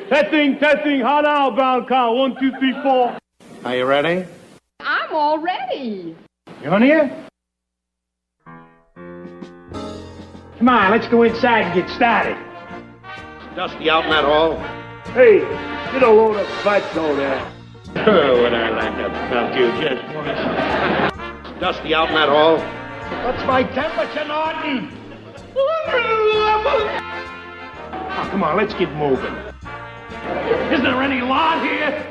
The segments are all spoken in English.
Testing. Hot outbound car. 1, 2, 3, 4. Are you ready? I'm all ready. You on here? Come on, let's go inside and get started. Dusty out in that hall? Hey, get a load of butts over there. Oh, would I like to melt you just once. Dusty out in that hall? What's my temperature, Norton? Oh, come on, let's get moving. Isn't there any lawn here?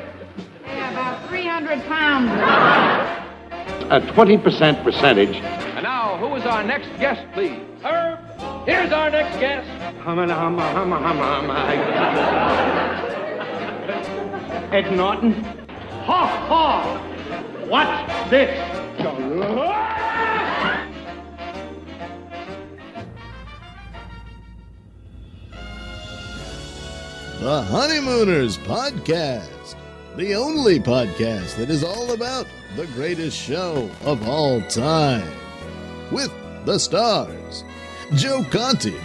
Yeah, about 300 pounds. A 20% percentage. And now, who is our next guest, please? Herb, here's our next guest. Ed Norton. Ha ha! What's this? The Honeymooners Podcast, the only podcast that is all about the greatest show of all time, with the stars, Joe Conti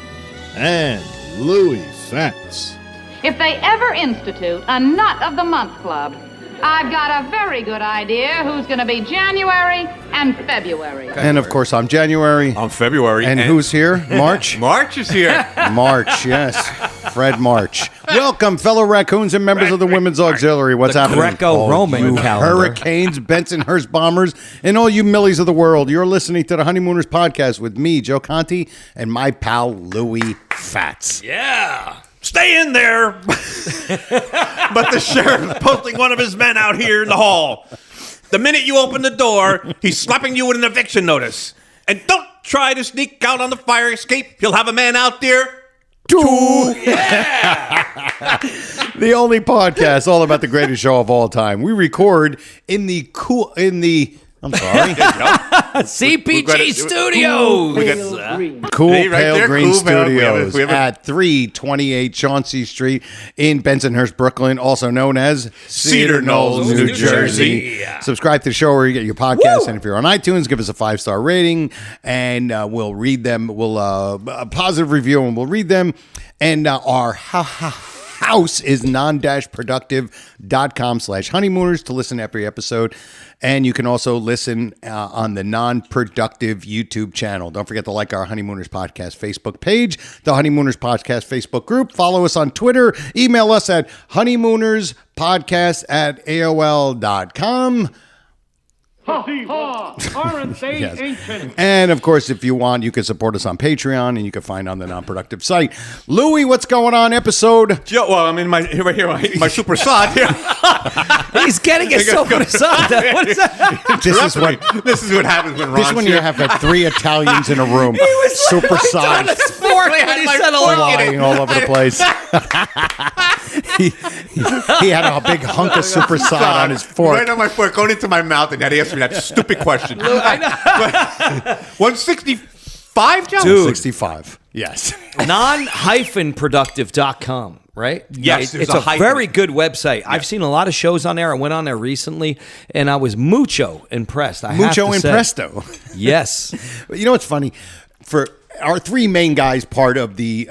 and Louis Fatts. If they ever institute a Nut of the Month Club, I've got a very good idea who's going to be January and February. And, of course, I'm January. I'm February. And who's here? March? March is here. March, yes. Fred March. Welcome, fellow raccoons and members of the Women's Auxiliary. What's happening? Greco-Roman all you calendar. Hurricanes, Bensonhurst bombers, and all you millies of the world. You're listening to the Honeymooners Podcast with me, Joe Conti, and my pal, Louis Fatts. Yeah. Stay in there. But the sheriff posting one of his men out here in the hall. The minute you open the door, he's slapping you with an eviction notice. And don't try to sneak out on the fire escape. He'll have a man out there. Yeah. The only podcast all about the greatest show of all time. We record in the I'm sorry. CPG Studios. Cool See, right Pale there, Green Cool Pale. Studios We have a- at 328 Chauncey Street in Bensonhurst, Brooklyn, also known as Cedar Knolls, New Jersey. Yeah. Subscribe to the show where you get your podcast, and if you're on iTunes, give us a 5-star rating, and we'll read them. We'll a positive review, and we'll read them. And our house is non-productive.com/honeymooners to listen to every episode. And you can also listen on the Non-Productive YouTube channel. Don't forget to like our Honeymooners Podcast Facebook page, the Honeymooners Podcast Facebook group. Follow us on Twitter. Email us at honeymoonerspodcast@aol.com. Ha ha! Aren't they Yes. ancient? And, of course, if you want, you can support us on Patreon, and you can find on the Non-Productive site. Louis, what's going on? Episode? Joe, well, I'm in my super sod here. He's getting his super sod. What is that? This is what happens when Ron's This is when you have like 3 Italians in a room. Super on sod. his fork and he said Flying all over the place. he had a big hunk of super sod on his fork. Right on my fork, going into my mouth, and had to answer me that stupid question. 165, Joe? Dude. 65. Yes. Non-Productive.com, right? Yes, It's there's a a hyphen. very good website. Yeah. I've seen a lot of shows on there. I went on there recently, and I was mucho impressed. Mucho impresto. Yes. You know what's funny? For our 3 main guys part of the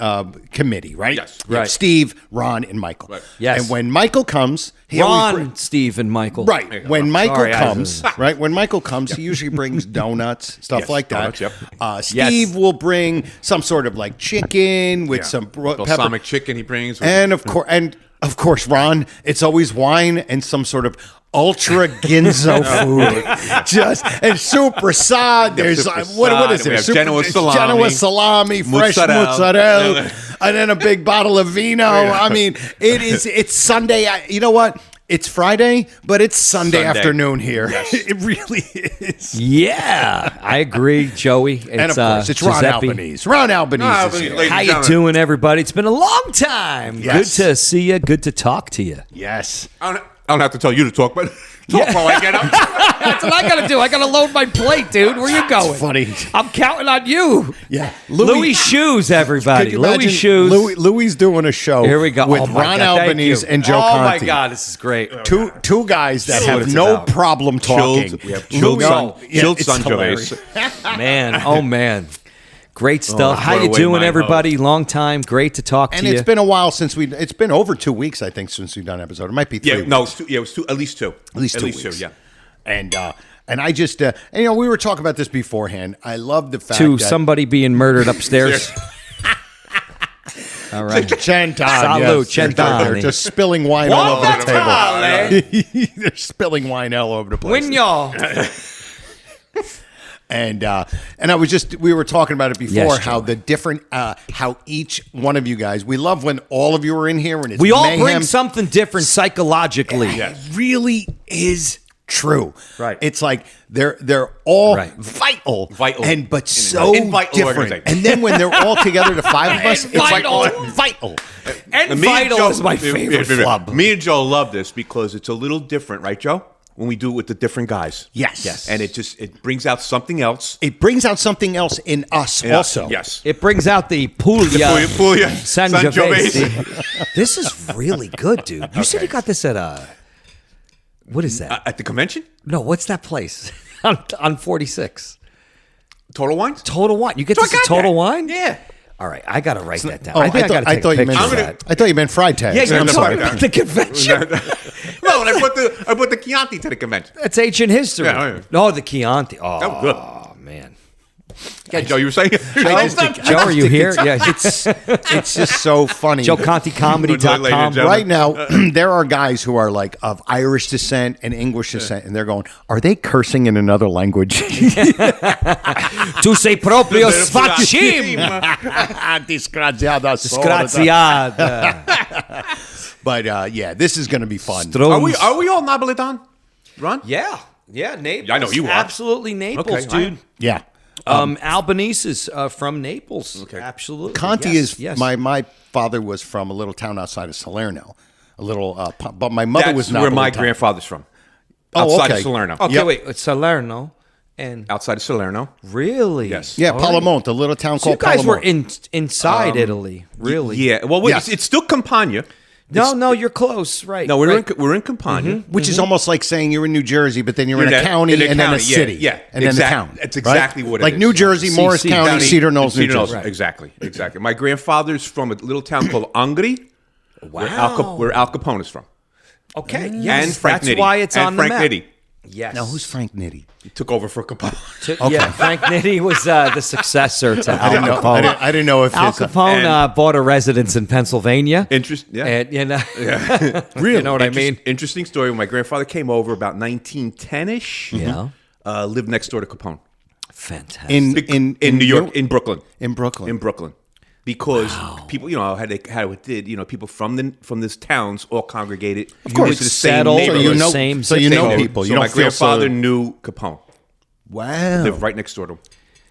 committee, right? Yes. You have Right. Steve, Ron, and Michael. Right. Yes. And when Michael comes, he Ron, always Steve, and Michael. right. When Michael Sorry, comes, right? When Michael comes, he usually brings donuts, stuff Yes, like that. donuts, yep. Steve will bring some sort of like chicken with some pepper. balsamic chicken he brings. And of course, Ron, it's always wine and some sort of ultra ginzo food. And super sod. There's super what is sod, it? we have Genoa salami. Genoa salami, fresh mozzarella, and then a big bottle of vino. I mean, it's Sunday. You know what? It's Friday, but it's Sunday afternoon here. Yes. It really is. Yeah, I agree, Joey. It's, And of course, it's Ron Giuseppe. Albanese. Ron Albanese is here. ladies How and you gentlemen. doing, everybody? It's been a long time. Yes. Good to see you. Good to talk to you. Yes. I don't have to tell you to talk, but talk while I get up. That's what I got to do. I got to load my plate, dude. Where you going? It's funny. I'm counting on you. Yeah. Louis Shoes, everybody. Could you Louis imagine Shoes. Louis doing a show Here we go. with Oh my Ron God, thank Albanese you. and Joe Oh my Conti. God, this is great. Two guys that That's what have it's no about. problem talking. We have chilled Louis- sun, Yeah, chilled it's sun hilarious. Gervais. Man, oh man. Great stuff. How throw you away doing, my everybody? Long time. Great to talk And to you. it's been a while since it's been over 2 weeks, I think, since we've done an episode. It might be 3 weeks. No, it was two, at least two. At least 2 weeks. Yeah. And I just, and, we were talking about this beforehand. I love the fact to that somebody being murdered upstairs. All right. Cent'anni, Salute, yes. They're Cent'anni. just spilling wine all over the Buon table. They're spilling wine all over the place. Vigno. And I was just, we were talking about it before, Yes, how Joey. the different, how each one of you guys, we love when all of you are in here and it's We all mayhem. bring something different psychologically. It really is true. Right. It's like they're all Right. vital, Vital. but so and vital different. organization. And then when they're all together, the five of us, it's like vital. vital. And Me and Vital Joe- is my favorite club. Me and Joe love this because it's a little different, right, Joe? When we do it with the different guys. Yes. And it brings out something else. It brings out something else in us also. Yes. It brings out the Puglia Puglia Sangiovese. This is really good, dude. You said you got this at what is that? At the convention? No, what's that place on 46? Total Wines? Total Wine. You get So I this at got Total that. Wine? Yeah. All right, I got to write that down. Oh, I think I got to take a thought you picture meant of that. I thought you meant fried tags. Yeah, you're I'm sorry. talking about the convention. No, and I brought the Chianti to the convention. That's ancient history. Yeah, yeah. No, the Chianti. Oh, That was good. Oh, man. Yeah, Joe, you were saying? Joe, are you here? Yeah, It's just so funny. JoeContiComedy.com. Joe. Right now, there are guys who are like of Irish descent and English descent, and they're going, are they cursing in another language? Tu sei proprio sfacim. Disgraziata. Disgraziata. But yeah, this is going to be fun. Are we all Napolitan? Ron? Yeah. Yeah, Naples. I know you are. Absolutely Naples, Okay, dude. Yeah. Albanese is from Naples. Okay. Absolutely. Conti Yes, is yes. my father was from a little town outside of Salerno, a little, but my mother That's was where my Napolitan. grandfather's from. Oh, Outside okay. of Salerno. Okay, Yep. wait. It's Salerno. And Outside of Salerno. really? Yes. Yeah, All right. Palamonte, a little town So you called guys were Palamonte. inside Italy, really? Yeah. Well, Yes. it's still Campania. No, you're close, right? No, right. we're in Campania. Which is almost like saying you're in New Jersey, but then you're in a You're county in a and then a county, yeah, city. yeah, and then the exact- town. that's right? exactly what it like is. New Jersey, Morris CC, County, Cedar Knolls, New Jersey. Right. Exactly. My grandfather's from a little town called Angri. Where Al Capone is from. Okay, yes, And Frank that's Nitti. why it's and on Frank the map. Nitti. Yes. Now, who's Frank Nitti? He took over for Capone. Yeah, Frank Nitti was the successor to Al Capone. I didn't know if Al his, Capone bought a residence in Pennsylvania. Yeah. And, you know, Really? you know what I mean? Interesting story. When my grandfather came over about 1910-ish. Yeah. Lived next door to Capone. Fantastic. in New York, in Brooklyn. In Brooklyn. Because people, how it did, people from these towns all congregated. Of course. to the same Settled. So neighborhood. you know, Same so you zip know code. people. So You my don't feel grandfather so, knew Capone. wow, Lived right next door to him.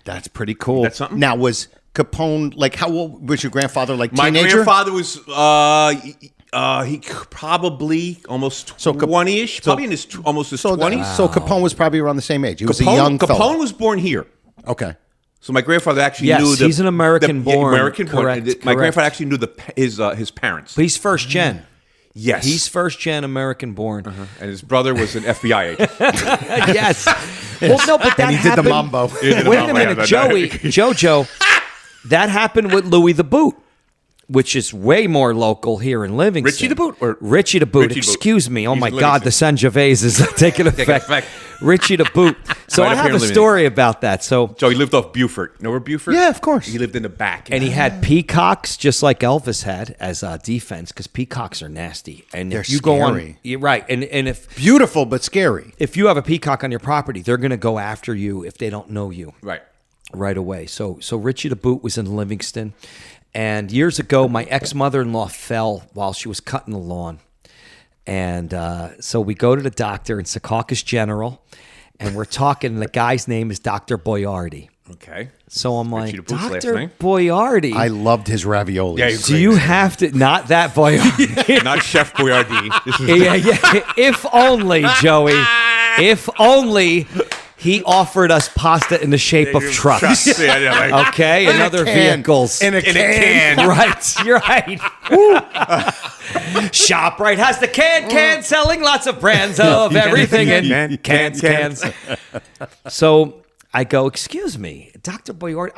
that's pretty cool. That's something. Now, was Capone like? How old was your grandfather? Like My teenager? grandfather was he probably almost 20-ish, probably in his almost his So 20s. So Capone was probably around the same age. He was a young Capone fella. was born here. Okay. So my grandfather actually Yes, knew he's an American-born. American-born. Correct, My correct. grandfather actually knew his parents. But he's first gen. Yes, He's first gen American born. and his brother was an FBI agent. Yes. Well, no, but that And he did the happened. mambo. Wait a minute, Jojo. That happened with Louis the Boot, which is way more local here in Livingston. Richie the Boot? Or- Richie the Boot. Richie the Boot. Excuse me. Oh He's my in God, the Sangiovese is taking effect. Richie the Boot. So Right I up have here a in Livingston. story about that. So. Joe, he lived off Buford. You know where Buford? Yeah, of course. He lived in the back. And he had peacocks, just like Elvis had, as defense, because peacocks are nasty. And They're if you go on, scary. you're right. And if Beautiful but scary. you have a peacock on your property, they're going to go after you if they don't know you right. away. So Richie the Boot was in Livingston, and years ago, my ex-mother-in-law fell while she was cutting the lawn, and so we go to the doctor in Secaucus General, and we're talking. And the guy's name is Dr. Boyardi. Okay. So I'm Richie like, the Boot's last Dr. name? Boyardi. I loved his raviolis. Yeah, he's do you have to not that Boyardi? Not Chef Boyardee. This is yeah. If only, Joey. If only he offered us pasta in the shape of trucks. Okay, and other vehicles. In a can. Right, you're right. ShopRite has the can selling lots of brands of everything in cans. So I go, excuse me, Dr. Boyard,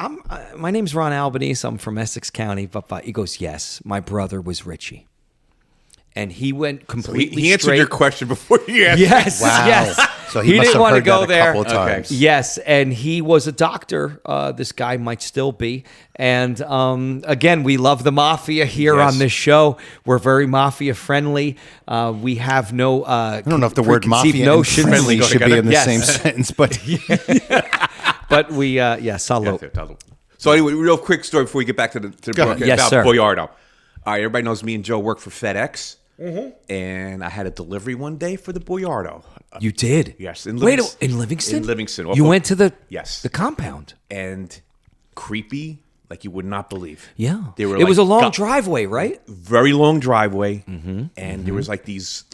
my name's Ron Albanese. I'm from Essex County. He goes, yes, my brother was Richie. And he went completely He answered straight. your question before you asked. Yes, Wow. yes. So he must didn't have want to heard go that a there. couple of times. Yes, and he was a doctor. This guy might still be. And again, we love the mafia here Yes. on this show. We're very mafia friendly. We have no. I don't know if the word mafia notions. and friendly should be in the Yes. same sentence, but But we, salute. So anyway, real quick story before we get back to the Go book ahead. Yes, about sir. Boyardo. All right, everybody knows me and Joe work for FedEx, and I had a delivery one day for the Boyardo. You did? Yes, in Wait, Livingston. in Livingston? In Livingston. You went to the Yes. the compound. And creepy, like you would not believe. Yeah. They were It was a long got- driveway, right? Very long driveway, and there was like these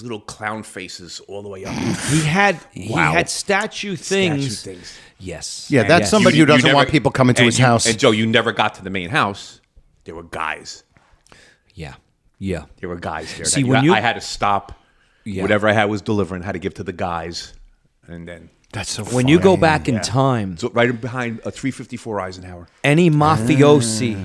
little clown faces all the way up. He had Wow. statue things. Statue things. Yes. yeah, And that's yes. somebody who doesn't never- want people coming to and his you- house. And Joe, you never got to the main house. There were guys. Yeah. Yeah. There were guys there. See, that when you- I had to stop. Yeah. Whatever I had was delivering. Had to give to the guys, and then That's so When you go back in time, so right behind a 354 Eisenhower. any mafiosi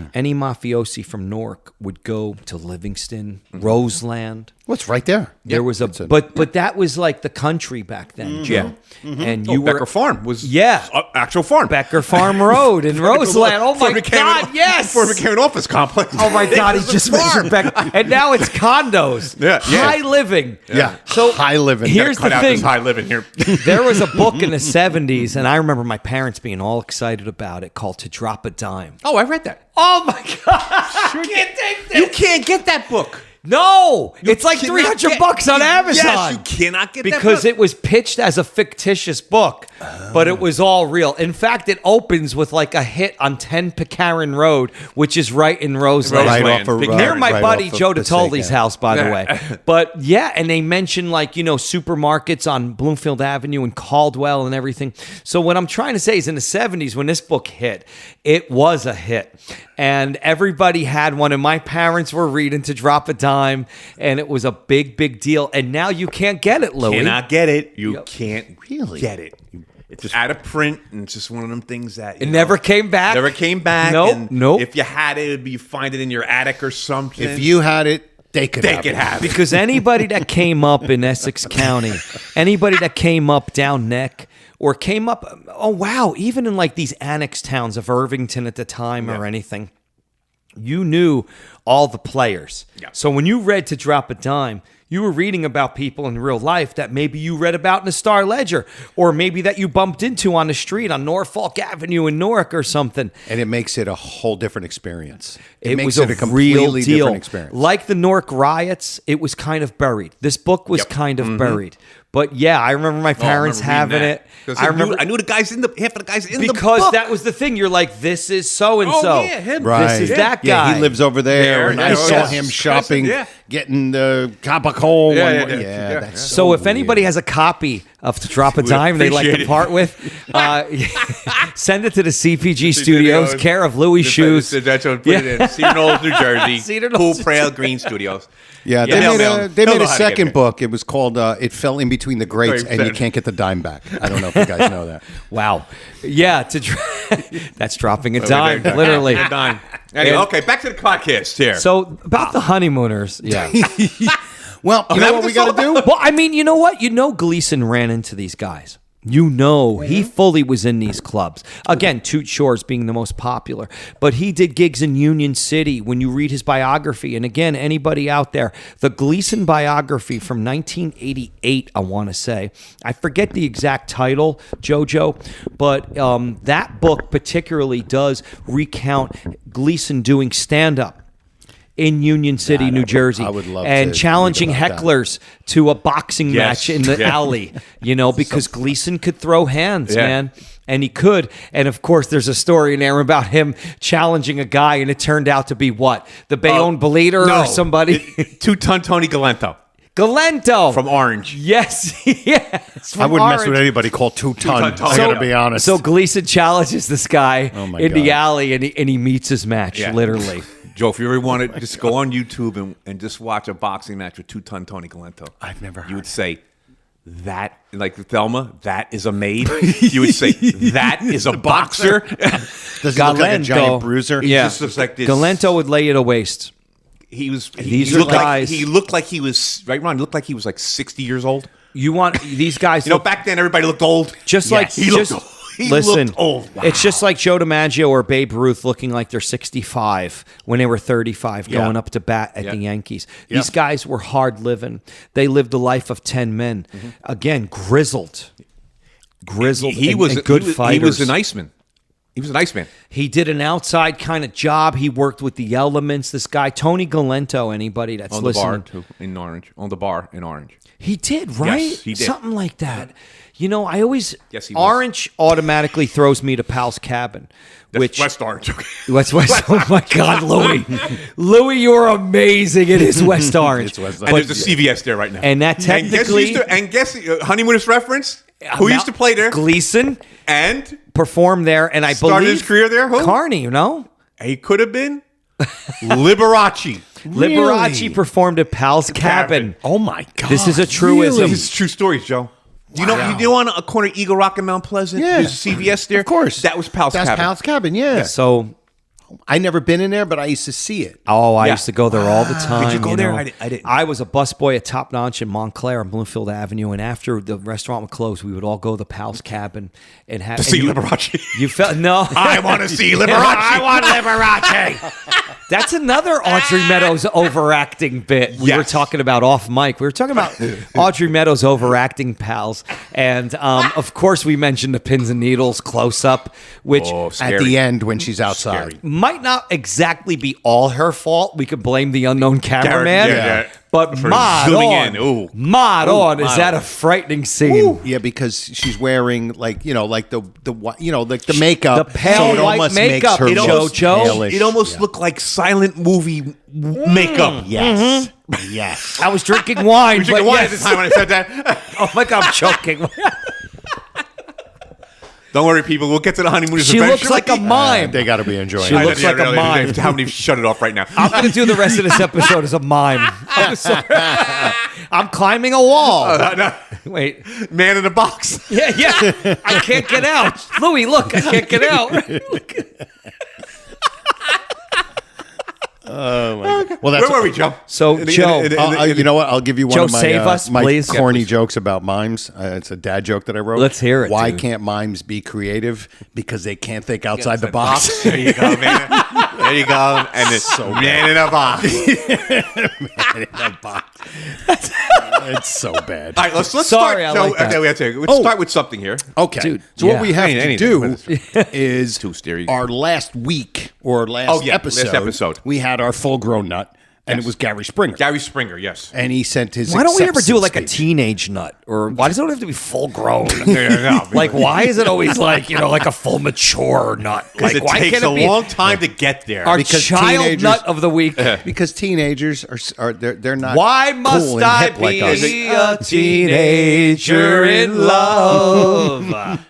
from Newark would go to Livingston, Roseland. What's right there? There was but that was like the country back then, Joe. And you were Becker Farm was Yeah. actual farm. Becker Farm Road in Roseland. Oh my God, yes. Before it became an office complex. Oh my God, he It was just a farm. mentioned Becker. And now it's condos. Yeah, yeah. High living. Yeah. So High living. Here's Cut the out thing. this high living here. There was a book in the 70s, and I remember my parents being all excited about it, called To Drop a Dime. Oh, I read that. Oh my God. You can't take this. You can't get that book. No, it's like cannot $300 on Amazon. Yes, you cannot get that because book. it was pitched as a fictitious book, but it was all real. In fact, it opens with like a hit on 10 Pitcairn Road, which is right in Roseland. Right Roseland. off of, Near my right buddy off of Joe Passaic. DiToldi's house, by the Yeah. way. But yeah, and they mention like, supermarkets on Bloomfield Avenue and Caldwell and everything. So what I'm trying to say is in the 70s, when this book hit, it was a hit. And everybody had one, and my parents were reading To Drop a Dime, and it was a big, big deal. And now you can't get it, Louis. Cannot get it. You Yep. can't Really? get it. It's just out of print, and it's just one of them things that It never came back. Never came back. Nope, and nope. If you had it, it'd be you find it in your attic or something. If you had it, they could they have could it. have it. Because anybody that came up in Essex County, anybody that came up down Neck, or came up, oh wow, even in like these annex towns of Irvington at the time or anything, you knew all the players. Yeah. So when you read To Drop a Dime, you were reading about people in real life that maybe you read about in the Star Ledger, or maybe that you bumped into on the street on Norfolk Avenue in Newark or something. And it makes it a whole different experience. It makes was it a a completely real deal. different experience. Like the Newark riots, it was kind of buried. This book was kind of buried. But yeah, I remember my parents having it. I knew the guys half of the guys in the book. Because that was the thing. You're like, this is so and so. Oh, yeah, him. Right. This is Yeah. that guy. Yeah, he lives over there, There, and yeah, I oh, saw yeah. him shopping, Yeah. getting the cup of coal. Yeah, one- yeah, yeah, yeah. that's So if anybody weird. has a copy of To Drop a would Dime they'd like to appreciate it. part with, send it to the CPG Studios, care of Louis Shoes. That's what put it in. Cedar Knolls, New Jersey. Cedar Cool Knolls, New Pale Green Studios. Yeah, Yeah, they they'll made know a how to get second it. book. It was called "It Fell in Between the Grates," Very and you bad. can't get the dime back. I don't know if you guys know that. Wow. Yeah, that's dropping a dime, literally. A dime. Anyway, And- okay, back to the podcast here. So about the honeymooners, yeah. Well, you that know what what we this got all to do? Well, I mean, you know what? Gleason ran into these guys. He fully was in these clubs. Again, Toot Shores being the most popular. But he did gigs in Union City when you read his biography. And again, anybody out there, the Gleason biography from 1988, I want to say. I forget the exact title, JoJo, but that book particularly does recount Gleason doing stand-up in Union City, New Jersey, I would love and to challenging read about that. hecklers to a boxing Yes. match in the alley, because Gleason could throw hands, Yeah. man. And he could. And of course, there's a story in there about him challenging a guy, and it turned out to be what? The Bayonne Bleeder or somebody? 2-ton Tony Galento Galento. from Orange. Yes, yes. I from wouldn't mess with Orange. anybody called two-ton. Two-ton. I got to be honest. So Gleason challenges this guy my in the God. alley, and he meets his match, Yeah. literally. Joe, if you ever want to just go on YouTube and just watch a boxing match with 2-ton Tony Galento, I've never heard You would say, that, like Thelma, that is a maid. You would say, that is a boxer. Does he look like a giant bruiser? He just looks like this. Galento would lay you to waste. These are guys. He looked like he was, right, Ron? He looked like he was like 60 years old. You want these guys? Back then everybody looked old. Just like he looked old. Listen, looked old. Wow. It's just like Joe DiMaggio or Babe Ruth looking like they're 65 when they were 35 going up to bat at the Yankees. These guys were hard living. They lived a life of 10 men. Again, grizzled. He was good fighters. He was an Iceman. He was an Iceman. He did an outside kind of job. He worked with the elements. This guy, Tony Galento, anybody that's listening. On the bar in Orange. He did, right? Yes, he did. Something like that. You know, I always... Yes, he was. Orange automatically throws me to Pal's Cabin. That's West Orange. West. Oh, my God, Louie. Louie, you're amazing. It is West Orange. It's West And there's a CVS there right now. And that technically... And guess Honeymooners reference? Who used to play there? Gleason. And... Performed there, and I believe... Started his career there? Who? Carney, you know? He could have been Liberace. Liberace performed at Pal's Cabin. Oh my God! This is a truism. This is true stories, Joe. You know on a corner of Eagle Rock and Mount Pleasant? Yeah. There's a CVS there? Of course. That was Pal's Cabin. That's Pal's Cabin, yeah. So... I never been in there, but I used to see it. Oh, I used to go there all the time. Did you go there? know. I didn't. I was a busboy at Top Notch in Montclair on Bloomfield Avenue, and after the restaurant would close, we would all go to the Pal's Cabin and have To see Liberace. You felt no. I want to see Liberace. I want Liberace. That's another Audrey Meadows overacting bit. We were talking about off mic. We were talking about Audrey Meadows overacting, pals, and of course we mentioned the pins and needles close up, which at the end when she's outside. Scary. might not exactly be all her fault. We could blame the unknown cameraman. Yeah. But For mod zooming on, in. Ooh. mod on, is that a frightening scene? Yeah, because she's wearing like the makeup, The pale so it white almost makeup, makes her look Jojo. palish. It almost looked like silent movie makeup. Yes, yes. I was drinking wine, We but drinking wine yes. at the time when I said that. Oh my God, I'm choking. Don't worry, people. We'll get to the honeymooners She eventually. looks like a mime. They got to be enjoying She it. looks like a mime. How many shut it off right now? I'm going to do the rest of this episode as a mime. I'm sorry. I'm climbing a wall. No. Wait. Man in a box. Yeah. I can't get out. Louie, look, I can't get out. Oh my God. Well, that's Where were we, Joe? So, Joe, you know what? I'll give you one Joe, of my, save us, my please. corny Yeah, please. jokes about mimes. It's a dad joke that I wrote. Let's hear it, Why dude. can't mimes be creative? Because they can't think outside the box. There you go, man. There you go. And it's so man in a box. Man in a box. It's so bad. All right, let's Sorry, start. I Joe, like that. okay, let's start with something here. Okay. Dude, so what we have Anything, to do is Too scary. our last week or last episode, we had our full-grown nut, and it was Gary Springer. Gary Springer, yes. And he sent his why don't we ever do acceptance like a speech. teenage nut? Or why does it have to be full grown? No, Like, why is it always like, like a full mature nut? Like, it why takes can't a it be long time to get there. our because child teenagers- nut of the week? Because teenagers are they're not. Why must cool and I hip like be us. a teenager in love?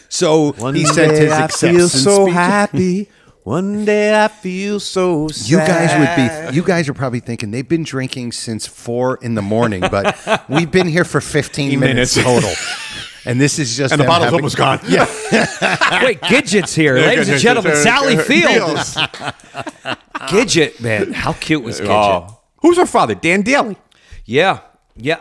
So he sent his acceptance speech. happy. One day I feel so sad. You guys are probably thinking they've been drinking since 4 a.m, but we've been here for 15 minutes total. And this is just And the them bottle's having- almost gone. Yeah. Wait, Gidget's here. Ladies and gentlemen, Sally Fields. Gidget, man. How cute was Gidget? Oh. Who's her father? Dan Daly. Yeah.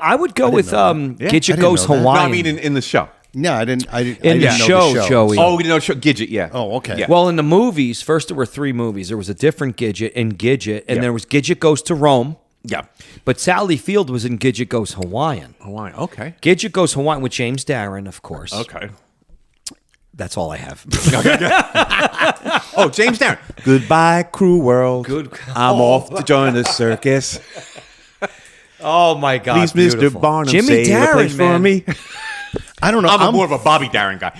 I would go with Gidget didn't Goes know that. No, Hawaiian. I mean in the show. No, I didn't. I In didn't the know show, the show. Joey. Oh, no, Gidget, yeah. Oh, okay. Yeah. Well, in the movies, first there were 3 movies. There was a different Gidget in Gidget, and there was Gidget Goes to Rome. Yeah. But Sally Field was in Gidget Goes Hawaiian. Hawaiian, okay. Gidget Goes Hawaiian with James Darren, of course. Okay. That's all I have. Oh, James Darren. Goodbye, cruel world. I'm off to join the circus. Oh my God! Please, Mr. beautiful. Barnum, Jimmy save a Darren, place man. for me. I don't know. I'm more of a Bobby Darren guy.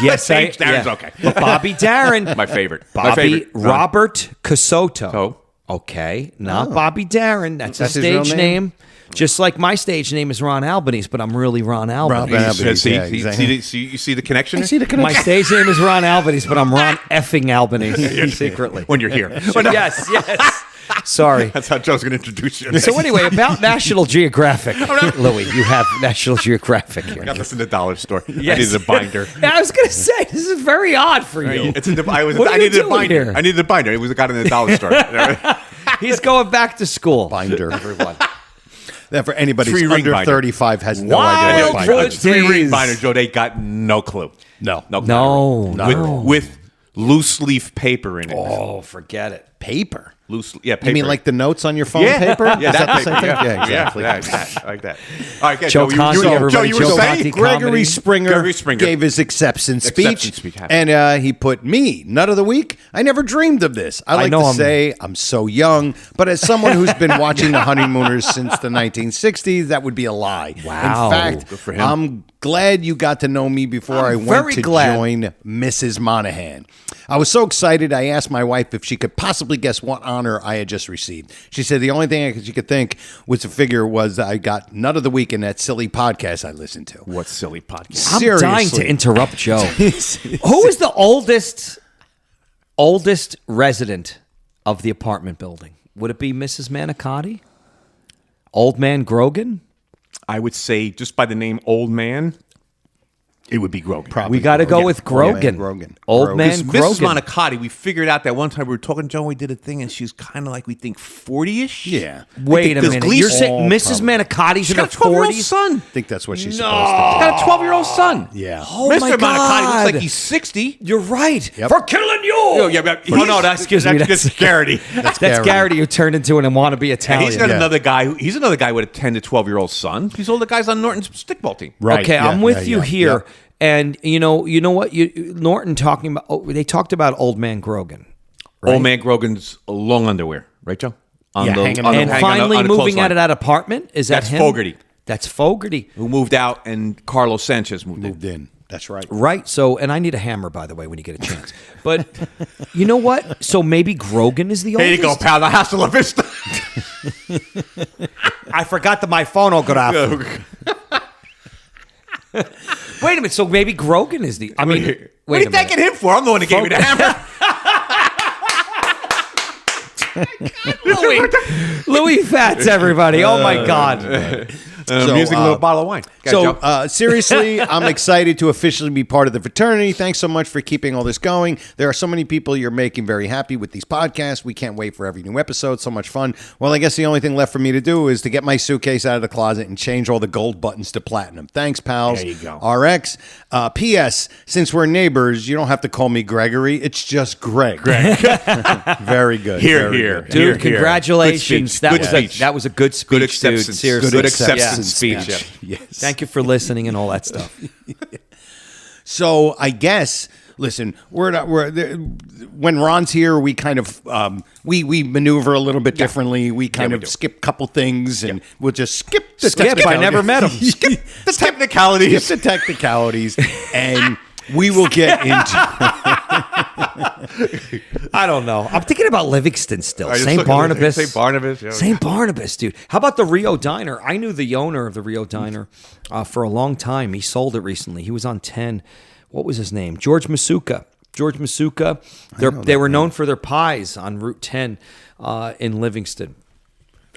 Yes, James Darren's okay. But Bobby Darren, My favorite. My Bobby favorite. Robert Casoto. So, Okay, not Bobby Darin. That's a That's his real stage name. Just like my stage name is Ron Albanese, but I'm really Ron Albanese. Albanese. Yeah, See, exactly. you see the connection? I see the My connection. stage name is Ron Albanese, but I'm Ron effing Albanese secretly. When you're here. Yes. Sorry. That's how Joe's going to introduce you. So anyway, about National Geographic, Louis, you have National Geographic here. I got this in the dollar store. Yes. I needed a binder. Yeah, I was going to say this is very odd for you. It's in the, I What are you needed a doing binder. here? I needed a binder. It was got in the dollar store. He's going back to school. Binder. Everyone. That for anybody who's Three-ring under binder. 35 has no Wild idea what binder Wood is. 3-ring days. binder, Joe. They got no clue. No. No. With loose leaf paper in it. Oh, forget it. Paper. Loose, yeah, paper. You mean like the notes on your phone paper? Yeah, Is that the paper, same thing? yeah. Yeah, exactly. Yeah, like that. All right, okay, Joe Joe, Conti, everybody. Joe, you were Joe saying? Conti. Gregory Comedy. Springer, Gregory Springer. gave his acceptance Acceptance speech, speech happened. and he put me, nut of the week. I never dreamed of this. I like know to I'm- say I'm so young, but as someone who's been watching the Honeymooners since the 1960s, that would be a lie. Wow. In fact, Good for him. I'm glad you got to know me before I went very to glad. join Mrs. Monahan. I was so excited, I asked my wife if she could possibly guess what honor I had just received. She said the only thing she could think was to figure was I got Nut of the Week in that silly podcast I listened to. What silly podcast? I'm Seriously. dying to interrupt Joe. Who is the oldest resident of the apartment building? Would it be Mrs. Manicotti? Old Man Grogan? I would say, just by the name Old Man, it would be Grogan. Probably. We got to go Grogan. with Grogan. Grogan. Old Man Because Mrs. Grogan. Manicotti, we figured out that one time we were talking to Joe and we did a thing, and she's kind of like, we think 40-ish. Yeah. Wait a Does minute. Gleason- You're saying Mrs. Manicotti's She's in her got a 12-year-old 40s? son. I think that's what she's She's supposed got a 12-year-old son. to do. Yeah. Oh Mr. my Manicotti God. looks like he's 60. You're right. Yep. For killing you. Oh, yeah, but Oh, no, excuse me. That's Garrity. That's Garrity. Garrity who turned into an wannabe And Italian. he's got Yeah. another guy. He's another guy with a 10 to 12-year-old son. He's all the guys on Norton's stickball team. Right. Okay, Yeah, I'm with yeah, you yeah, here. yeah. And you know what? Norton talking about. Oh, they talked about Old Man Grogan, right? Old Man Grogan's long underwear, right, Joe? Yeah, hanging and hang finally on the moving clothesline. out of that apartment. Is that That's him? Fogarty. That's Fogarty. Who moved out, and Carlos Sanchez moved in. Moved in. That's right. Right. So, and I need a hammer, by the way, when you get a chance. But you know what? So maybe Grogan is the There oldest. you go, pal. The Hasta La Vista. I forgot that my phonograph. Wait a minute. So maybe Grogan is the. I mean, What are wait you a minute. thanking him for? I'm the one that gave you the hammer. Louis Fats, everybody. Oh my God. So, Using a little bottle of wine. Go So, ahead, Joe. seriously, I'm excited to officially be part of the fraternity. Thanks so much for keeping all this going. There are so many people you're making very happy with these podcasts. We can't wait for every new episode. So much fun. Well, I guess the only thing left for me to do is to get my suitcase out of the closet and change all the gold buttons to platinum. Thanks, pals. There you go. RX. P.S. Since we're neighbors, you don't have to call me Gregory. It's just Greg. Very good. Here, Very here. good. Dude, Here, here. congratulations. Good speech. That was a good speech, Good dude. acceptance. Seriously. Good acceptance acceptance speech. speech. Yes. Thank you for listening and all that stuff. So I guess, listen, when Ron's here, we kind of we maneuver a little bit differently. We kind of skip a couple things, and we'll just skip the Skip. I never met him. skip The technicalities. the technicalities, and we will get into. I don't know. I'm thinking about Livingston still. I just St. look at Barnabas. St. Barnabas. Yeah. St. Barnabas, dude. How about the Rio Diner? I knew the owner of the Rio Diner for a long time. He sold it recently. He was on 10. What was his name? George Masuka. George Masuka. They were known for their pies on Route 10 in Livingston.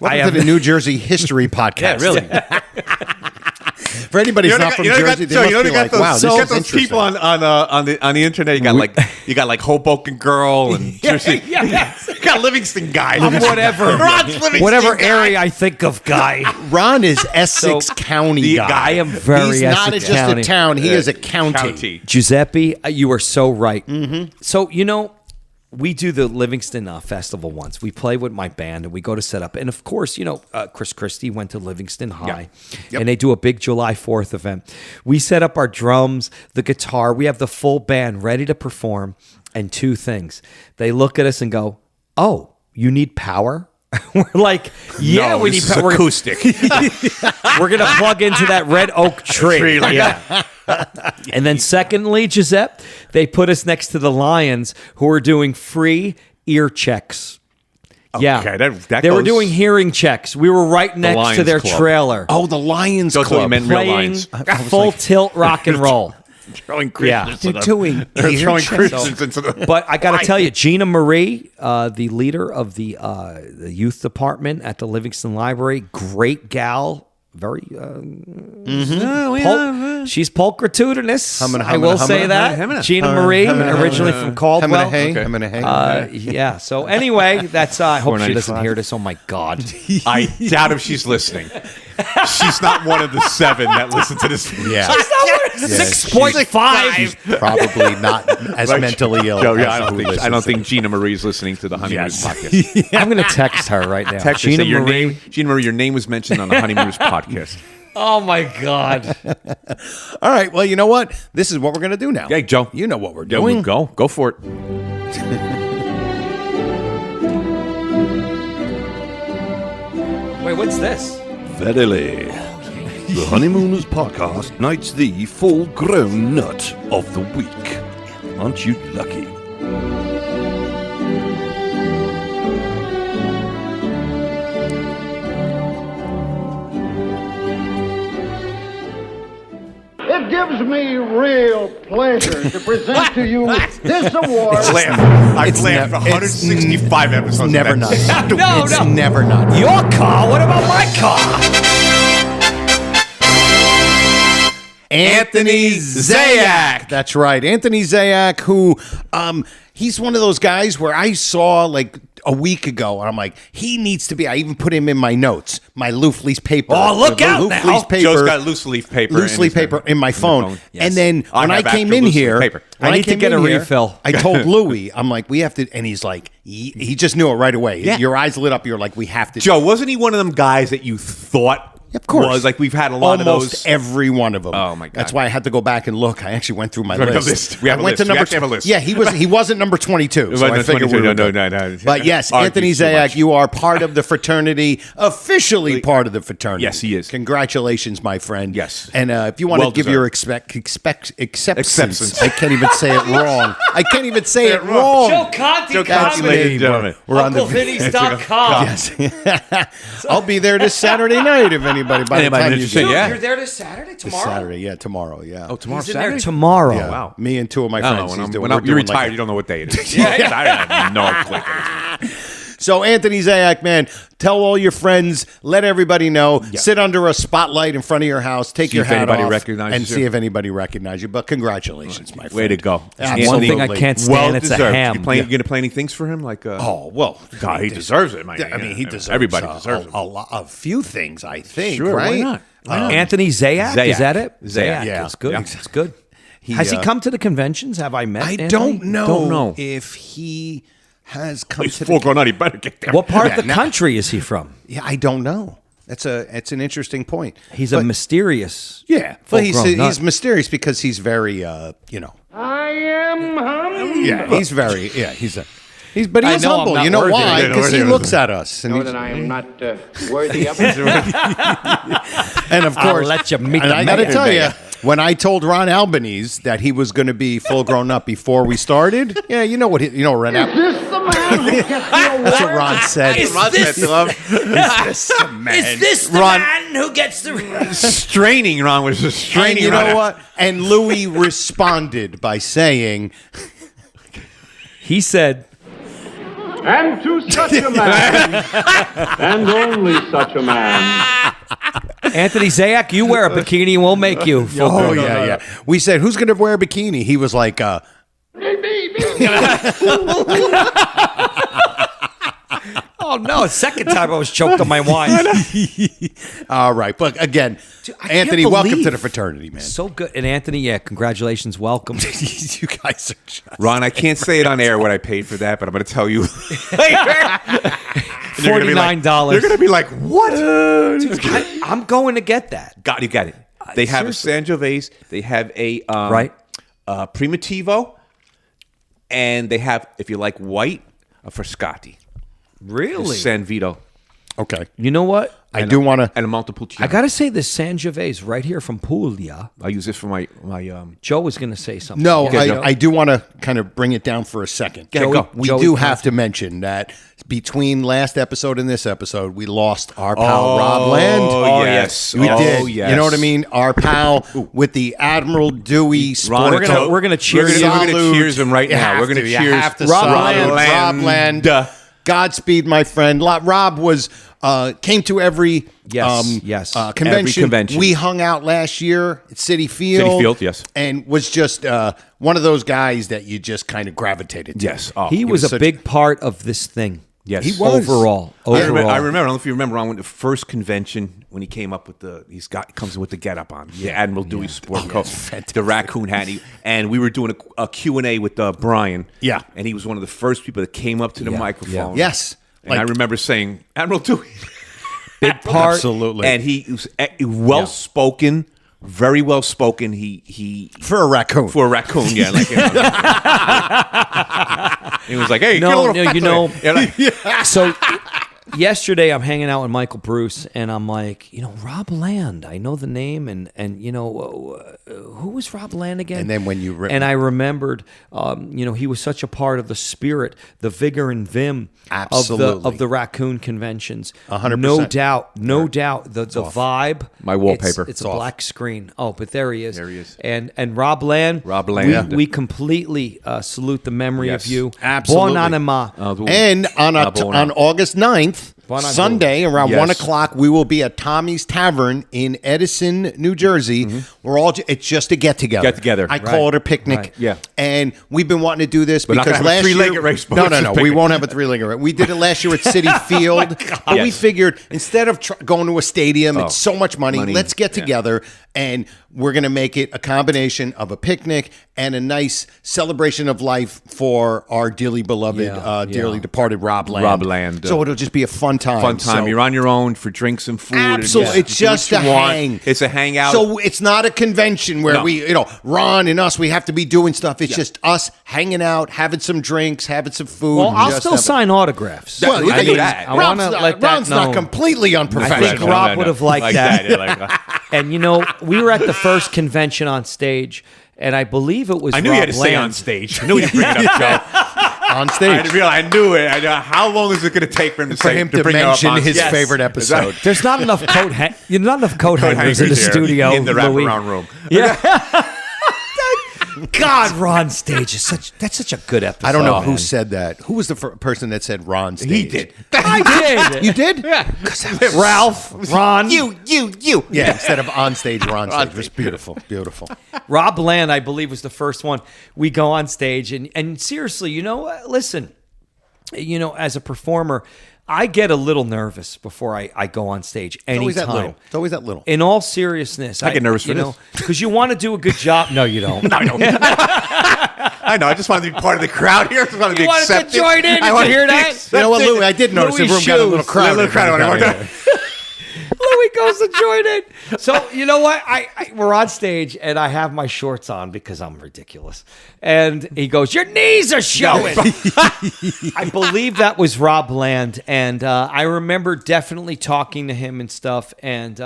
Welcome to the New Jersey History Podcast. Yeah, really. For anybody who's not from Jersey, they must be like, wow, this you is got those interesting. people on the internet. You got like Hoboken girl and Jersey. You got Livingston guy. Whatever. Ron's Livingston Whatever guy. area I think of, guy. Ron is Essex County guy. I am very He's not Essex just County. a town; he is a county. Giuseppe, you are so right. Mm-hmm. So, we do the Livingston Festival once. We play with my band and we go to set up. And of course, Chris Christie went to Livingston High and they do a big July 4th event. We set up our drums, the guitar. We have the full band ready to perform. And two things. They look at us and go, "Oh, you need power?" We're like, "Yeah, No, we this need is power. acoustic. We're going to plug into that red oak tree." Yeah. And then secondly, Giuseppe, they put us next to the Lions who are doing free ear checks. Yeah, Okay, that they were goes- doing hearing checks. We were right next to Lions their Club. trailer. Oh, the Lions Thought you Club. meant real playing lines. full tilt rock and roll. Throwing Yeah. Christians They're into doing They're ear throwing checks. Christians into the. But I got to tell you, Gina Marie, the leader of the youth department at the Livingston Library, great gal, very. She's pulchritudinous. I will say that. Gina Marie, originally from Caldwell. Yeah. So anyway, that's. I hope she doesn't hear this. Oh my God. I doubt if she's listening. She's not one of the 7 that listen to this. Yeah. 6.5. She's probably not as mentally ill. Joe, as yeah, who I listens don't to think Gina Marie's listening to the Honeymooners podcast. I'm going to text her right now. Text her, say your name, Gina Marie. Your name was mentioned on the Honeymooners podcast. Oh my God. All right. Well, you know what? This is what we're going to do now. Hey, Joe. You know what we're Yeah, doing. go for it. Wait, what's this? Verily. The Honeymooners podcast knights the full-grown nut of the week. Aren't you lucky? It gives me real pleasure to present to you this award. I've laughed for 165 episodes. Never of not. that. It's never not. Your car? What about my car? Anthony Zayak. That's right. Anthony Zayak, who he's one of those guys where I saw like a week ago, and I'm like, he needs to be. I even put him in my notes, my loose leaf paper. Oh, look The out loose now. leaf paper, Joe's got loose leaf paper. loose leaf paper in my phone. Yes. And then I when I have came actual in loose leaf here, paper. when I need to came get in a here, refill. I told Louie, I'm like, we have to, and he's like, he just knew it right away. Yeah. Your eyes lit up. You're like, we have to. Joe, wasn't he one of them guys that you thought? Of course. Was like we've had a lot Almost of those. every one of them. Oh, my God. That's why I had to go back and look. I actually went through my We have a list. list. We have I a went list. to We number have to have a list. Yeah, he wasn't number 22. So I figured we were good. No. But yes, Argues Anthony so Zayak, much. you are part of the fraternity, officially part of the fraternity. Yes, he is. Congratulations, my friend. Yes. And if you want Well to give your deserved. acceptance, I can't even say it wrong. I can't even say it wrong. Joe Conti Joe Conti, Comedy. ladies and gentlemen. We're on the UncleVinny's.com. Yes. I'll be there this Saturday night if anybody by the Anybody time you interested, get yeah. You're there this Saturday? This Tomorrow? Saturday, yeah, tomorrow, yeah. Oh, tomorrow He's in there Saturday. tomorrow. Yeah. wow. Me and two of my I don't friends. know. He's doing- When we're you're doing like retired, a- you don't know what day it is. I have no clue. So, Anthony Zayak, man, tell all your friends, let everybody know, sit under a spotlight in front of your house, take See your if hat anybody off, recognizes and you. see if anybody recognizes you. But congratulations, my friend. Way to go. Absolutely. One thing I can't stand, it's a deserved. ham. You going to play any things for him? Like, Oh, well. God, he deserves it. I mean, he deserves Everybody deserves it. a few things, I think, Sure, why right? not? Anthony Zayak? Zayak. Is that it? Zayak. Yeah. It's good. Yeah. It's good. Has he come to the conventions? Have I met I Anthony? don't Don't know. if he has come He's to full the... grown up. He better get there. What part Yeah, of the country is he from? Yeah, I don't know. It's an interesting point. He's a mysterious. Yeah, but full-grown nut. he's mysterious because he's very, I am hungry. yeah, he's very, yeah, he's but I he's know I'm humble. not You know worthy. why? Yeah, Because he worthy. looks at us, and, Know he's- that I am not worthy of it. and of I'll course, let you meet and the I got to man. tell you, when I told Ron Albanese that he was going to be full grown up before we started, yeah, you know what? Ron. This the man who gets the That's what award? Ron said. Is this the Ron- man who gets the... straining, Ron was just And straining. you know Ron. what? And Louis responded by saying, He said... And to such a man, and only such a man. Anthony Zayak, you wear a bikini and we'll make you. "Oh yeah." We said, "Who's going to wear a bikini?" He was like, Oh, no. Second time I was choked on my wine. "All right." But again, I can't Anthony, welcome believe- to the fraternity, man. So good. And Anthony, yeah, congratulations. Welcome. You guys are just... Ron, I can't say it on air what I paid for that, but I'm going to tell you later. $49. You're going to be like, what? I'm going to get that. God, you got it. They have a Sangiovese. They have a Right. Primitivo, and they have, if you like white, a Frascati. Really? San Vito. Okay. You know what? I do want to. And a Montepulciano. I got to say this Sangiovese right here from Puglia. I use this for my Joe was going to say something. No, Yeah, I do want to kind of bring it down for a second. Go. We Joey do Constantine. have to mention that between last episode and this episode, we lost our pal Rob Land. Oh, yes. We Oh, did. yes. You know what I mean? Our pal with the Admiral Dewey sport. We're gonna cheers We're him. gonna cheers him right You now. have We're gonna to. You cheers have to Rob salute Land. Rob Land. Godspeed, my friend. Rob was came to every Yes. convention. Every convention. We hung out last year at City Field. City Field, yes. And was just one of those guys that you just kind of gravitated to. Yes. Oh, He was a such- big part of this thing. Yes. He was. Overall. I remember. I don't know if you remember, Ron, when the first convention when he came up with comes in with the getup on, the Admiral Dewey sport coat, the raccoon hat, and we were doing a Q&A with Brian. Yeah. And he was one of the first people that came up to the microphone. Yes. And I remember saying, Admiral Dewey. Big part. Absolutely. And he was well spoken, very well spoken. He For a raccoon. yeah. Like, he was like, "Hey, get a little fat today." Yeah, like- So yesterday I'm hanging out with Michael Bruce, and I'm like, Rob Land. I know the name, and who was Rob Land again? And then when you and I remembered, he was such a part of the spirit, the vigor and vim Absolutely. of the raccoon conventions. 100%. No doubt. The vibe. My wallpaper. It's a black screen. Oh, but there he is. There he is. And Rob Land. We We completely salute the memory Yes. of you. Absolutely. Bon anima. And on August 9th, Bon appetit. Sunday, around Yes. 1 o'clock, we will be at Tommy's Tavern in Edison, New Jersey. We're all, it's just a get-together. Get-together. I call it a picnic. Right. Yeah. And we've been wanting to do this We're not because gonna have a last three-legged year... race, but No, it's no, a no. We picnic. won't have a three-legged race. We did it last year at City Field. But we Yes. figured instead of going to a stadium, it's so much money. Money. Let's get together and we're going to make it a combination of a picnic and a nice celebration of life for our dearly beloved, dearly departed Rob Land. Rob Land. So it'll just be a fun time. Fun time. So- You're on your own for drinks and food. Absolutely. And It's do what just you a want. hang. It's a hangout. So it's not a convention where No. we, Ron and us, we have to be doing stuff. It's just us hanging out, having some drinks, having some food. Well, and I'll just still having- sign autographs. Well, I knew that. I want to Ron's let Ron's that not known. completely I unprofessional. think Rob would have liked that. Yeah, like, And we were at the first convention on stage, and I believe it was. I knew Rob you had to stay Land. on stage. I knew you'd bring it up, Joe. on I stage. realized, I knew it. I know how long is it going to take for him to For him to bring it up mention on his Yes. favorite episode. There's not enough coat hangers in the here studio. in the Louis. wraparound room. Yeah. God, Ron Stage is such a good episode. I don't know who man. said that. Who was the person that said Ron stage? He did. I did. You did? Yeah. Ralph, Ron, You. Yeah, instead of on stage, Ron stage. It was beautiful. Beautiful. Rob Land, I believe, was the first one. We go on stage, and seriously, listen, as a performer, I get a little nervous before I go on stage. It's always that Anytime. little. It's always that little. In all seriousness, I get nervous for this. because you want to do a good job. No, you don't. I know. I know. I just wanted to be part of the crowd here. I just wanted to be You wanted to accepted. join in? Did I you wanted hear to be that? accepted. You know what, Louis? I did notice the Louis' room got a little shoes. crowded. A little crowded. Louis goes to join it. So you know what? We're on stage and I have my shorts on because I'm ridiculous. And he goes, "Your knees are showing." I believe that was Rob Land, and I remember definitely talking to him and stuff. And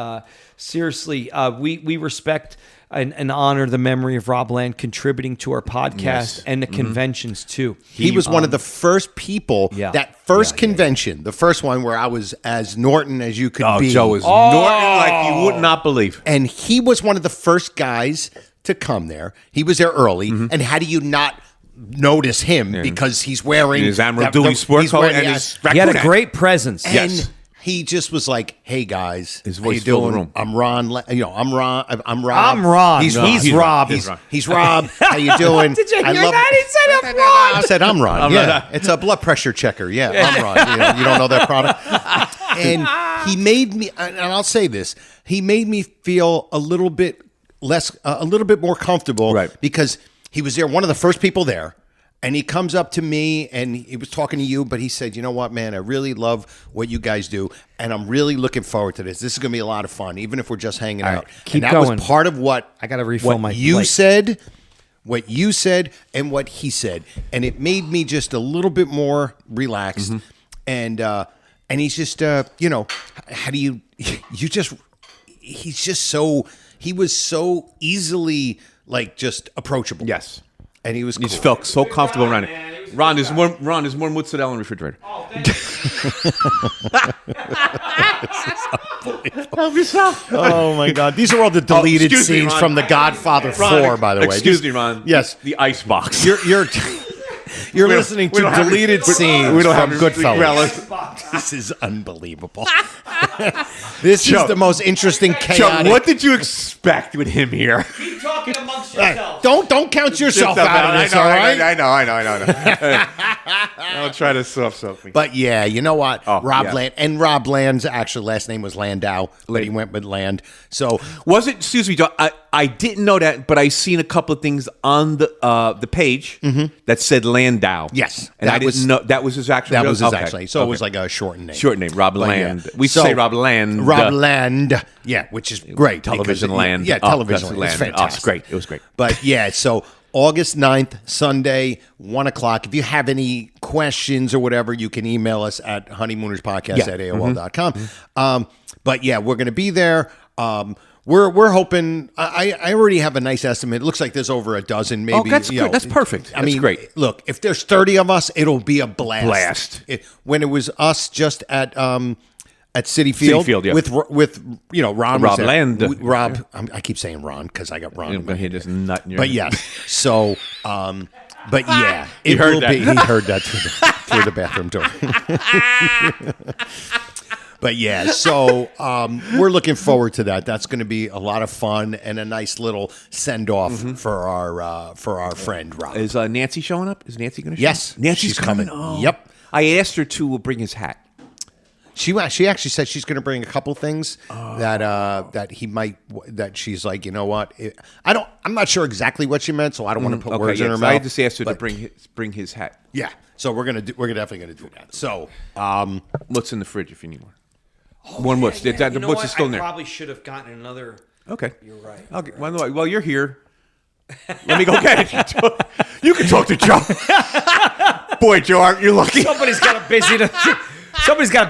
seriously, we respect and honor the memory of Rob Land contributing to our podcast Yes. and the conventions too. He was one of the first people, Yeah. that first convention, the first one where I was as Norton as you could Oh, be. Joe was Norton like you would not believe. And he was one of the first guys to come there. He was there early. And how do you not notice him because he's wearing His Admiral Dewey sport he's coat wearing- and yeah. his He had a raccoon hat. great presence. And Yes. he just was like, "Hey guys, His how voice you filled the doing? room. I'm Ron. I'm Ron. I'm Rob. I'm Ron. He's No, Ron. he's Rob. He's Rob. How you doing? Did you I hear love- that? He said I'm Ron. I said I'm Ron. I'm yeah, Ron. it's a blood pressure checker. Yeah, I'm Ron. You don't know that product. And he made me, and I'll say this, he made me feel a little bit less, a little bit more comfortable, Right. because he was there, one of the first people there. And he comes up to me and he was talking to you, but he said, "You know what, man, I really love what you guys do. And I'm really looking forward to this. This is going to be a lot of fun, even if we're just hanging All out." right, keep and that going. was part of what I gotta refill what my you plate. said, what you said, and what he said. And it made me just a little bit more relaxed. And and he's just you know, how do you just he's just so he was so easily like just approachable. Yes. And he was cool. He just felt so comfortable around it. Ron, there's more mozzarella in the refrigerator. Oh my God! These are all the deleted scenes from The Godfather 4, by the way. Excuse me, Ron. Yes, the ice box. You're listening to deleted scenes we don't from have Goodfellas. This is unbelievable. This is the most interesting chaotic. Joe, what did you expect with him here? Keep talking amongst yourselves. Don't count yourself out of this, all right? I know. Don't try to soft me. But yeah, you know what? Rob yeah. Land, and Rob Land's actual last name was Landau, but he went with Land. So was it? Excuse me, Joe. I didn't know that, but I seen a couple of things on the page that said Landau. Yes, and I didn't know that was his actual. That was his okay. actually. So it was like a shortened name. Short name, Rob Land. Yeah. We say Rob Land. Rob Land. Yeah, which is great. Television because, Land. Yeah, Television Land. It's fantastic. Oh, it's great. It was great. But yeah, so August 9th, Sunday, 1 o'clock. If you have any questions or whatever, you can email us at honeymoonerspodcast@aol.com. But yeah, we're going to be there. We're hoping. I already have a nice estimate. It looks like there's over a dozen, maybe. Oh, that's good. That's perfect. I mean, great. Look, if there's 30 of us, it'll be a blast. When it was us just at Citi Field, yeah. with Ron, Rob Land. Rob, I keep saying Ron because I got Ron. I'm gonna hit this nut in your. But yes, so but yeah, he heard that. He heard that through the bathroom door. But yeah, so we're looking forward to that. That's going to be a lot of fun and a nice little send off for our friend Rob. Is Nancy showing up? Is Nancy going to show Yes, up? Nancy's she's coming. Oh. Yep. I asked her to bring his hat. She actually said she's going to bring a couple things that he might. That she's like, you know what? I'm not sure exactly what she meant, so I don't want to put words in her mouth. I just asked her to bring his hat. Yeah. So we're definitely gonna do that. So what's in the fridge if you need one? One what's You know what's what? still in I there? probably should have gotten another. Okay. You're right. Okay. Well, you're here. Let me go get it. You can talk to Joe. Boy, Joe, aren't you lucky? Somebody's got to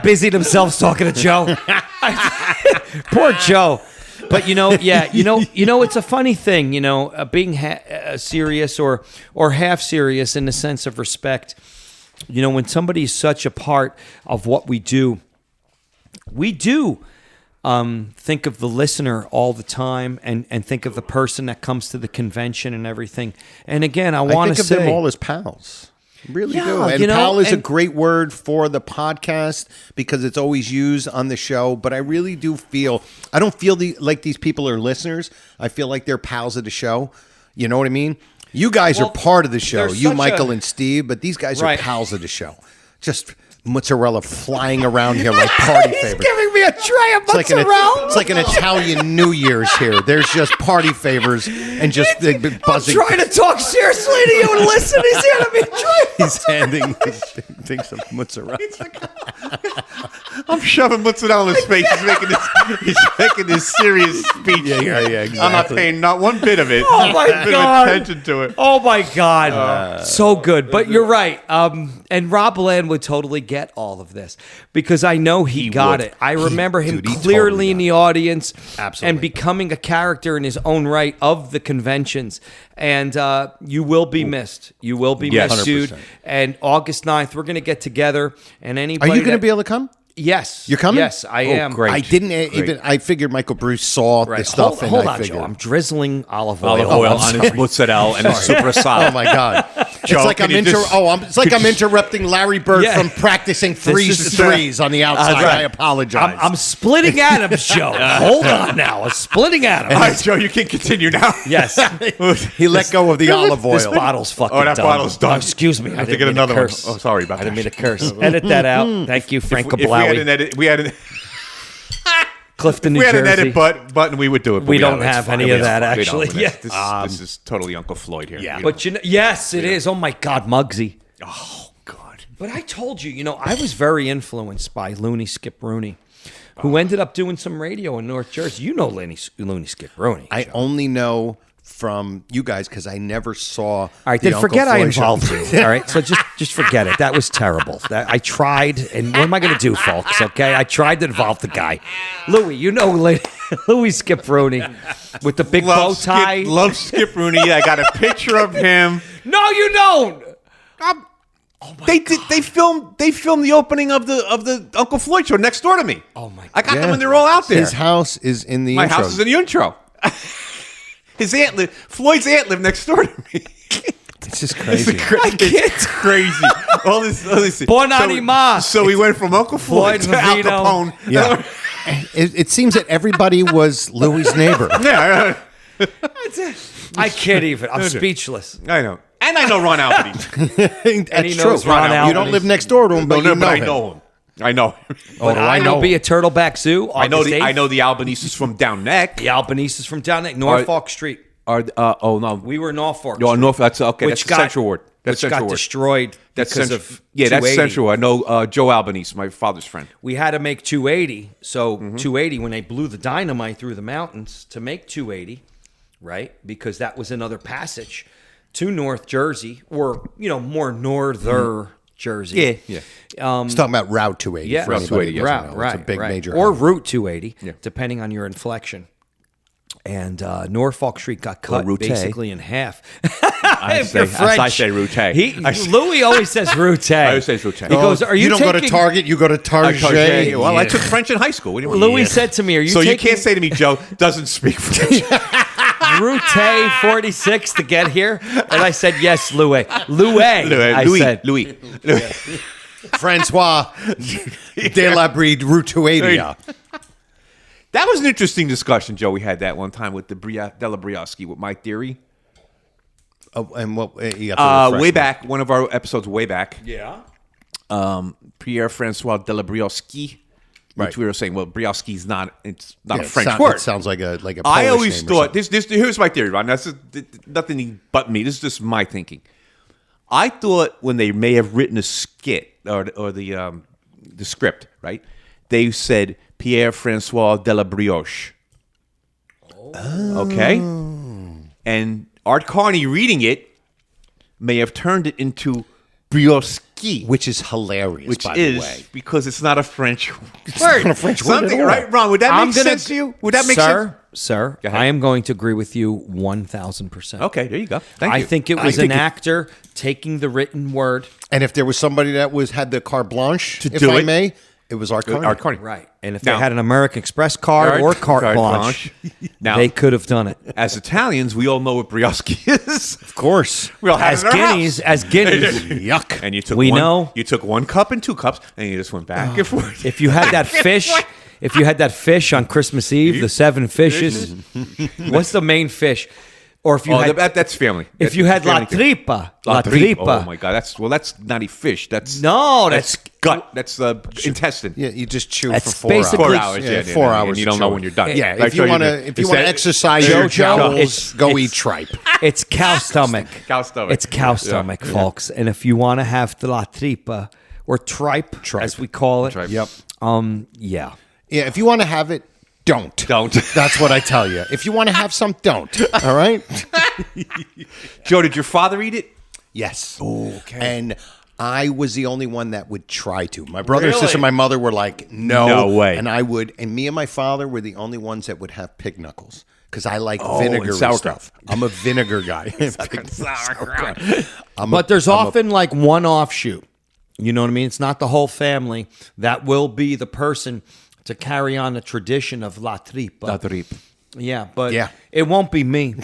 busy themselves talking to Joe. Poor Joe. But you know, it's a funny thing, being serious or half serious in the sense of respect. When somebody's such a part of what we do think of the listener all the time and think of the person that comes to the convention and everything. And again, I want to say, think of them all as pals. Really do. And you know, pal is a great word for the podcast because it's always used on the show. But I really do feel, I don't feel like these people are listeners. I feel like they're pals of the show. You know what I mean? You guys are part of the show. You, Michael, and Steve. But these guys are pals of the show. Just mozzarella flying around here like party favors. He's giving me a tray of mozzarella. It's like an Italian New Year's here. There's just party favors and just buzzing. I'm trying to talk seriously to you and listen. He's handing me a tray. He's handing things of mozzarella. I'm shoving mozzarella in his face. He's making this serious speech. Yeah, exactly. I'm not paying not one bit of it. Oh my God! Attention to it. Oh my God! So good. But you're right. And Rob Land would totally get all of this because I know he got it. I remember him clearly totally in the audience, and becoming a character in his own right of the conventions. And you will be missed. You will be missed, 100%. dude. And August 9th, we're going to get together. And anybody, are you going to be able to come? Yes. You're coming? Yes, I am. Great. I didn't even. I figured Michael Bruce saw the stuff. Hold and on, I figured. Joe. I'm drizzling olive oil on his mozzarella and his super Oh my God! It's like I'm interrupting Larry Bird from practicing threes on the outside. I apologize. I'm splitting atoms, Joe. Hold on now. I'm splitting atoms. All right, Joe, you can continue now. Yes. He let go of the olive oil. This bottle's fucking done. bottle's done. Oh, excuse me. I have to get another one. Oh, sorry about that. I didn't mean to curse. Edit that out. Thank you, Frank Kablawi. Clifton, New Jersey. We had an edit button, we would do it. We don't have any of that, actually. Yes. This is totally Uncle Floyd here. Yeah. But yes, it is. Oh my God, Muggsy. Oh God. But I told you, I was very influenced by Looney Skip Rooney, who ended up doing some radio in North Jersey. You know Looney Skip Rooney. I only know from you guys because I never saw. All right, the then Uncle forget I Floyd show. involved you. All right, so just forget it. That was terrible. I tried, and what am I going to do, folks? Okay, I tried to involve the guy, Louis. You know, Louis Skip Rooney with the big bow tie. Love Skip Rooney. I got a picture of him. No, you don't. They filmed the opening of the Uncle Floyd show next door to me. Oh my God. I got them when they're all out there. His house is in the My intro. house is in the intro. Floyd's aunt lived next door to me. It's just crazy. It's crazy. All this. Bon anima. So we went from Uncle Floyd to Al Vito. Capone. Yeah. It seems that everybody was Louis' neighbor. Yeah, I can't even. I'm speechless. I know. And I know Ron Albanese. That's he true. knows Ron You don't Albanese. live next door to him, but you know I him. know him. I know him. But I know be a Turtleback Zoo. I know August 8th. I know the Albanese's from down neck. The Albanese is from down there, Norfolk Street. Oh no, We were Norfolk. no, Street, North. That's okay. which That's got, Central Ward. That's which Central got Ward. destroyed That's because Central. of Yeah, that's 280. Central. I know Joe Albanese, my father's friend. We had to make 280. So 280, when they blew the dynamite through the mountains to make 280, right? Because that was another passage to North Jersey, or more northern Jersey. Yeah. He's talking about Route 280. Yeah, for anybody 280, who yes. doesn't know. right, It's a big right. major or highway. Route 280, depending on your inflection. And Norfolk Street got cut Route. basically in half. I say Route. Louis always says Route. I always say Route. He goes, "Are you don't go to taking-" Target, you go to Target. Well, I took French in high school. What do you want? Louis said to me, "Are you So you taking can't say to me, Joe doesn't speak French. Route 46 to get here?" And I said, "Yes, Louis. I said, Louis. Francois de la Bride, Route 280. That was an interesting discussion, Joe. We had that one time with the Della Brioschi with my theory. Oh, and what you got to refresh Way me. back, one of our episodes way back. yeah. Pierre Francois Della Brioschi, which Right. we were saying, well, Brioschi's not a Yeah, French word. It sounds like a Polish I always name or thought here's my theory, Ron. That's nothing but me. This is just my thinking. I thought when they may have written a skit or the script, right? They said Pierre Francois de la Brioche. Okay, and Art Carney reading it may have turned it into Brioski, which is hilarious, which by is the way. because it's not a French word. not a French word Something, at all. right, Ron? Would that make sense to you? Would that make sense? Sir, Go ahead. I am going to agree with you 1,000%. Okay, there you go. Thank you. I think it was an actor taking the written word. And if there was somebody that had the carte blanche, if do I it. may, it was Art Carney. Art Carney. Right. And if Now- they had an American Express card or carte blanche, Now, they could have done it. as Italians, we all know what brioche is. Of course. We all have As it in our guineas, house. as guineas. Yuck. And you took We one, know. You took 1 cup and 2 cups, and you just went back and forth. If you had that fish, on Christmas Eve, the 7 fishes, what's the main fish? Or if you Oh, had, that's family. if you had la tripa, la tripa. Oh my God, that's not a fish. That's that's gut. That's the intestine. Yeah, you just chew That's for 4 hours. basically- 4 hours. Yeah, Yeah, 4 hours. And you don't know when you're done. Yeah, Like, if you so want you- to is that- exercise your Jojo, jowls, go it's- eat tripe. It's cow stomach. Cow stomach. It's cow stomach, folks. And if you want to have the la tripa or tripe, as we call it, Tripe. Yep. yeah. Yeah, if you want to have it, don't. That's what I tell you. If you want to have some, don't. All right? Joe, did your father eat it? Yes. Okay. And I was the only one that would try to. My brother, sister, my mother were like, no. No way. And I would, and me and my father were the only ones that would have pig knuckles. Because I like vinegar and sauerkraut. stuff. I'm a vinegar guy. But there's often like one offshoot. You know what I mean? It's not the whole family that will be the person to carry on the tradition of la tripa. La tripa. Yeah, but Yeah. it won't be me.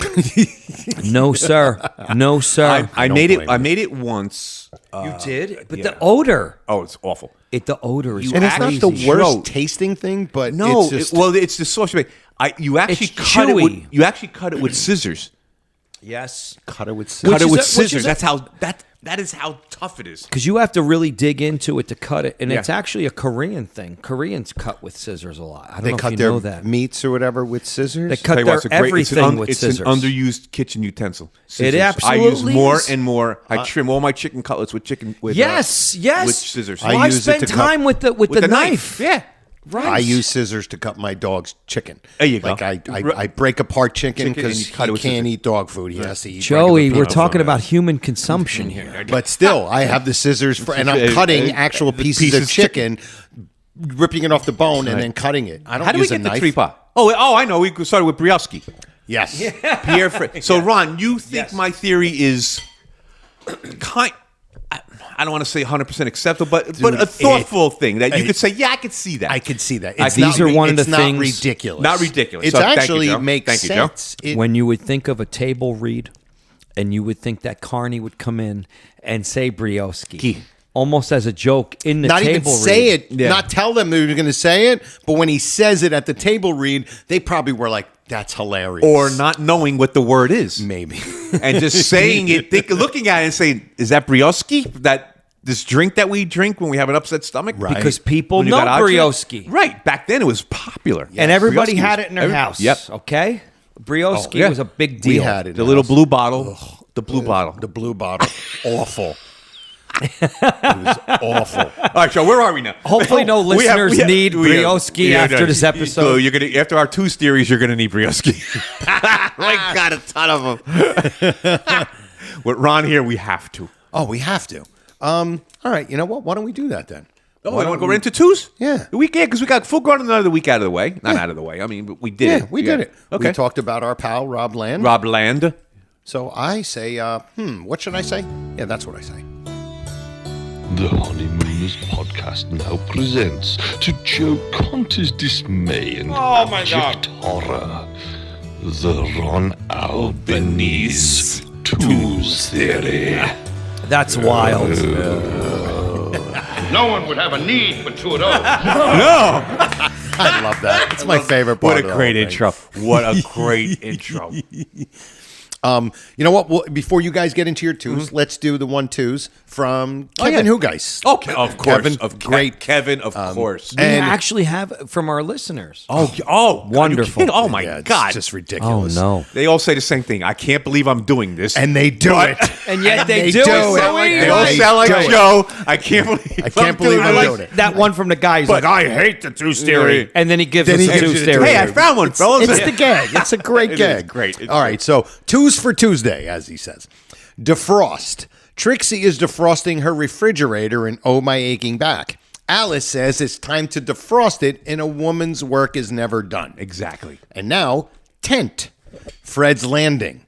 No, sir. No, sir. I don't made it. blame I you. made it once. You did? But the odor. Oh, it's awful. The odor is And it's not the crazy. worst Joe. tasting thing, but No, it's just... it's the sauce. You actually It's cut it. chewy. You actually cut it with scissors. Yes. cut it with Which scissors. Cut it is with a- which scissors. is a- That's how that is how tough it is. Because you have to really dig into it to cut it. And Yeah. it's actually a Korean thing. Koreans cut with scissors a lot. I don't They know if cut you their know that. meats or whatever with scissors? They cut Tell you their what, it's a great- it's an everything with it's scissors. an underused kitchen utensil. Scissors. absolutely I use more is. and more. I trim all my chicken cutlets with Yes. with scissors. Why use it spend to cut- time with the knife? Yeah. Right. I use scissors to cut my dog's chicken. There you go. Like I break apart chicken Chicken because and you he cut it with can't scissors. eat dog food. He has to eat Joey, regular we're people talking food. about human consumption here. But still, I have the scissors for, and I'm cutting actual pieces of chicken, ripping it off the bone, and then cutting it. I don't How do we use a get the knife. 3-pot? Oh, I know. We started with Brioski. Yes. Pierre. So, Ron, you think my theory is kind? I don't want to say 100% acceptable, but a thoughtful thing that you could say, yeah, I could see that. I could see that. These are one of the it's not things- ridiculous. Not ridiculous. It So, thank you, actually Joe. makes Thank you, Joe. sense. It- When you would think of a table read, and you would think that Carney would come in and say Brioski, almost as a joke in the not table even say read. it, not tell them they were going to say it, but when he says it at the table read, they probably were like, that's hilarious. Or not knowing what the word is. Maybe. And just saying it, looking at it and saying, is that Brioski? This drink that we drink when we have an upset stomach? Right. Because people When you know got out Brioski. Right. Back then it was popular. And everybody Brioski had was- it in their house. Yep. Okay? Brioski yeah. was a big deal. We had it. The little blue bottle. The blue bottle. The blue bottle. Awful. It was awful. All right, Joe, where are we now? Hopefully no listeners need Brioski after this episode. You're gonna, after our Tues theories, you're going to need Brioski. I got a ton of them. With Ron here, we have to. Oh, we have to. All right. You know what? Why don't we do that then? Oh, you want to go right into Tues? Yeah. The week, because we got full grown another week out of the way. Not out of the way. I mean, but we did it. We did it. Okay. We talked about our pal, Rob Land. Rob Land. So I say, what should I say? Yeah, that's what I say. The Honeymooners podcast now presents, to Joe Conte's dismay and abject horror, the Ron Albanese Tues Theory. That's wild. No one would have a need for two of those. No. I love that. It's my favorite part. What of a the great whole thing. intro. What a great intro. You know what? Well, before you guys get into your twos, let's do the 1-2s from Kevin Hugeis. Okay, of course. Kevin, Great Kevin, of course. We And- actually have from our listeners. Oh, Wonderful. Oh, my Yeah, it's God. just Oh, ridiculous. no. They all say the same thing. I can't believe I'm doing this. And they do it. And yet they, They do, do it it. so They easy. They all Right. sound like Do it. Joe. I can't believe I can't believe I I'm like doing it. that one from the guy. He's like, I hate the Tues theory. And then he gives Then us he a gives Tues you the theory. Hey, I found one, fellas. It's the gag. It's a great It is gag. great. It's All right, so twos for Tuesday, as he says. Defrost. Trixie is defrosting her refrigerator in Oh My Aching Back. Alice says it's time to defrost it and a woman's work is never done. Exactly. And now, tent. Fred's Landing.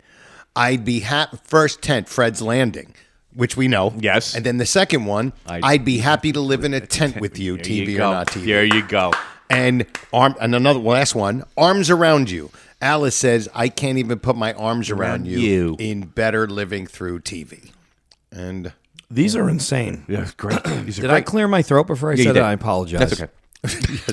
I'd be first tent, Fred's Landing, which we know. Yes. And then the second one, I'd be happy to live in a tent with you, There TV you or go. not TV. There you go. And another last one, arms around you. Alice says, I can't even put my arms around you in Better Living Through TV. And These are insane. Yeah, great. These are Did great. I clear my throat before I you said did. that? I apologize. That's okay.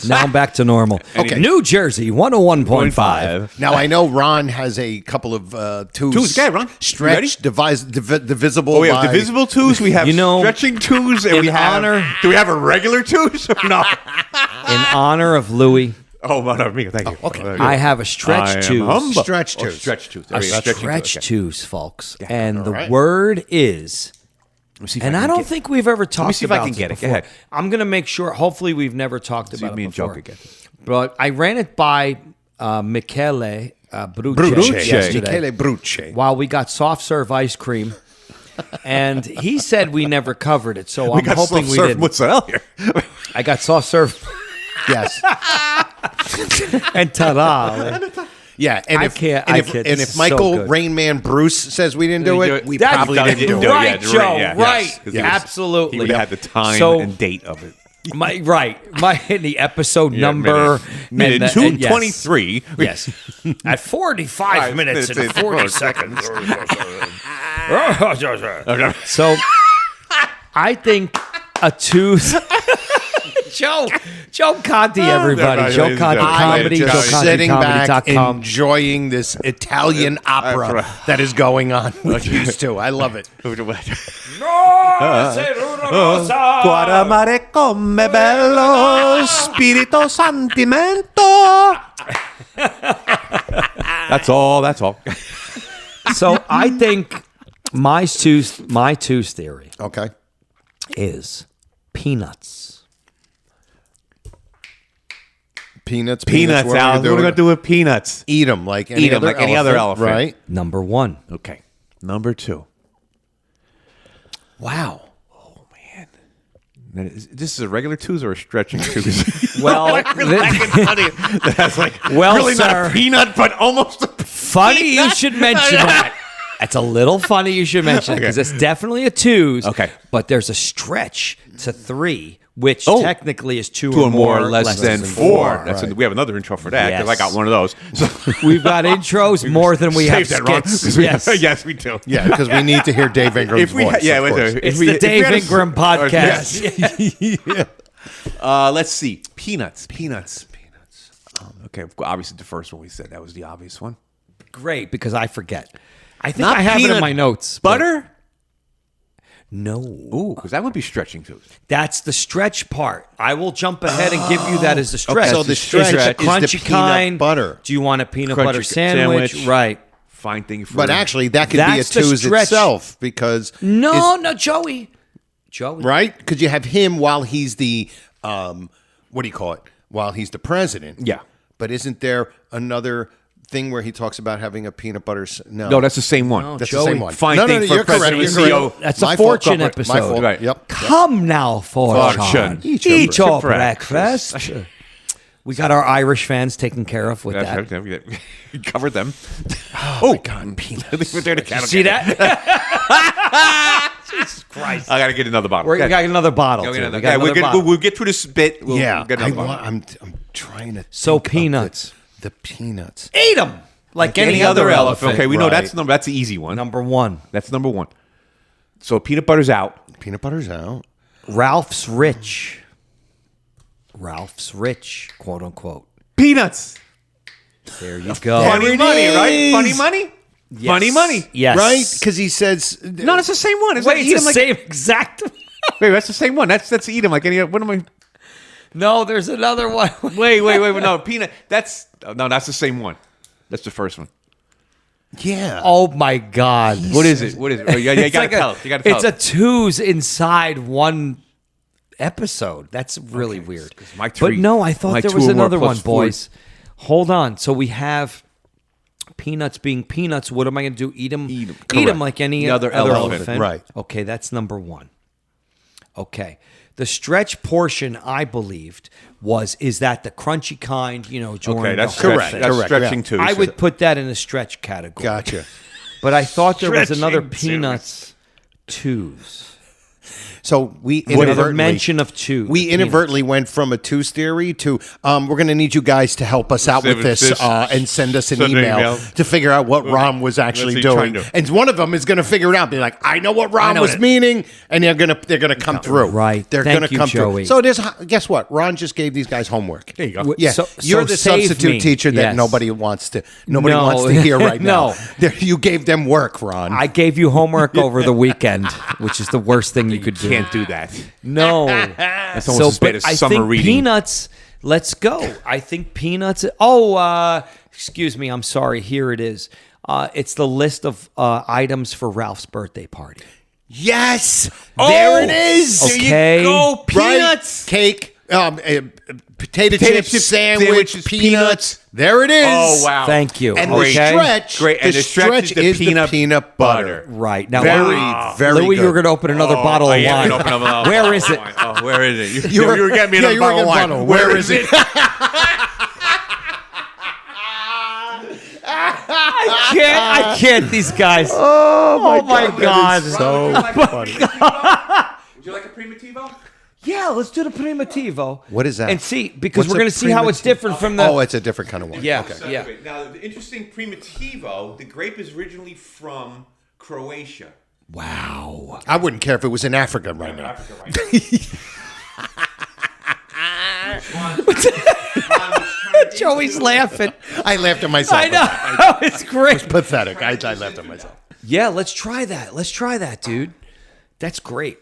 Now I'm back to normal. Okay. New Jersey, 101.5. now I know Ron has a couple of twos. Twos, okay, Ron. You ready? Stretch, divisible. Oh, we have by- divisible twos. We have You know, stretching twos, and in we have. honor- Do we have a regular twos? No. In honor of Louis, Oh, no, me. Thank you. okay. I have a stretch tooth. Stretch Oh, twos. stretch twos. A There you go. Stretching stretch twos, okay. tooth, folks. And the right. word is... Let me see if And I I can don't get- think we've ever talked see if I about can this get it. Go before. ahead. I'm going to make sure. Hopefully, we've never talked See about me it and Joe before. could get it. But I ran it by Michele Bruce Bruce. yesterday Michele Bruce. while we got soft serve ice cream. And he said we never covered it, so I'm got hoping we self-serve didn't. mozzarella here. I got soft serve Yes. and ta-da. Yeah. And I if, can't- and I if, can't. and This if is Michael so good. Rain Man Bruce says we didn't do it, we That's probably right, didn't do it. right, Joe. yeah, right. yes, 'cause he was- Absolutely. He would have had the time So- and date of it. My the episode Yeah, number minute and 223. Yes. At 45 minutes and 40 seconds. So I think a tooth. Joe Conti, everybody. Joe Conti comedy. Joe Just Conti sitting back, comedy.com. enjoying this Italian opera that is going on with these two. I love it. Guarda mare come bello spirito sentimento. That's all. That's all. So I think my tooth theory Okay. is peanuts. Peanuts. Peanuts, what Al. What are we going to do with peanuts? Eat them like any other elephant. Right? Number 1. Okay. Number 2. Wow. Oh, man. This is a regular twos or a stretching twos? Well, That's like well, really not sir. a peanut, but almost a Funny you should mention that. That's a little funny you should mention because it's definitely a 2s. Okay. But there's a stretch to 3, which technically is 2 Two or more less than 4. That's Right. we have another intro for that because I got one of those. So We've got intros more than we have Save that, Ron, skits. 'cause we- Yes. yes, we do. Yeah, because we need to hear Dave Ingram's voice. It's the Dave Ingram podcast. Let's see. Peanuts. Okay, obviously the first one we said. That was the obvious one. Great, because I forget. I think Not I have it in peanut my notes. but- Butter? No. Ooh, because that would be stretching too. That's the stretch part. I will jump ahead and give you that as the stretch. so the Is it stretch is the crunchy peanut kind? butter. Do you want a peanut Crunchy butter sandwich? sandwich. Right. Fine thing for But actually, that could That's be a the twos stretch. itself because No, Joey. right? Because you have him while he's the what do you call it? While he's the president. Yeah. But isn't there another thing where he talks about having a peanut butter? No, that's the same one. No, that's Joey. the same one. Fine no, thing for you're correct. president You're and CEO. correct. That's a My fault, Fortune corporate. My episode. fault. Right. Yep. Come now, Fortune. Eat Eat your your breakfast. breakfast. We got our Irish fans taken care of with that. We covered them. Oh, my God, peanuts. See that? Jesus Christ. I got to get another bottle. We got another bottle. We'll too. get We another- got another bottle. we'll get through this bit. We'll Yeah, get another bottle. I'm trying to. So think of peanuts. the peanuts. Eat them like any other elephant. Okay, we know Right. that's the easy one. Number 1. That's number 1. So peanut butter's out. Peanut butter's out. Ralph's Rich. Ralph's Rich, quote unquote. Peanuts. There you go. Funny money, is. right? Funny money. Yes. Funny money. Yes. Right? Because he says. No, that's the same one. It's Wait, like, it's eat the 'em like, same exact. Wait, that's the same one. That's eat 'em like any. What am I? No, there's another one. Wait. No, peanut. That's the same one. That's the first one. Yeah. Oh my God. What is it? What is it? Oh, you It's gotta like tell. You gotta tell. It's a 2s inside one episode. That's really weird. my But three- no, I thought my there 2 was or more another plus one, boys. Hold on. So we have peanuts being peanuts. What am I going to do? Eat them? Eat them Correct. like any The other other elephant. elephant. Right. Okay, that's number 1. Okay. The stretch portion, I believed, is that the crunchy kind, during Okay, that's the whole correct. thing. That's Correct, stretching yeah. too. I would put that in the stretch category. Gotcha. But I thought there was another Stretching peanuts 2s. So we Another inadvertently mention of 2. We inadvertently went from a twos theory to we're going to need you guys to help us out with this and send us an Send an email email. to figure out what Ron was actually What's he doing. trying to- And one of them is going to figure it out. Be like, I know what Ron know was it. meaning, and they're going to come through. Right. They're Thank going to you, come Joey. through. So there's guess what? Ron just gave these guys homework. There you go. Yeah, So- you're so the save substitute me. teacher that Yes. nobody wants to No. hear right now. No. You gave them work, Ron. I gave you homework over the weekend, which is the worst thing you could do. Can't do that. No. That's almost as bad as I summer think reading. peanuts. Let's go. I think peanuts. Excuse me. I'm sorry. Here it is. It's the list of items for Ralph's birthday party. yes, there it is. Okay. You go, peanuts. Right? Cake, potato chip chip sandwich, sandwiches, peanuts. There it is. Oh wow! Thank you. And Okay. the stretch, Great. And the stretch is the peanut butter. Right now, Very, Louis, very Louis, good. you were going to open another bottle of yeah, wine. we open up another Where is it? bottle of wine. Oh, where is it? You You were getting me another you were bottle of getting wine. bottle. Where is it? I can't. These guys. Oh my God. So funny. Would you like a primitivo? Yeah, let's do the primitivo. What is that? And see, because What's we're a going to see how it's primitivo? different from the. Oh, it's a different kind of wine. Yeah. Okay. Yeah. Now, the interesting primitivo, the grape is originally from Croatia. Wow. I wouldn't care if it was in Africa right now. Joey's laughing. I laughed at myself. I know. It's great. Pathetic. I laughed at myself. Yeah, let's try that. Let's try that, dude. That's great.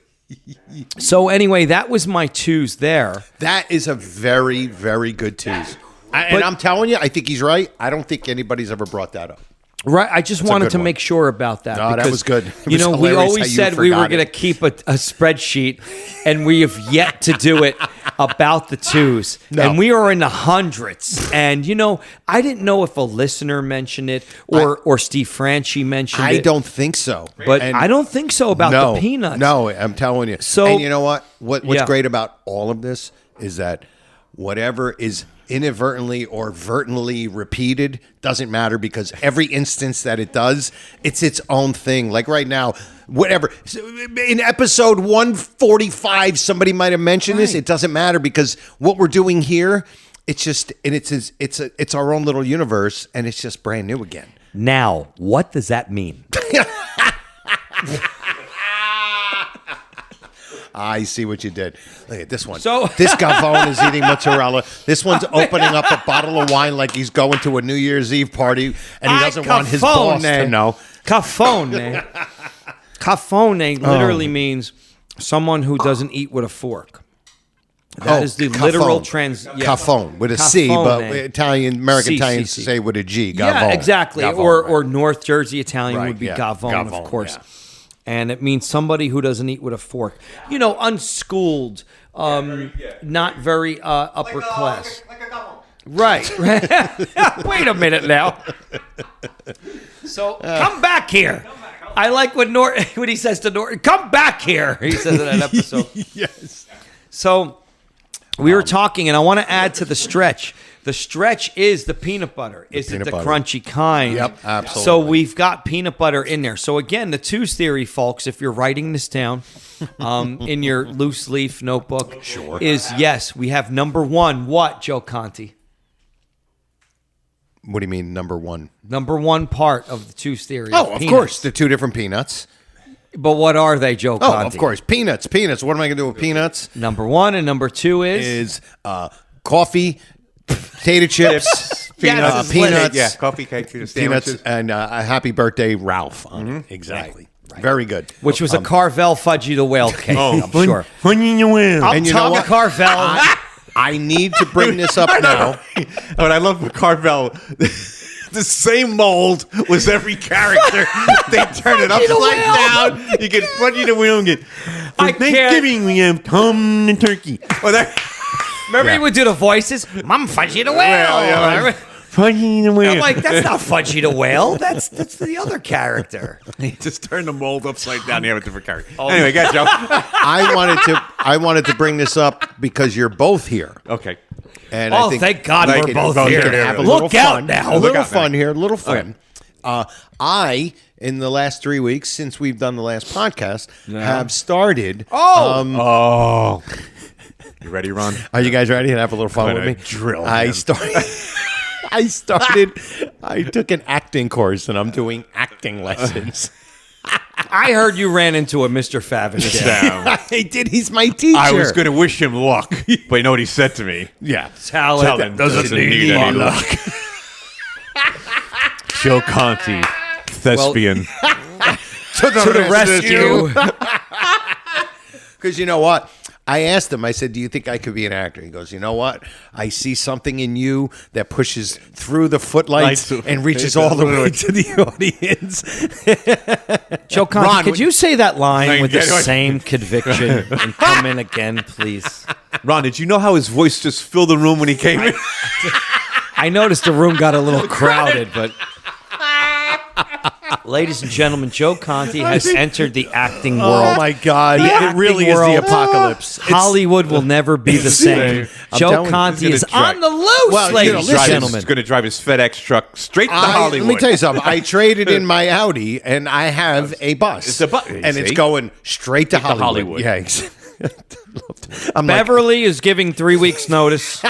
So anyway, that was my 2s there. That is a very, very good twos. And I'm telling you, I think he's right. I don't think anybody's ever brought that up. Right, I just wanted good to one. make sure about that. No, that because, was good. It You was know, we hilarious how always you said we were forgot going to it. keep a spreadsheet, and we have yet to do it about the twos. No. And we are in the hundreds. And, you know, I didn't know if a listener mentioned it or Steve Franchi mentioned it. I don't think so. But And I don't think so about the peanuts. No, I'm telling you. So- and you know what? What's Yeah. great about all of this is that whatever is inadvertently or vertently repeated doesn't matter, because every instance that it does, it's its own thing. Like right now, whatever. In episode 145, somebody might have mentioned this. It doesn't matter, because what we're doing here, it's just, and it's our own little universe, and it's just brand new again. Now, what does that mean? I see what you did. Look at this one. So- This Gavone is eating mozzarella. This one's opening up a bottle of wine like he's going to a New Year's Eve party, and he doesn't want his boss to know. Cafone. Cafone literally means someone who doesn't eat with a fork. That is the literal Cafone with a C, but American Italians C. say with a G. Gavone. Yeah, exactly. Gavone, or North Jersey Italian Right, would be yeah. Gavone, Gavone, of course. yeah. And it means somebody who doesn't eat with a fork. You know, unschooled, not very upper class. Like a Gavone. Right. Wait a minute now. So come back here. I like when he says to Norton, come back here. He says in that episode. Yes. So we were talking, and I want to add to the stretch. The stretch is the peanut butter. Is it peanut the butter. crunchy kind? Yep, absolutely. So we've got peanut butter in there. So again, the twos theory, folks, if you're writing this down in your loose leaf notebook, is yes, we have number one. What, Joe Conti? What do you mean, number one? Number one part of the twos theory. Oh, of peanuts. course. The two different peanuts. But what are they, Joe Oh, Conti? of course. Peanuts. What am I going to do with peanuts? Number one and number two Is coffee, potato chips, Yes, peanuts. Yeah, coffee, cake, peanuts, Peanuts, and a happy birthday, Ralph. On it. Exactly. Right. Very good. which was a Carvel Fudgy the Whale cake, I'm sure. And you know what? Carvel. I need to bring this up now. But I love Carvel. The same mold was every character. They turn it upside down. You get Fudgy the Whale and get, for I can't- Thanksgiving we have ham and turkey. Oh, that, Remember he would do the voices? Mom Fudgy the Whale. yeah, Fudgy the Whale. I'm like, that's not Fudgy the Whale. That's the other character. They just turn the mold upside down. You have a different character. Anyway, go ahead, Joe. I wanted to bring this up because you're both here. Okay. And Oh, I think thank God we we're can- both we here. can have a Look little out fun. now. A Look little out fun now. here. A little fun. I, in the last 3 weeks since we've done the last podcast, have started. Oh. You ready, Ron? Are you guys ready to have a little fun with me? Drill. I took an acting course, and I'm doing acting lessons. I heard you ran into a Mr. Favish. I did. He's my teacher. I was going to wish him luck, but you know what he said to me? Yeah. Talent Doesn't need any luck. Joe Conti, thespian. To To the rescue. Because you know what? I asked him, I said, do you think I could be an actor? He goes, you know what? I see something in you that pushes through the footlights and reaches all the way to the audience. Joe Conti, Ron, could you say that line Thank with the you. same conviction and come in again, please? Ron, did you know how his voice just filled the room when he came in? I noticed the room got a little crowded, but... Ladies and gentlemen, Joe Conti has entered the acting world. Oh, my God. The It really acting is the world. apocalypse. Hollywood will never be the same. I'm Joe telling you, Conti he's is gonna on the loose, Well, you ladies know, and listen, gentlemen. He's going to drive his FedEx truck straight to Hollywood. Let me tell you something. I traded in my Audi, and I have a bus. It's a bus, And see? it's going straight to Hollywood. Hollywood. Yeah, I'm like, Beverly is giving 3 weeks' notice.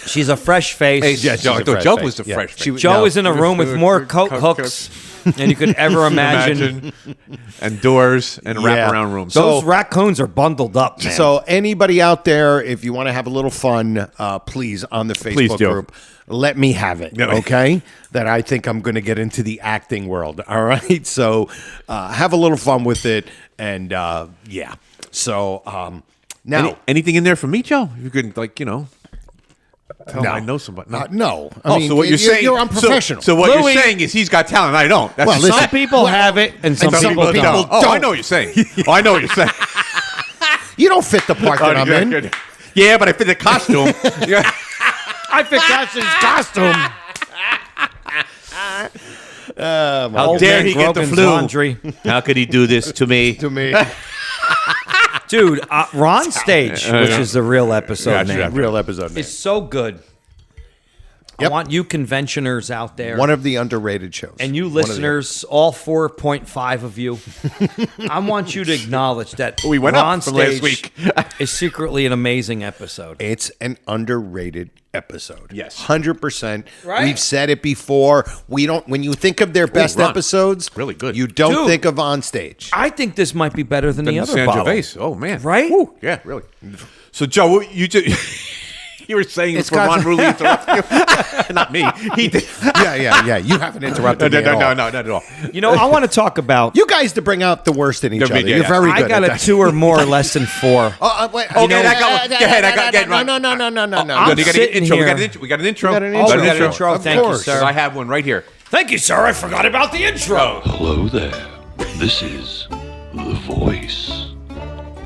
She's a fresh face. Yeah, Joe, I she's a thought fresh Joe face. was the Yeah. fresh face. She- Joe no. is in a room with more coat hooks than you could ever imagine. And doors and Yeah. wraparound rooms. Those raccoons are bundled up, man. So anybody out there, if you want to have a little fun, please, on the Please Facebook do. group, let me have it, Yeah. okay? That I think I'm going to get into the acting world, all right? So have a little fun with it, and yeah. So now... Anything in there for me, Joe? You could, like, you know... Tell him I know somebody. No. No. I Oh, mean, so what you're saying? You're unprofessional. So what Louis- you're saying is he's got talent. I don't. That's Well, just- listen, Some people have it, and some people don't. Oh, I know what you're saying. Oh, I know what you're saying. you don't fit the part that I'm in. Good. Yeah, but I fit the costume. Yeah. I fit Cassie's costume. How dare he get the flu? Laundry. How could he do this to me? To me, Dude, Ron Stage, which is the real episode name, real episode name. is so good. Yep. I want you conventioners out there. One of the underrated shows. And you listeners, all 4.5 of you, I want you to acknowledge that We went Ron up from last Stage week. is secretly an amazing episode. It's an underrated episode. Yes. 100%. Right? We've said it before. We don't. When you think of their best Ron. episodes, Really good. You don't Dude. think of On Stage. I think this might be better than the other San bottle. Gervais. Oh man. Right? Woo. Yeah, really. So Joe, what you just you were saying It's for got- Ron Rulli interrupt you. Not me. He did. yeah. You haven't interrupted me at all. No, not at all. You know, I want to talk about. You guys to bring out the worst in each other. Yeah, You're very I good got at a that. 2 or more less than 4. Wait, Okay, I got one. Go ahead. I got No. Ron. No. I'm You gotta get sitting an intro. here. We got an intro. We got an Oh, intro. we got an intro. Of Thank you, course. sir. I have one right here. Thank you, sir. I forgot about the intro. Hello there. This is The Voice.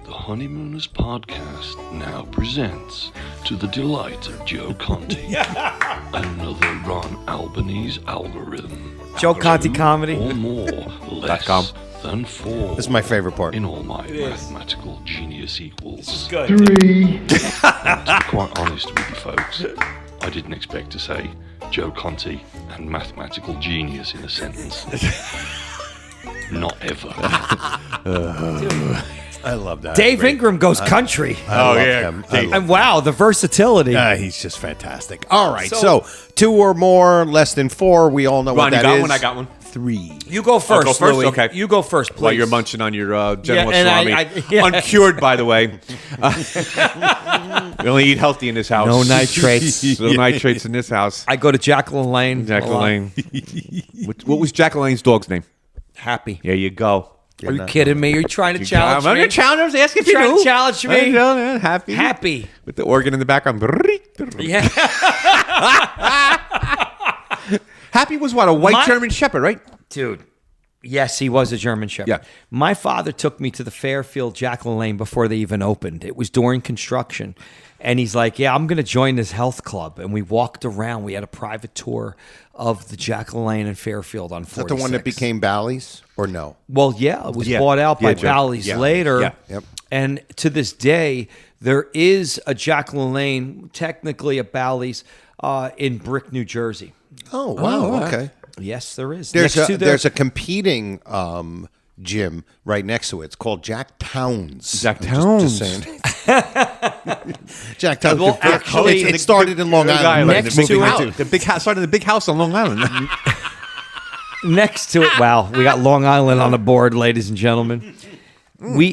The Honeymooners podcast now presents, to the delight of Joe Conti, another Ron Albanese algorithm. Joe Conti comedy. Or more, less .com. than 4. This is my favorite part. In all my mathematical genius equals. Good. To be quite honest with you folks, I didn't expect to say Joe Conti and mathematical genius in a sentence. Not ever. I love that. Dave Ingram goes country. I love him. I love And wow, the versatility. He's just fantastic. All right, so 2 or more, less than 4. We all know Ron, what you that got is. one. I got one. 3. You go first, go first? Louis. Okay. You go first, please. While you're munching on your General and Salami. I- Uncured, by the way. We only eat healthy in this house. No nitrates. No nitrates in this house. I go to Jacqueline Lane. Jacqueline. What was Jacqueline's dog's name? Happy. There you go. Are you kidding me? Are you trying to challenge me? I'm going to challenge. I was asking if you Trying knew. to challenge me? I know, happy. Happy. With the organ in the background. Yeah. Happy was what? A white My- German Shepherd, right? Dude. Yes, he was a German Shepherd. Yeah. My father took me to the Fairfield Jacqueline Lane before they even opened. It was during construction. And he's like, yeah, I'm going to join this health club. And we walked around. We had a private tour of the Jacqueline Lane in Fairfield on 46. Is that the one that became Bally's or no? Well, yeah, it was Yeah. bought out Yeah, by Joe. Bally's Yeah. later. Yeah. Yep. And to this day, there is a Jacqueline Lane, technically a Bally's, in Brick, New Jersey. Oh, wow. Okay. Yes, there is. There's Next a, to the- there's a competing gym right next to it. It's called Jack Towns. Jack I'm Towns. Just saying. Jack Towns. Well, actually, it started in Long Island. Next the big to house. it- The big house. Started in the big house on Long Island. Next to it, wow, we got Long Island on the board, ladies and gentlemen.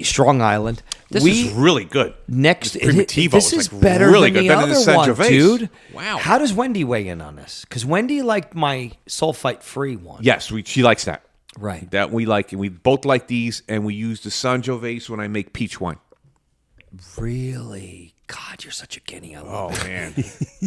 Strong Island. This is really good. Next, Primitivo this is is like better really than good, the better than other San one, Gervais. dude. Wow. How does Wendy weigh in on this? Because Wendy liked my sulfite-free one. Yes, she likes that. Right. That we like, and we both like these, and we use the Sangiovese when I make peach wine. Really? God, you're such a guinea. I love it. Man,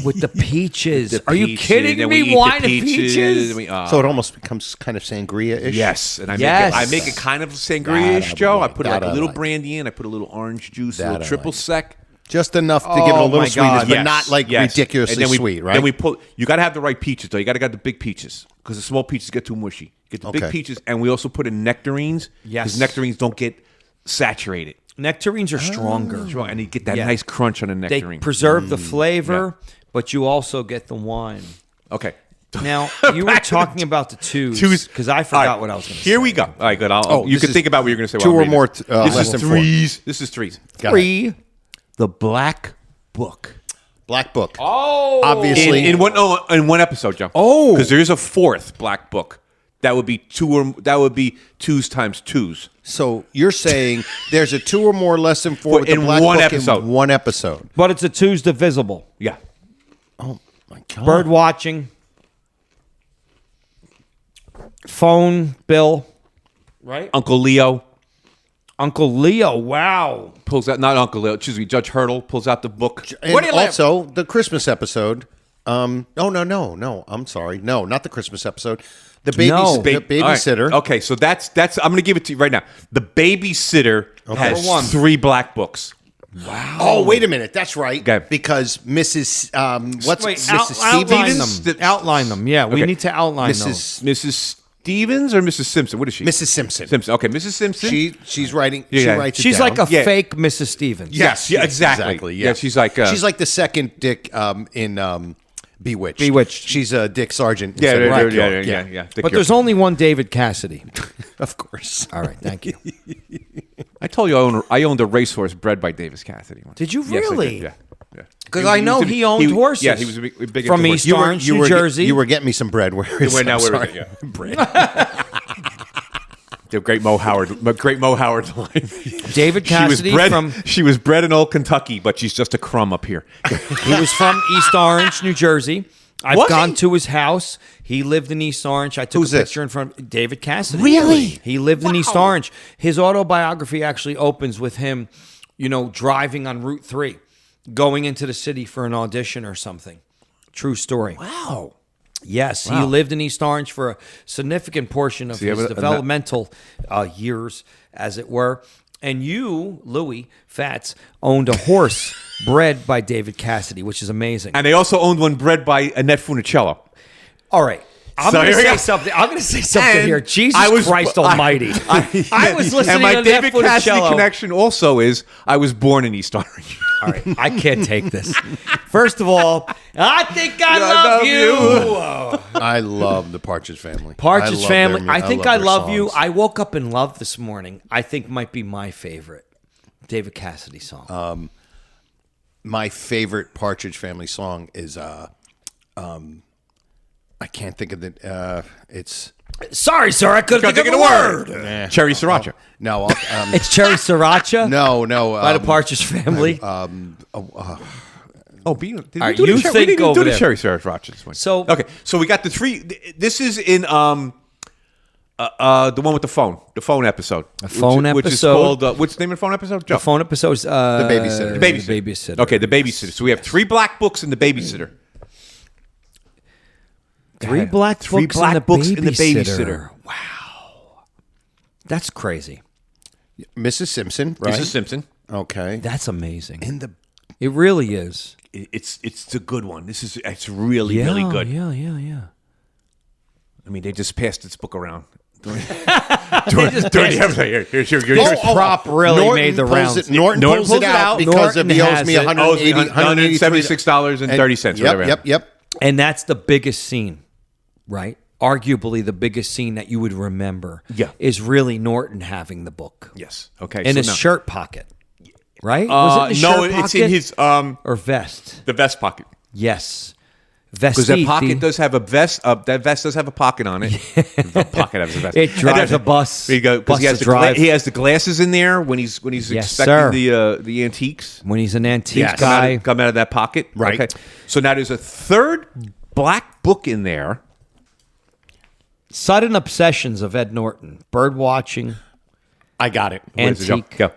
With the peaches. The Are you peaches, kidding and we eat me? the Wine and peaches? and we- So it almost becomes kind of sangria-ish. yes, and Yes. I make it kind of sangria-ish, Joe. I put That like a I little like. brandy in. I put a little orange juice, a That little I triple like. sec. Just enough to give it a Oh, little my sweetness, God. but not like ridiculously And then we, sweet, right? Then we pull. You got to have the right peaches, though. You got to get the big peaches because the small peaches get too mushy. Get the big Okay. peaches, and we also put in nectarines. Yes. because nectarines don't get saturated. Nectarines are stronger. Sure, and you get that Yeah. nice crunch on a They nectarine. preserve the flavor, but you also get the wine. Okay. Now, you were talking about the twos. Twos. Because I All forgot right, what I was going to say. Here we go. All right, good. You this can is think about what you're going to say. 2 while or I'm more, reading it. This less is than 4. threes. This is threes. Got it. 3. The Black Book. Black Book. Oh. Obviously. In one episode, Joe. Oh. because there is a fourth Black Book. That would be twos times twos. So you're saying there's a 2 or more, less than 4 with In the Black one Book episode. in one episode. But it's a twos divisible. Yeah. Oh my God. Bird watching. Phone bill. Right? Uncle Leo. Uncle Leo, wow. Pulls out, not Uncle Leo, excuse me, Judge Hurdle pulls out the book. And What do you laugh- also the Christmas episode. No, I'm sorry. No, not the Christmas episode. The babysitter. All right. Okay, so that's. I'm going to give it to you right now. The babysitter has Number one. 3 black books. Wow. Oh, wait a minute. That's right. Okay. Because Mrs. Mrs. Outline Stevens? them. Outline them. Yeah, we Okay. need to outline those. Mrs. Stevens or Mrs. Simpson? What is she? Mrs. Simpson. Simpson. Okay, Mrs. Simpson. She's writing. Yeah. She writes it She's down. like a fake Mrs. Stevens. Yes, yeah, exactly. Yeah, she's like the second Dick in Bewitched. Bewitched. She's Dick Sargent. yeah. instead of But there's only one David Cassidy. of course. All right, thank you. I told you I owned a racehorse bred by Davis Cassidy. Once. Did you Yes, I really? did, yeah. Because I know he owned horses. Yeah, he was a big from into East horses. Orange, New Jersey. You were getting me some bread. Where is it? Now I'm where sorry. is it? Yeah. Bread. The great Mo Howard line. David Cassidy She was bred in old Kentucky, but she's just a crumb up here. He was from East Orange, New Jersey. I've Was gone he? to his house. He lived in East Orange. I took Who's a this? picture in front of David Cassidy. Really? He lived in East Orange. His autobiography actually opens with him, driving on Route 3, going into the city for an audition or something. True story. Wow. Yes, he lived in East Orange for a significant portion of his developmental years, as it were. And you, Louis Fats, owned a horse bred by David Cassidy, which is amazing. And they also owned one bred by Annette Funicello. All right. I'm So going to here we say go. something. I'm going to say something And here. Jesus I was- Christ Almighty! I was listening And my to David Annette Cassidy Funicello. connection also is I was born in East Orange. All right, I can't take this. First of all, I think I love you. I love the Partridge Family. Partridge Family. I think I their love you. songs. I woke up in love this morning. I think might be my favorite David Cassidy song. My favorite Partridge Family song is I can't think of the. It's Sorry, sir, I couldn't think of the word. Cherry Sriracha. no. It's Cherry Sriracha. No. by the Partridge Family. Oh, Bean. Did All we right, do you the cher- think we didn't over do the there. Cherry Sriracha this one. So- okay, so we got the 3. This is in the one with the phone episode. Which is episode. called what's the name of the phone episode? Joe. The phone episode's The Babysitter. The Babysitter. Okay, the babysitter. So we have 3 black books in the babysitter. Three black Three books, black in, the books in the babysitter. babysitter. Wow, that's crazy. Mrs. Simpson, right? Mrs. Simpson. Okay. That's amazing. In the It really is. It's a good one. It's really really good. Yeah. I mean, they just passed this book around. During the episode. Here's your prop really made the rounds. Norton pulls it out because Norton he owes has me it. $176.30. Yep. And that's the biggest scene, right? Arguably the biggest scene that you would remember is really Norton having the book. Yes. Okay. In his shirt pocket, right? Was it the no, shirt it's pocket? in his or vest. the vest pocket. Yes. Because that pocket does have a vest. That vest does have a pocket on it. The pocket has a vest. It drives a bus. There you go. Because he has the glasses in there when he's Yes, expecting the antiques. When he's an antique Come guy. come out of that pocket. Right. Okay. So now there's a 3rd black book in there. Sudden Obsessions of Ed Norton. Bird watching. I got it. Antique. Go.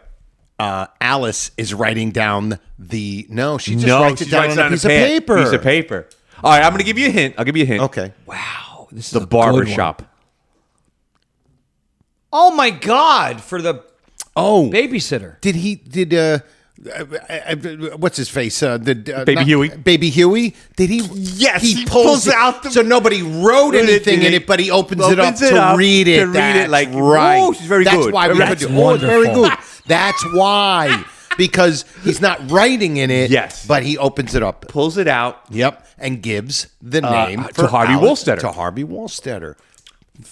Alice is writing down the. No, she just No, writes it she down writes on a down piece of paper. Piece of paper. All right, I'm going to give you a hint. I'll give you a hint. Okay. Wow. This is The a barber good one. shop. Oh my God. For the Oh, babysitter. did he? What's his face? Baby Huey? Baby Huey. Did he? Yes, He he pulls pulls it out the- So nobody wrote anything in it, but he opens it up to read it. to read it That's like, right. oh, she's very That's good. why we That's could do. Oh, it's very wonderful. good. That's why. Because he's not writing in it. Yes. But he opens it up. Pulls it out. Yep. And gives the name to for Harvey Alice- Woolstetter. To Harvey Woolstetter.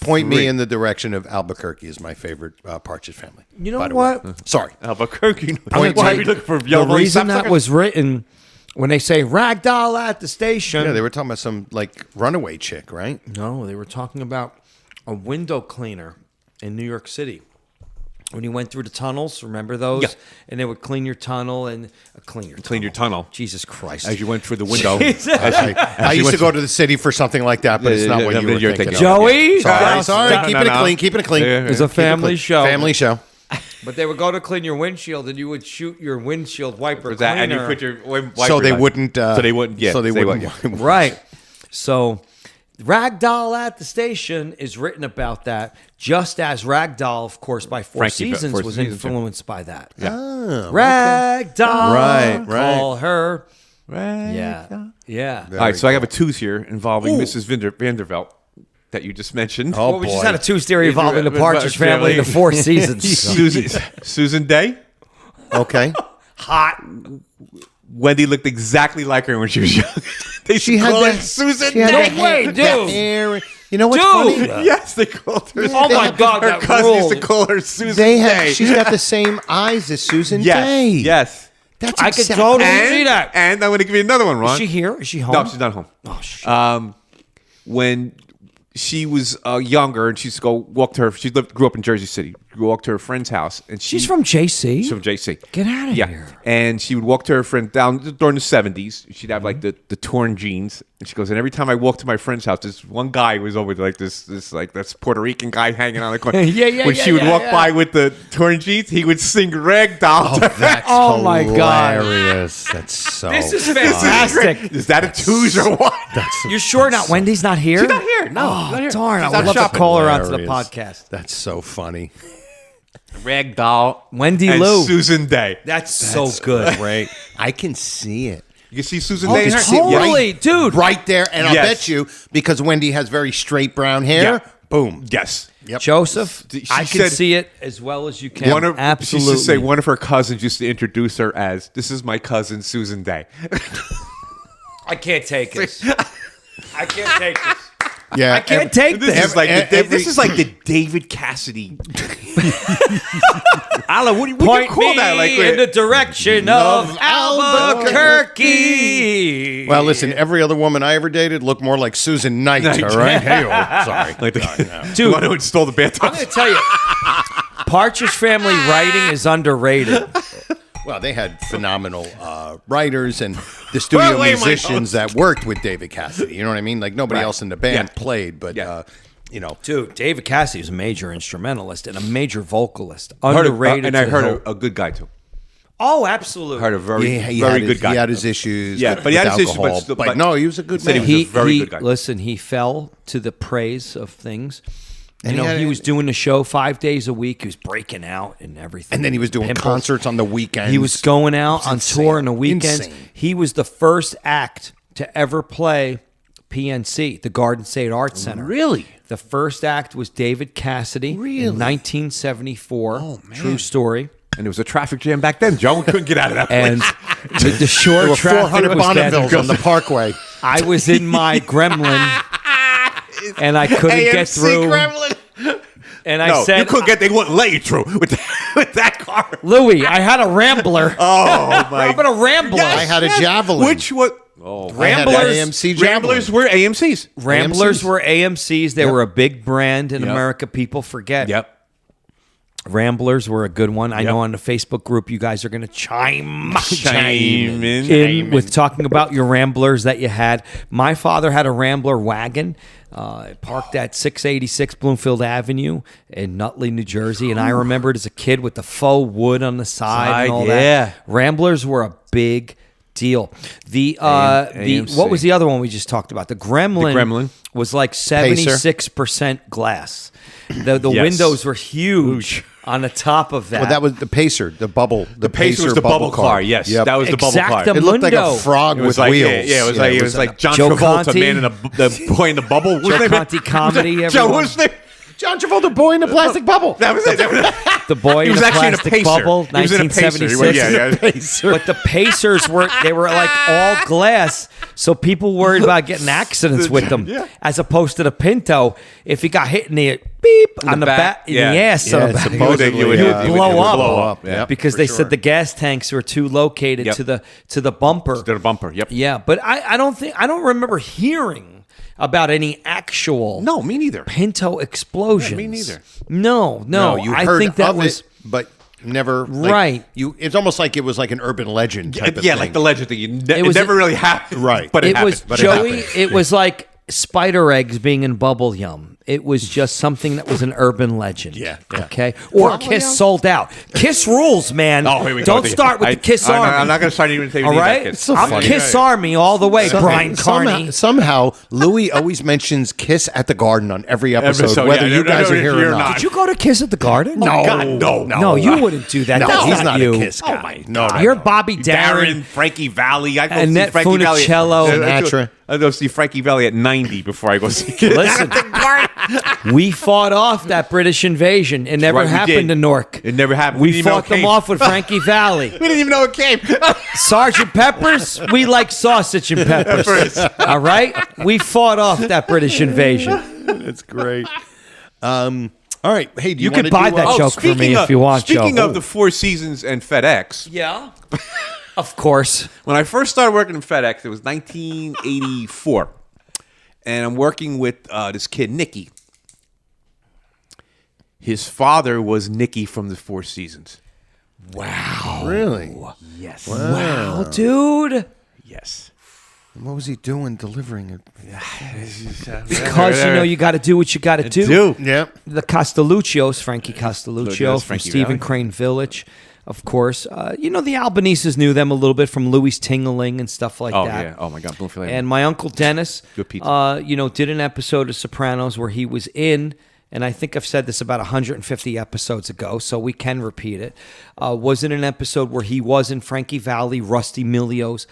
Point me in the direction of Albuquerque is my favorite Partridge Family. You know by the what? way. Sorry. Albuquerque. Point Why are me- you looking for The yellow reason that was written, when they say ragdoll at the station. Yeah, they were talking about some like runaway chick, right? No, they were talking about a window cleaner in New York City. When you went through the tunnels, remember those? Yeah. And they would clean your tunnel and clean your tunnel. Jesus Christ. as you went through the window. I used to go to the city for something like that, but it's not what you were thinking of. Joey? Sorry, Stop. sorry. Stop. Keeping it clean. Keeping it clean. Yeah, It's a family show. Family show. But they would go to clean your windshield, and you would shoot your windshield wiper cleaner. And you put your wiper So they on. wouldn't. So they wouldn't. Yeah. So they wouldn't. Right. So Ragdoll at the Station is written about that, just as Ragdoll, of course, by Four Frankie, Seasons Four was Seasons, yeah. influenced by that. Yeah. Ragdoll. Right. Call her. Right. Yeah. All right. So I have a twos here involving Mrs. Vandervelt that you just mentioned. Oh, Well, we boy. just had a Tuesday involving the Partridge Family and the Four Seasons. Susan Day. Okay. Hot. Wendy looked exactly like her when she was young. She had that Susan she had Day. that way, hair- dude. that hair. You know what's Dude. funny? Yes, they called her. Oh, my God, Her that cousin used to ruled. call her Susan They Day. have. She's got the same eyes as Susan yes, Day. yes. That's I could exactly. totally And, see that. and I'm going to give you another one, Ron. Is she here? Is she home? No, she's not home. Oh, shit. When she was younger, and she used to go walk to her. She grew up in Jersey City. Walk to her friend's house, and She's from JC. She's from JC. Get out of Yeah, here. and she would walk to her friend down during the 70s. She'd have like the torn jeans, and she goes. And every time I walked to my friend's house, this one guy was over there, like this like this Puerto Rican guy hanging on the corner. When she would walk by with the torn jeans, he would sing Ragdoll. to her. That's Oh, my God. hilarious. That's so. This is funny. fantastic. Is that a twos or what? You're sure not? Wendy's not here? She's not here. No, Oh, not here. darn. I She's would out love to shopping. call her onto the Hilarious. podcast. That's so funny. Ragdoll. Wendy and Lou. Susan Day. That's so good. Great. I can see it. You can see Susan Oh, Day. in her? totally, dude. Right there, and I'll Yes. bet you because Wendy has very straight brown hair. Yeah. Boom. Yes. Yep. Joseph, She I can said- see it as well as you can. She used Absolutely. to say one of her cousins used to introduce her as, "This is my cousin Susan Day." I can't take this. I can't take this. Yeah. I can't take This this. is like this is like the David Cassidy. Alan, what do you Point call that? Like me in the direction of Albuquerque. Well, listen, every other woman I ever dated looked more like Susan Knight, all right? Hey, sorry. like the, Dude, the one who install the bathtub. I'm going to tell you, Partridge Family writing is underrated. Well, they had phenomenal writers and the studio musicians that worked with David Cassidy. You know what I mean? Like nobody else in the band played, but you know. Dude, David Cassidy is a major instrumentalist and a major vocalist. Heard of- Underrated. and I to heard the a good guy too. Oh, absolutely. Heard a very He very had good guy. He had his issues. Yeah, with, but he had with his issues, alcohol, but- but but- no, he was a good said man. he was a very good guy. Listen, he fell to the praise of things. And You know, he he had- was doing the show 5 days a week. He was breaking out and everything. And then he was doing Pimples. concerts on the weekends. He was going out on insane. tour on the weekends. Insane. He was the first act to ever play PNC, the Garden State Arts Center. Really? The first act was David Cassidy in 1974. Oh, man. True story. And it was a traffic jam back then. Joe couldn't get out of that And place. the short There were traffic 400 was bad. Bonnevilles on the Parkway. I was in my Gremlin, and I couldn't get through. And I No, said, you couldn't get. They wouldn't let you through with that car. Louis, I had a Rambler. Oh my! I'm a Rambler. I had a Javelin. Which what? Oh, I had an Ramblers- AMC Javelin. Ramblers were AMCs. Ramblers AMCs. were AMCs. They Yep. were a big brand in Yep. America. People forget. Yep. Ramblers were a good one. I Yep. know on the Facebook group you guys are going to chime in. in with talking about your Ramblers that you had. My father had a Rambler wagon. Parked at 686 Bloomfield Avenue in Nutley, New Jersey. And I remember it as a kid with the faux wood on the side and all yeah. that. Ramblers were a big deal. The AMC. what was the other one we just talked about? The Gremlin, The Gremlin. was like 76% glass. The Yes. windows were huge on the top of that. Well, that was the Pacer, the bubble. The Pacer was the bubble car. Yes, Yep. that was the bubble car. Exactamundo. It looked like a frog It was with like wheels. yeah, it was like John Joe Travolta, Conti. man, in the boy in the bubble. What's Joe his name? Conti comedy, Joe, everyone. what's his name? John Travolta, boy in a plastic bubble. That was it. The boy He in was a actually in a plastic Pacer. bubble, He was in a Pacer. 1976. Yeah. But the Pacers were like all glass, so people worried about getting accidents with them, as opposed to the Pinto. If he got hit in the beep on the back, in the ass, on the back, supposedly, he would blow up. blow up. Yeah, because for they sure. said the gas tanks were too located Yep. to the bumper. To the bumper. Yep. Yeah, but I don't remember hearing about any actual No, me neither. Pinto explosions. Yeah, me neither. No, you I heard think that of was it, but never like, Right. It's almost like it was like an urban legend type of Yeah, thing. like the legend thing. It was never a- really happened. Right. But it, it was happened. But it Joey. happened. It was like spider eggs being in bubble yum. It was just something that was an urban legend. Yeah. Okay. Or Kiss sold out. Kiss rules, man. Oh, here we go. Don't start with the Kiss Army. I'm not going to start even saying all right. Kiss. I'm Kiss Army all the way, Brian Carney. Somehow, Louis always mentions Kiss at the Garden on every episode, whether you guys are here or not. Did you go to Kiss at the Garden? No, God, no. No, you wouldn't do that. No, That's he's not you. a Kiss guy. Oh, my No, You're Bobby Darren, Darren. Frankie Valli. I go Annette see Frankie Valli. Funicello. Sinatra. I go see Frankie Valli at 90 before I go see Kiss. Listen, we fought off that British invasion. It never Right, we happened did. in Newark. It never happened. We didn't even know fought it them came. off with Frankie Valli. We didn't even know it came. Sergeant Pepper's, we like sausage and peppers. All right? We fought off that British invasion. That's great. All right. Hey, do you, You could wanna buy do, that joke for me if you want, Speaking Joe. of the Four Seasons and FedEx, Yeah. Of course. when I first started working in FedEx, it was 1984. And I'm working with this kid, Nicky. His father was Nicky from the Four Seasons. Wow. Really? Yes. Wow, dude. Yes. What was he doing delivering it? Because, you got to do what you got to do. Yeah. The Castelluccios, Frankie Castelluccio Lucios, from Frankie Stephen Valli. Crane Village, of course. The Albaneses knew them a little bit from Louis Tingling and stuff like Oh, that. yeah. Oh, my God. Bloomfield. And my uncle Dennis, Good pizza. did an episode of Sopranos where he was in, and I think I've said this about 150 episodes ago, so we can repeat it, was in an episode where he was in Frankie Valli, Rusty Milio's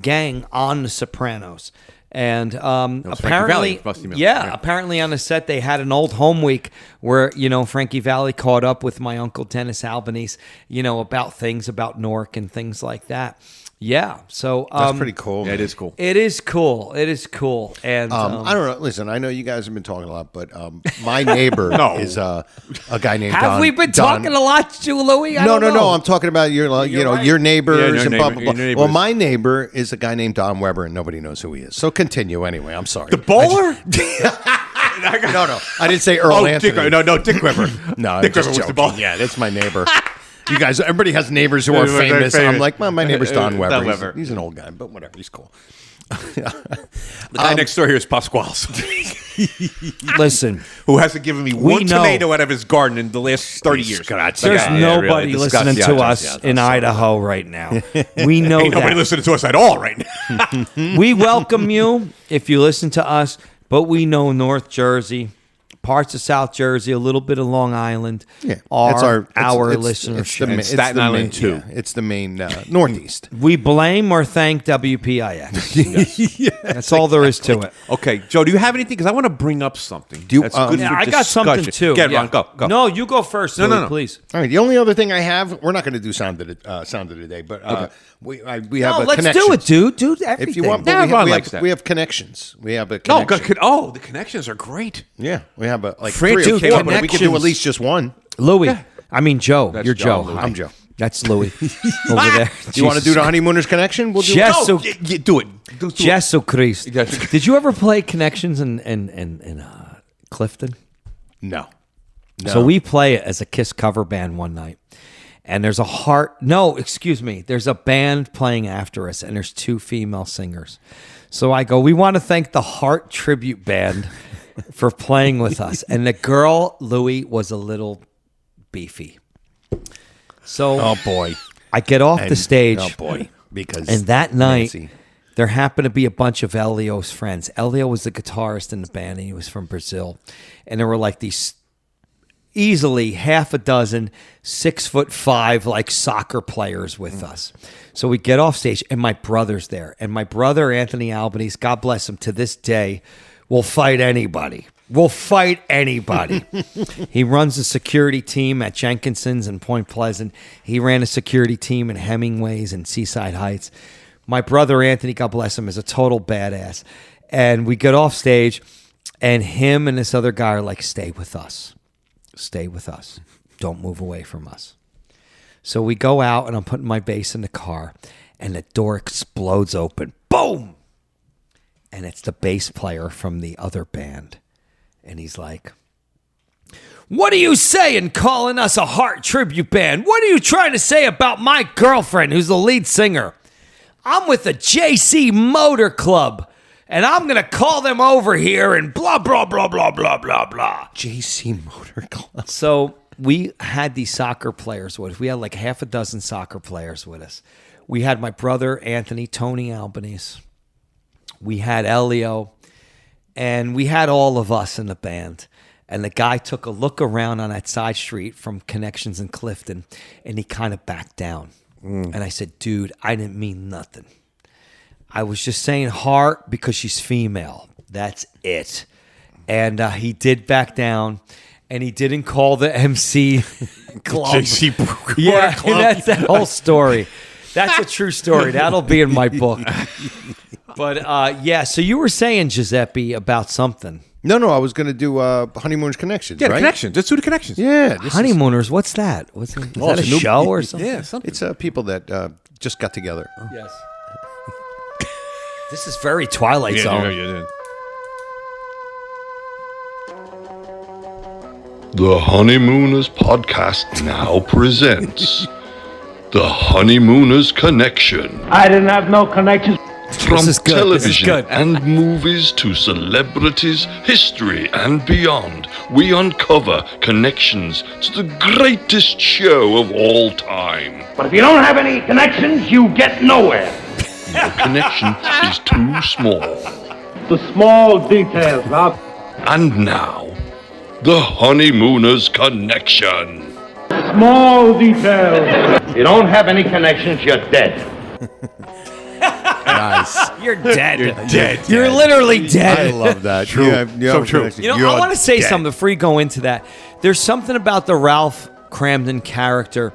gang on The Sopranos. And was Frankie apparently, Valli, Rusty Milio. yeah, apparently on the set they had an old home week where, Frankie Valli caught up with my uncle Dennis Albanese, about things about Newark and things like that. Yeah, so That's pretty cool. Yeah, it is cool. It is cool. It is cool. And I don't know. Listen, I know you guys have been talking a lot, but my neighbor is a guy named have Don. we been Don- talking a lot to Louis? I don't know. No. I'm talking about your, your neighbors Yeah, your and blah, blah, blah. your neighbors. Well, my neighbor is a guy named Don Weber, and nobody knows who he is. So continue anyway. I'm sorry. The bowler? No. I didn't say Earl Anthony. Dick Weber. No, Dick I'm just Weber was the joking. bowler. Yeah, that's my neighbor. You guys, everybody has neighbors who are Very famous. famous. I'm like, well, my neighbor's Don Weber. Don He's- Weber. He's an old guy, but whatever. He's cool. The guy next door here is Pasquale's, Listen, who hasn't given me one know. tomato out of his garden in the last 30 years. there's Yeah, nobody really. listening Disgust- to yeah, us just- in Idaho right now. We know Ain't nobody that. listening to us at all right now. We welcome you if you listen to us, but we know North Jersey, parts of South Jersey, a little bit of Long Island are It's our it's- listeners. It's the, And it's Staten the Island, main, too. yeah, it's the main Northeast. We blame or thank WPIX. That's all there is to it. Okay, Joe, do you have anything? Because I want to bring up something. Do you- That's good Yeah, for I got something discussion. too. Get Yeah. Ron, go. No, you go first, No, Louis, no. please. All right. The only other thing I have, we're not going to do sound of the day, but we have No, a let's connection. do it, dude. Dude, everything. If you want, Yeah, but Ron we likes have, that. we have connections. We have a No, connection. the connections are great. Yeah, we have like French 3 or came 4, up with but we can do connections. at least just one. Louis. I mean, Joe. That's You're Joe, Joe. Louis. I'm Joe. That's Louis over there. You want to do the Honeymooners connection? We'll do Yes. it. So- Do it. Do it. Jesus Christ. Yes. Did you ever play Connections in Clifton? No. So we play it as a Kiss cover band one night. And there's there's a band playing after us, and there's 2 female singers. So I go, we want to thank the Heart Tribute Band for playing with us. And the girl, Louis, was a little beefy. So Oh boy. I get off the stage. Oh boy. Because And that night, Nancy. there happened to be a bunch of Elio's friends. Elio was the guitarist in the band, and he was from Brazil. And there were like these easily half a dozen 6'5" like soccer players with us. So we get off stage, and my brother's there. And my brother, Anthony Albanese, God bless him, to this day, will fight anybody. Will fight anybody. He runs a security team at Jenkinson's in Point Pleasant. He ran a security team in Hemingway's and Seaside Heights. My brother, Anthony, God bless him, is a total badass. And we get off stage, and him and this other guy are like, stay with us. Stay with us. Don't move away from us. So we go out, and I'm putting my bass in the car, and the door explodes open. Boom! And it's the bass player from the other band. And he's like, what are you saying calling us a Heart Tribute Band? What are you trying to say about my girlfriend who's the lead singer? I'm with the JC Motor Club. and I'm going to call them over here and blah, blah, blah, blah, blah, blah, blah. JC Motor Club. So we had these soccer players with us. We had like half a dozen soccer players with us. We had my brother, Anthony, Tony Albanese. We had Elio, and we had all of us in the band. And the guy took a look around on that side street from Connections in Clifton, and he kind of backed down. And I said, dude, I didn't mean nothing. I was just saying heart because she's female. That's it. And he did back down, and he didn't call the MC club. JC Yeah, Club. that's that whole story. That's a true story. That'll be in my book. But yeah, so you were saying, Giuseppe, about something. No, I was going to do Honeymooners Connections, Yeah, right? Connections. Let's do the Connections. Yeah. Honeymooners, what's that? Is that a it's a new- show or something? Yeah, something. It's people that just got together. Yes. This is very Twilight Zone. The Honeymooners podcast now presents The Honeymooners Connection. I didn't have no connections. From is good. television This is good. and movies to celebrities, history, and beyond, we uncover connections to the greatest show of all time. But if you don't have any connections, you get nowhere. The connection is too small. The small details, Rob. And now, the Honeymooners Connection. Small details. You don't have any connections, you're dead. Nice. You're dead. You're dead. You're literally I dead. love that. True. So true. You know, I want to say something before you go into that. There's something about the Ralph Cramden character.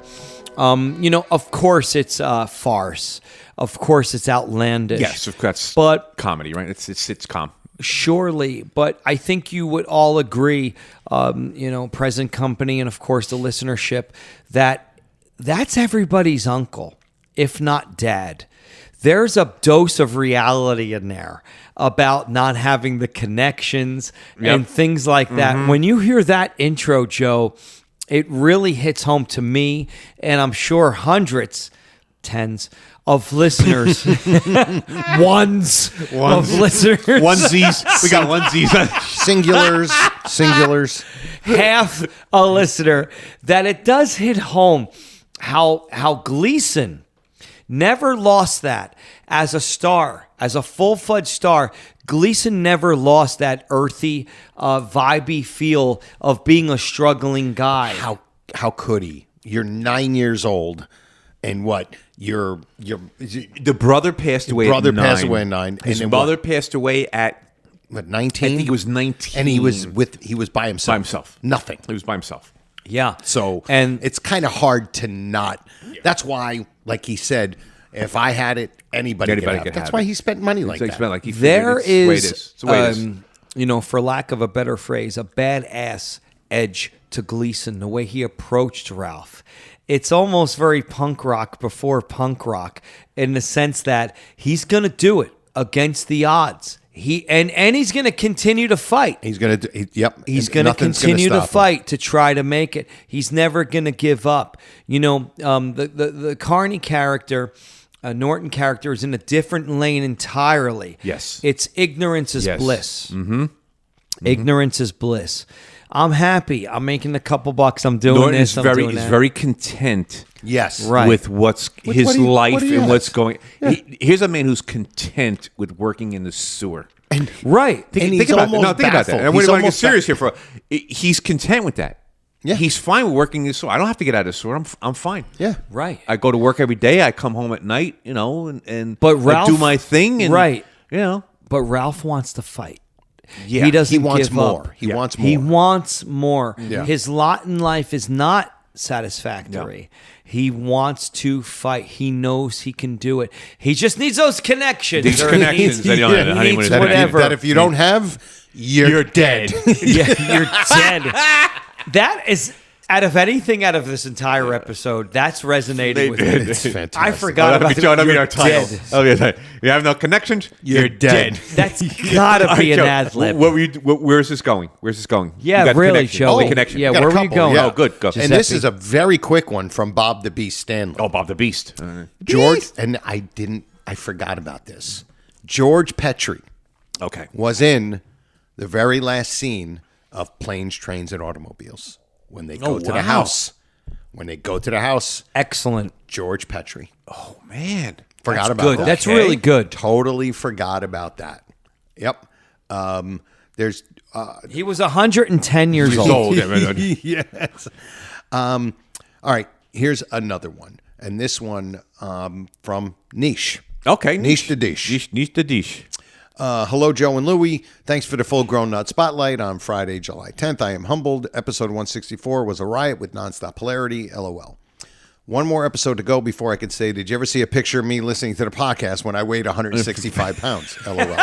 You know, of course it's farce. Of course it's outlandish. Yes, that's But comedy, right? It's sitcom. surely, but I think you would all agree, you know, present company and of course the listenership, that that's everybody's uncle, if not dad. There's a dose of reality in there about not having the connections and things like that. When you hear that intro, Joe, it really hits home to me, and I'm sure hundreds, tens of listeners, ones of listeners. Onesies. We got onesies. Singulars. Half a listener, that it does hit home how Gleason never lost that as a star, as a full-fledged star. Gleason never lost that earthy, vibey feel of being a struggling guy. How could he? You're 9 years old, and what? The brother passed away. Brother at 9. passed away at 9. His and then mother passed away at what? 19. I think he was 19, and he was by himself. By himself. Nothing. He was by himself. Yeah. So and it's kind of hard to not. That's why, like he said, if I had it, anybody could have it. That's why he spent money like that. There is, It's the way it is. you know, for lack of a better phrase, a badass edge to Gleason, the way he approached Ralph. It's almost very punk rock before punk rock, in the sense that he's going to do it against the odds. And he's going to continue to fight. He's going to do. Yep. He's going to continue to fight to try to make it. He's never going to give up. You know, the Carney character, Norton character, is in a different lane entirely. Yes. It's ignorance is bliss. Mm-hmm. Ignorance is bliss. I'm happy. I'm making a couple bucks. I'm doing Norton this. is very content. Yes. Right. With what's With his what he- life what he and has. what's going. Here's a man who's content with working in the sewer. And right. And Think he's about that. almost No, think about that. baffled. And He's we want to get almost serious here for. He's content with that. Yeah. He's fine with working in the sewer. I don't have to get out of the sewer. I'm fine. Yeah. Right. I go to work every day. I come home at night. You know, and But I Ralph- do my thing. And, right. You know. But Ralph wants to fight. Yeah. He doesn't He wants give more. up. He wants more. He wants more. Yeah. His lot in life is not satisfactory. He wants to fight. He knows he can do it. He just needs those connections. These or connections he that you don't have. needs Honeymooners. whatever. That if you don't have, you're dead. Yeah, you're dead. That is, out of anything out of this entire episode, that's resonating with me. It's fantastic. I forgot about that'll be you're our title. dead. Oh, yeah. You have no connections. You're dead. That's gotta be an Joe, ad lib. Where's this going? Where's this going? Yeah, You got really, connection. Joey. The connection. Yeah, Got a where were you couple, going? yeah. Oh, good. Go. And this is a very quick one from Bob the Beast Stanley. Oh, Bob the Beast. George, and I forgot about this. George Petrie Okay. was in the very last scene of Planes, Trains, and Automobiles when they go to the house. When they go to the house, Excellent. George Petrie. Oh, man. Forgot about Good. that. That's really good. Totally forgot about that. Yep. There's He was 110 years old. yes. All right. Here's another one, and this one from Niche. Okay. Niche to Dish. Niche to dish. Hello, Joe and Louie. Thanks for the full grown nut spotlight on Friday, July 10th. I am humbled. Episode 164 was a riot with nonstop hilarity. LOL. One more episode to go before I can say, did you ever see a picture of me listening to the podcast when I weighed 165 pounds? LOL.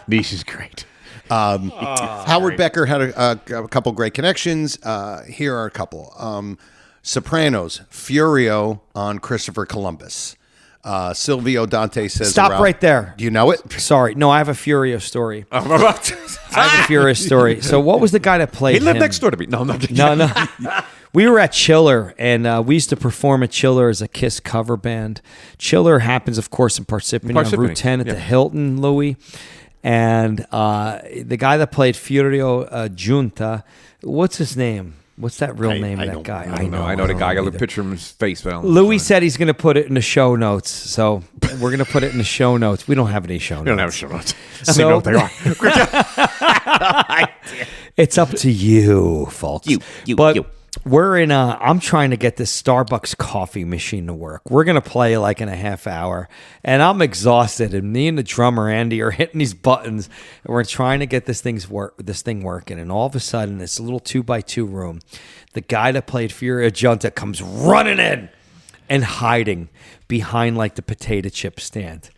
Niche is great. Howard Becker had a couple great connections. Here are a couple. Sopranos, Furio on Christopher Columbus. Silvio Dante says, Stop right there. Do you know it? Sorry. No, I have a Furious story. I have a Furious story. So what was the guy that played He lived him? next door to me. No, I'm not kidding. No. We were at Chiller, and we used to perform at Chiller as a Kiss cover band. Chiller happens, of course, in Parsippany on Route 10 at the Hilton, Louis. And the guy that played Furio Junta, what's his name? What's that real name of that guy? I know the guy. I got a picture of his face. But Louis said he's going to put it in the show notes. So we're going to put it in the show notes. We don't have any show notes. We don't have show notes. I So- don't know what they are. It's up to you, folks. But we're in I'm trying to get this Starbucks coffee machine to work. We're going to play like in a half hour, and I'm exhausted. And me and the drummer, Andy, are hitting these buttons, and we're trying to get this thing working. And all of a sudden, this little 2x2 room, the guy that played Furia Junta comes running in and hiding behind like the potato chip stand,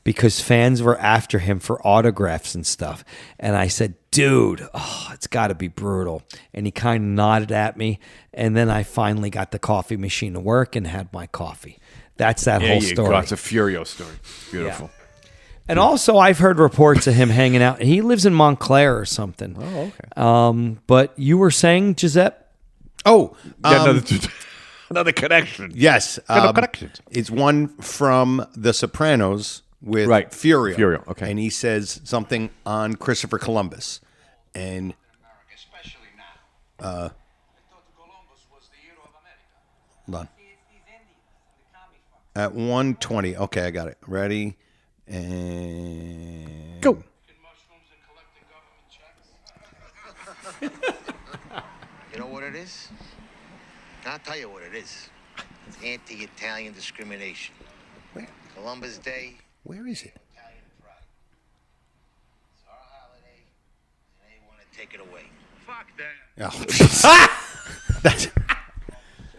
because fans were after him for autographs and stuff. And I said, dude, it's got to be brutal. And he kind of nodded at me. And then I finally got the coffee machine to work and had my coffee. That's that whole story. It's a Furio story. Beautiful. Yeah. And also, I've heard reports of him hanging out. He lives in Montclair or something. Oh, okay. But you were saying, Giuseppe? Oh, another connection. yes. Connections. It's one from The Sopranos with Right. Furio. Furio, okay. And he says something on Christopher Columbus. And hold on. At 1:20. Okay, I got it. Ready? And Go. You know what it is? I'll tell you what it is. It's anti-Italian discrimination. Where? Columbus Day. Where is it? Italian pride. It's our holiday, and they want to take it away. Fuck that. Oh, that's,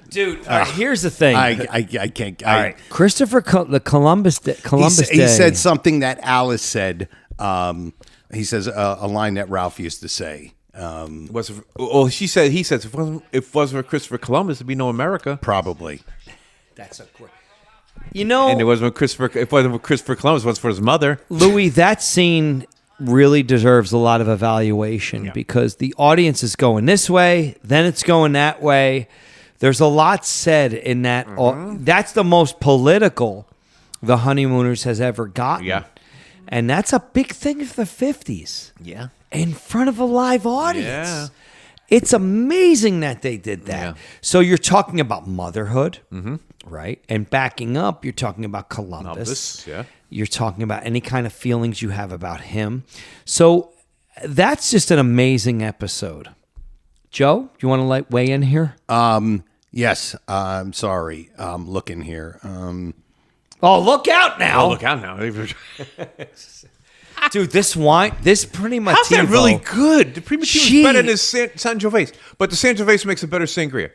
Dude, here's the thing. I can't. All right. Christopher Columbus Day. He said something that Alice said. He says a line that Ralph used to say. He says, if it wasn't for Christopher Columbus, there'd be no America. Probably. That's a great. You know, And it wasn't for Christopher Columbus, it was for his mother. Louis, that scene really deserves a lot of evaluation because the audience is going this way, then it's going that way. There's a lot said in that. That's the most political the Honeymooners has ever gotten. Yeah. And that's a big thing for the 50s. Yeah. In front of a live audience. Yeah. It's amazing that they did that. Yeah. So you're talking about motherhood, right? And backing up, you're talking about Columbus. Yeah. You're talking about any kind of feelings you have about him. So that's just an amazing episode. Joe, you want to weigh in here? Yes. I'm sorry. Looking here. Oh, look out now. Oh, look out now. Dude, this wine, this Primitivo. How's that really good? The Primitivo Gee. is better than Sangiovese. But the Sangiovese makes a better sangria.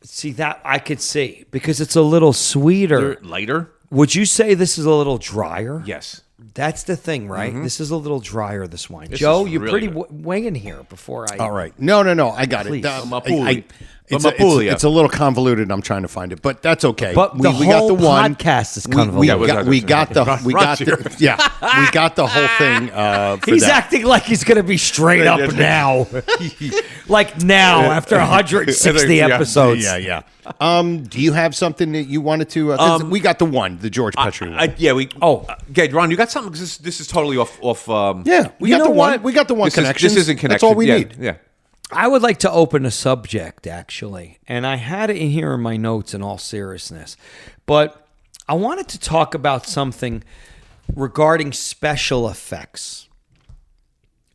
See, that I could see because it's a little sweeter. They're lighter? Would you say this is a little drier? Yes. That's the thing, right? This is a little drier, this wine. This Joe, is you're really pretty good. weighing here before I... All right. No. I got Please. it. It's a little convoluted. I'm trying to find it, but that's okay. But we the got whole the one podcast is we convoluted. we got the whole thing. For He's that. acting like he's going to be straight up now. Like now, after 160 episodes. Yeah. Do you have something that you wanted to? 'Cause we got the George Petrie one. Okay, Ron, you got something? 'Cause this is totally off. Yeah, we got the one. We got the one connection. This isn't connection. That's all we need. Yeah. I would like to open a subject, actually, and I had it in here in my notes in all seriousness, but I wanted to talk about something regarding special effects.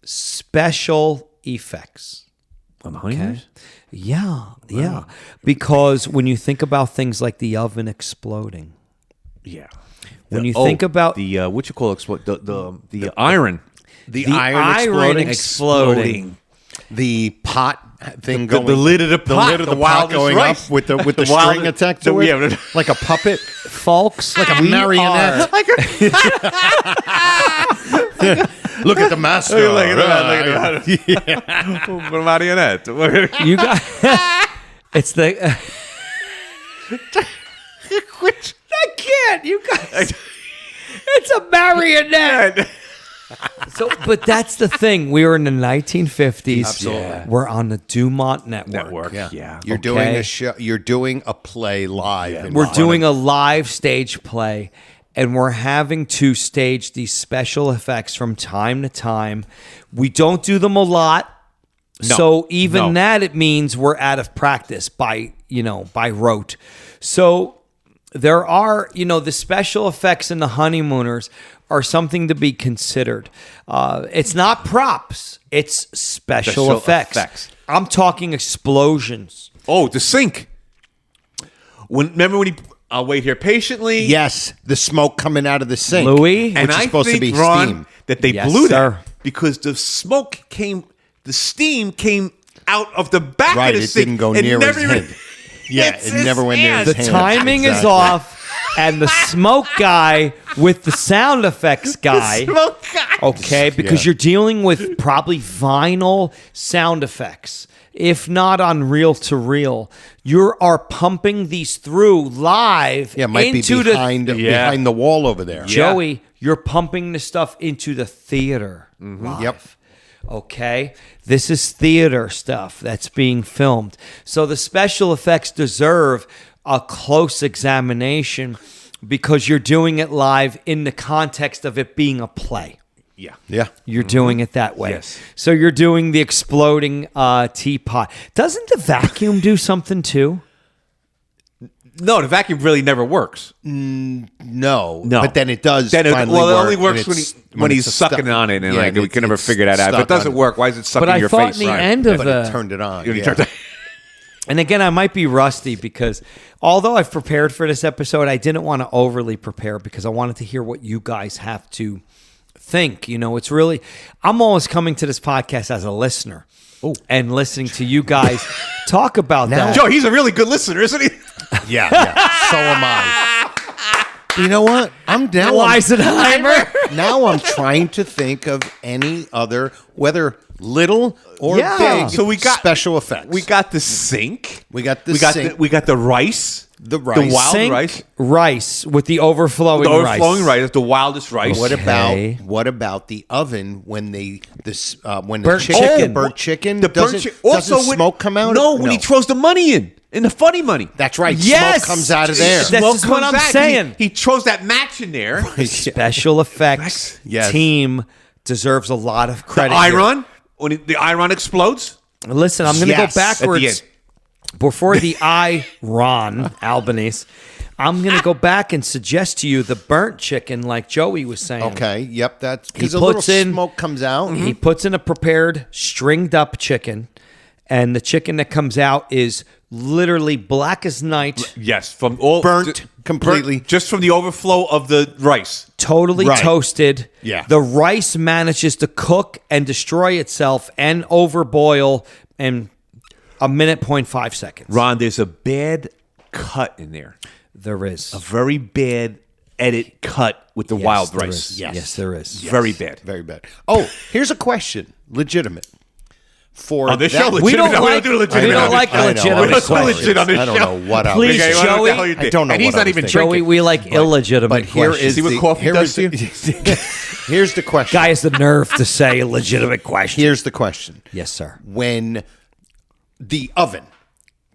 Special effects. On the Honeymooners? Yeah. Because when you think about things like the oven exploding. Yeah. When you think about the what you call the iron. The iron exploding. The pot thing the lid of the pot. The lid of the pot going up with the string attached to it. Yeah. Like a puppet. Folks, like a marionette. Look at the master. Look at the marionette. You got it's the I can't. You guys. It's a marionette. So, but that's the thing. We were in the 1950s. Absolutely. We're on the Dumont Network. Yeah. You're doing a show. You're doing a play live. We're doing a live stage play, and we're having to stage these special effects from time to time. We don't do them a lot. So even that, it means we're out of practice by rote. So there are, the special effects in the Honeymooners are something to be considered. It's not props. It's special effects. I'm talking explosions. Oh, the sink. Remember when I'll wait here patiently. Yes, the smoke coming out of the sink. Louis? And which is I supposed think, to be Ron, steam. that they Yes, blew sir. that because the steam came out of the back Right, of the it sink. didn't go and near never his even- head. Yeah, It's it his never went near hand. his The hand. timing is Exactly. off, and the smoke guy with the sound effects guy. Smoke guy. Okay, because you're dealing with probably vinyl sound effects. If not on reel to reel, you are pumping these through live Yeah, it might be into behind the wall over there. Joey, you're pumping the stuff into the theater. Live. Yep. Okay, this is theater stuff that's being filmed. So the special effects deserve a close examination because you're doing it live in the context of it being a play. Yeah. You're doing it that way. Yes. So you're doing the exploding teapot. Doesn't the vacuum do something too? No, the vacuum really never works. No. But then it does. Then it finally only work works when when he's it's sucking stuck. on it, and Yeah, we can never it's figure that out. If it stuck doesn't on- work, why is it sucking But I your thought face? in the end of But the it turned it on. You yeah. turned it- And again, I might be rusty because although I've prepared for this episode, I didn't want to overly prepare because I wanted to hear what you guys have to think. It's really, I'm always coming to this podcast as a listener and listening to you guys talk about that. Joe, he's a really good listener, isn't he? Yeah. So am I. You know what? I'm down. Weisenheimer. Now I'm trying to think of any other, whether little or big, So we got special effects. We got the sink. We got the sink. We got the rice. The rice. The wild Sink rice. with the overflowing The rice. overflowing rice. The wildest rice. What Okay. about the oven when the Burnt chicken chicken. burnt chicken The burnt doesn't Also, when smoke come out? No, when he throws the money in the funny money. That's right. Yes! Smoke comes out of there. This is what I'm saying. He throws that match in there. Special effects Yes. team deserves a lot of The credit. here. iron. When the iron explodes. Listen, I'm going to Yes. go At the backwards. Before the Iron, Albanese, I'm going to go back and suggest to you the burnt chicken like Joey was saying. Okay. Yep. That's He because a little puts in- smoke comes out. He puts in a prepared, stringed up chicken, and the chicken that comes out is literally black as night, Yes, from all Burnt completely. just from the overflow of the rice. totally Right. toasted. Yeah. The rice manages to cook and destroy itself and overboil in a minute, 0.5 seconds. Ron, there's a bad cut in there. There is. A very bad edit cut with the Yes, wild there rice. is. Yes, there is. Very bad. Very bad. Oh, here's a question. Legitimate. for On this that- show, We don't legitimate. like, We don't do legitimate. we don't like I know. legitimate We don't do questions. legit on this I don't show. know what I Please, Okay, what the Joey. hell you did? I don't know And he's what I not was even thinking. Joey, drinking. we like illegitimate But here questions. is See what the coffee here's does the, here's the question. Guy has the nerve to say a legitimate question. Here's the question. Yes, sir. When the oven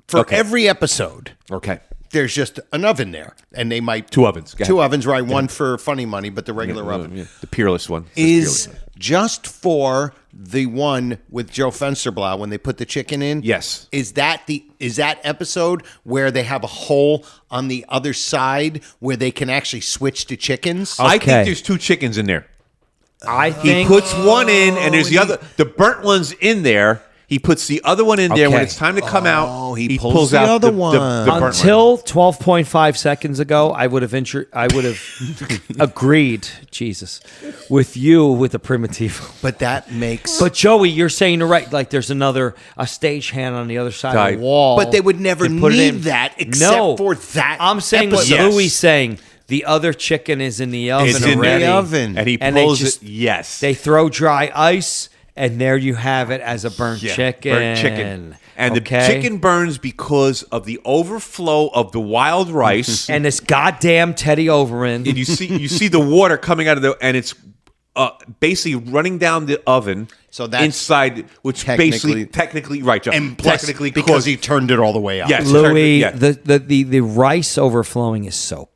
for Okay. every episode, Okay. there's just an oven there, and they might Two ovens. Go two ahead. ovens, right? One for funny money, but the regular oven Yeah, the peerless one. is just for the one with Joe Fensterblau when they put the chicken in. Yes. Is that episode where they have a hole on the other side where they can actually switch to chickens? I Okay. think there's two chickens in there. I He think puts one in, and there's the other. The burnt one's in there. He puts the other one in there. When Okay. it's time to come out, Oh, he pulls pulls out the other the one. burnt one. until 12.5 seconds ago, I would have agreed, Jesus, with you with the primitive. But that makes. But Joey, you're saying you're right. Like there's a stagehand on the other side of Right. the wall. But they would never They put it need in. that except for that I'm saying what episode. Louis saying. The other chicken is in the oven It's in already. the oven. And he they pulls just- it. Yes. They throw dry ice, and there you have it as a burnt chicken. Burnt chicken. And Okay? the chicken burns because of the overflow of the wild rice. And this goddamn Teddy Overend. And you see the water coming out of the, and it's basically running down the oven. So that's inside, which technically right, Joe. And plus, technically because he turned it all the way up. Yes. Louis, Yeah. the rice overflowing is soap.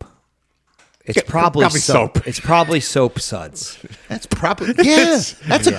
It's probably soap. It's probably soap suds. That's probably That's a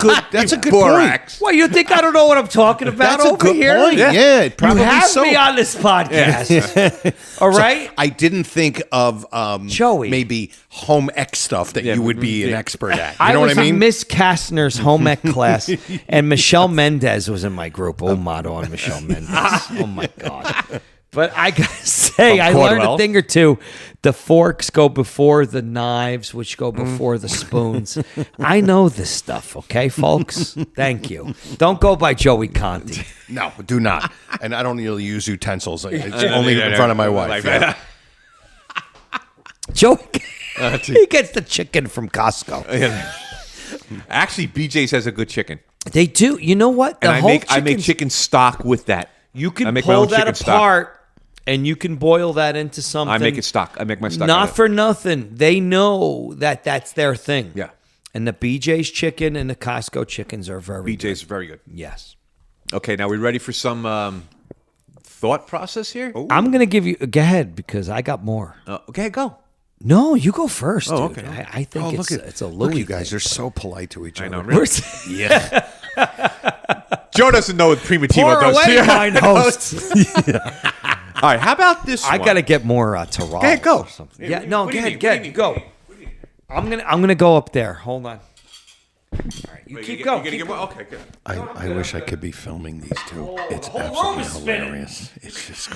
good Borax. Well, you think I don't know what I'm talking about That's a over good here? point. Yeah, it probably you have soap. me on this podcast. All right. I didn't think of Joey. maybe home ec stuff that you would be an expert at. You I know was what I mean? in Miss Kastner's home ec class, and Michelle Mendez was in my group. Oh, motto on Michelle Mendez. Oh, my God. But I got to say, I learned a thing or two. The forks go before the knives, which go before the spoons. I know this stuff, okay, folks? Thank you. Don't go by Joey Conti. No, do not. And I don't really use utensils. It's only in front of my wife. Yeah. Joey, he gets the chicken from Costco. Actually, BJ's has a good chicken. They do. You know what? And I make chicken stock with that. You I can make my pull own that chicken stock. apart, and you can boil that into something. I make it stock. I make my stock. Not for nothing. They know that that's their thing. Yeah. And the BJ's chicken and the Costco chickens are very BJ's good. very good. Yes. Okay, now we ready for some thought process here? I'm going to give you... Go ahead, because I got more. Okay, go. No, you go first, Oh, dude. okay. I think it's a Louis Look, you guys thing. are so polite to each other. I know. Really? Yeah. Joe doesn't know what Primitivo Pour does. away, mine host. All right, how about this one? I got to get more Tyrol. Okay, go. Or something. Yeah, no, What do go you ahead, need? go. I'm gonna go up there. Hold on. All right, you keep going. You're gonna get more? Okay, good. I wish I could be filming these two. It's absolutely hilarious. It's just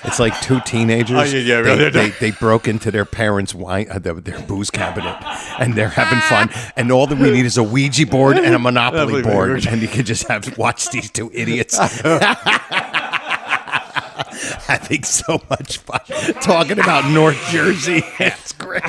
it's like two teenagers. Oh, yeah, really. They broke into their parents' wine, their booze cabinet, and they're having fun. And all that we need is a Ouija board and a Monopoly board, and you can just watch these two idiots having so much fun talking about North Jersey. It's great.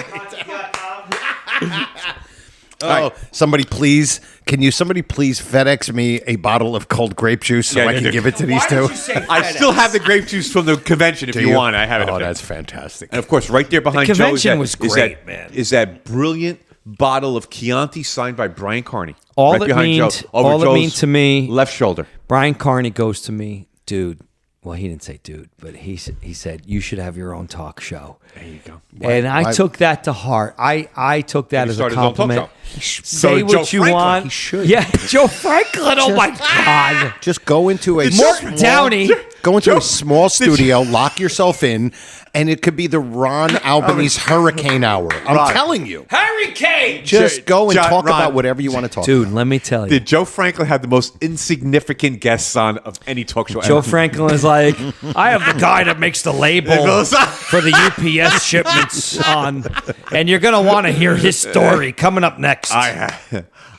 Oh, somebody please FedEx me a bottle of cold grape juice so I can give it to these two? I still have the grape juice from the convention if Do you want. I have it. Oh, up there. that's fantastic. And of course, right there behind The Joe convention is was great, man. Is that brilliant bottle of Chianti signed by Brian Carney? All right it behind means, Joe, over all it Joe's means to me, left shoulder. Brian Carney goes to me, dude. Well, he didn't say dude, but he said you should have your own talk show. There you go. And I took that to heart. I took that He as a started his own talk compliment. show. Say So what Joe you Franklin, want. he should. Yeah, Joe Franklin. Oh my God. Just go into a Morton Downey. Go into a small studio, lock yourself in, and it could be the Ron Albanese Hurricane Hour. I'm telling you. Hurricane. Just go and John, talk Ron, about whatever you want to talk Dude, about. let me tell you. Did Joe Franklin have the most insignificant guests on of any talk show Joe ever? Franklin is like, I have the guy that makes the label for the UPS shipments on, and you're going to want to hear his story coming up next.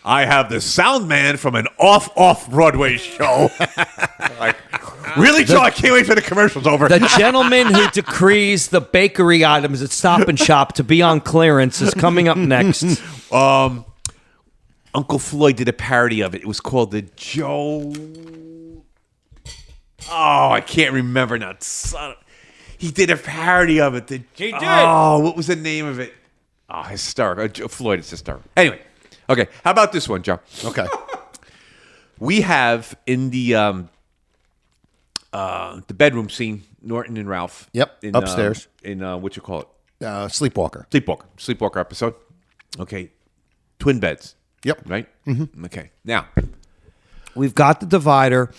I have the sound man from an off-Broadway show. Like, really, Joe? I can't wait for the commercials over. The gentleman who decrees the bakery items at Stop and Shop to be on clearance is coming up next. Uncle Floyd did a parody of it. It was called the Joe. Oh, I can't remember now. He did a parody of it. He did. Oh, what was the name of it? Oh, hysterical. Floyd is hysterical. Anyway, okay. How about this one, Joe? Okay. We have in the bedroom scene, Norton and Ralph. Yep, in, upstairs. In what you call it? Sleepwalker. Sleepwalker episode. Okay. Twin beds. Yep. Right? Mm-hmm. Okay. Now, We've got the divider,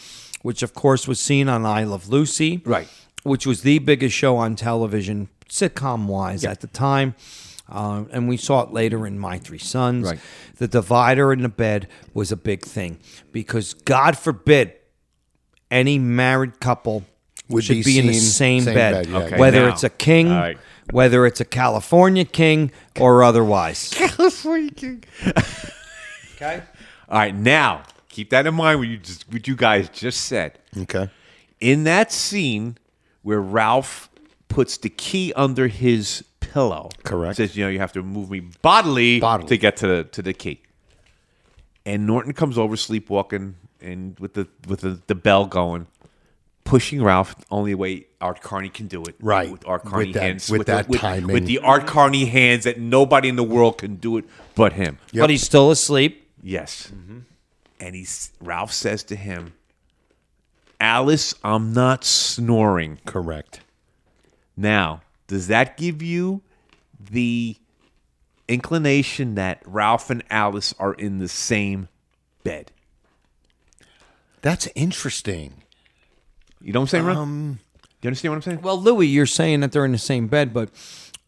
which of course was seen on I Love Lucy. Right. Which was the biggest show on television, sitcom-wise at the time. And we saw it later in My Three Sons. Right. The divider in the bed was a big thing because, God forbid, any married couple should be in the same bed. yeah. Okay, whether now. it's a king, All right. whether it's a California king, or otherwise. California King. Okay? All right. Now, keep that in mind what you guys just said. Okay. In that scene where Ralph puts the key under his pillow. Correct. Says, you have to move me bodily. to get to the key. And Norton comes over sleepwalking and with the bell going, pushing Ralph only way Art Carney can do it. Right. With Art Carney With that- hands. with that timing. With the Art Carney hands that nobody in the world can do it but him. Yep. But he's still asleep. Yes. And Ralph says to him, Alice, I'm not snoring. Correct. Now, does that give you the inclination that Ralph and Alice are in the same bed? That's interesting. You know what I'm saying, Ron? You understand what I'm saying? Well, Louis, you're saying that they're in the same bed, but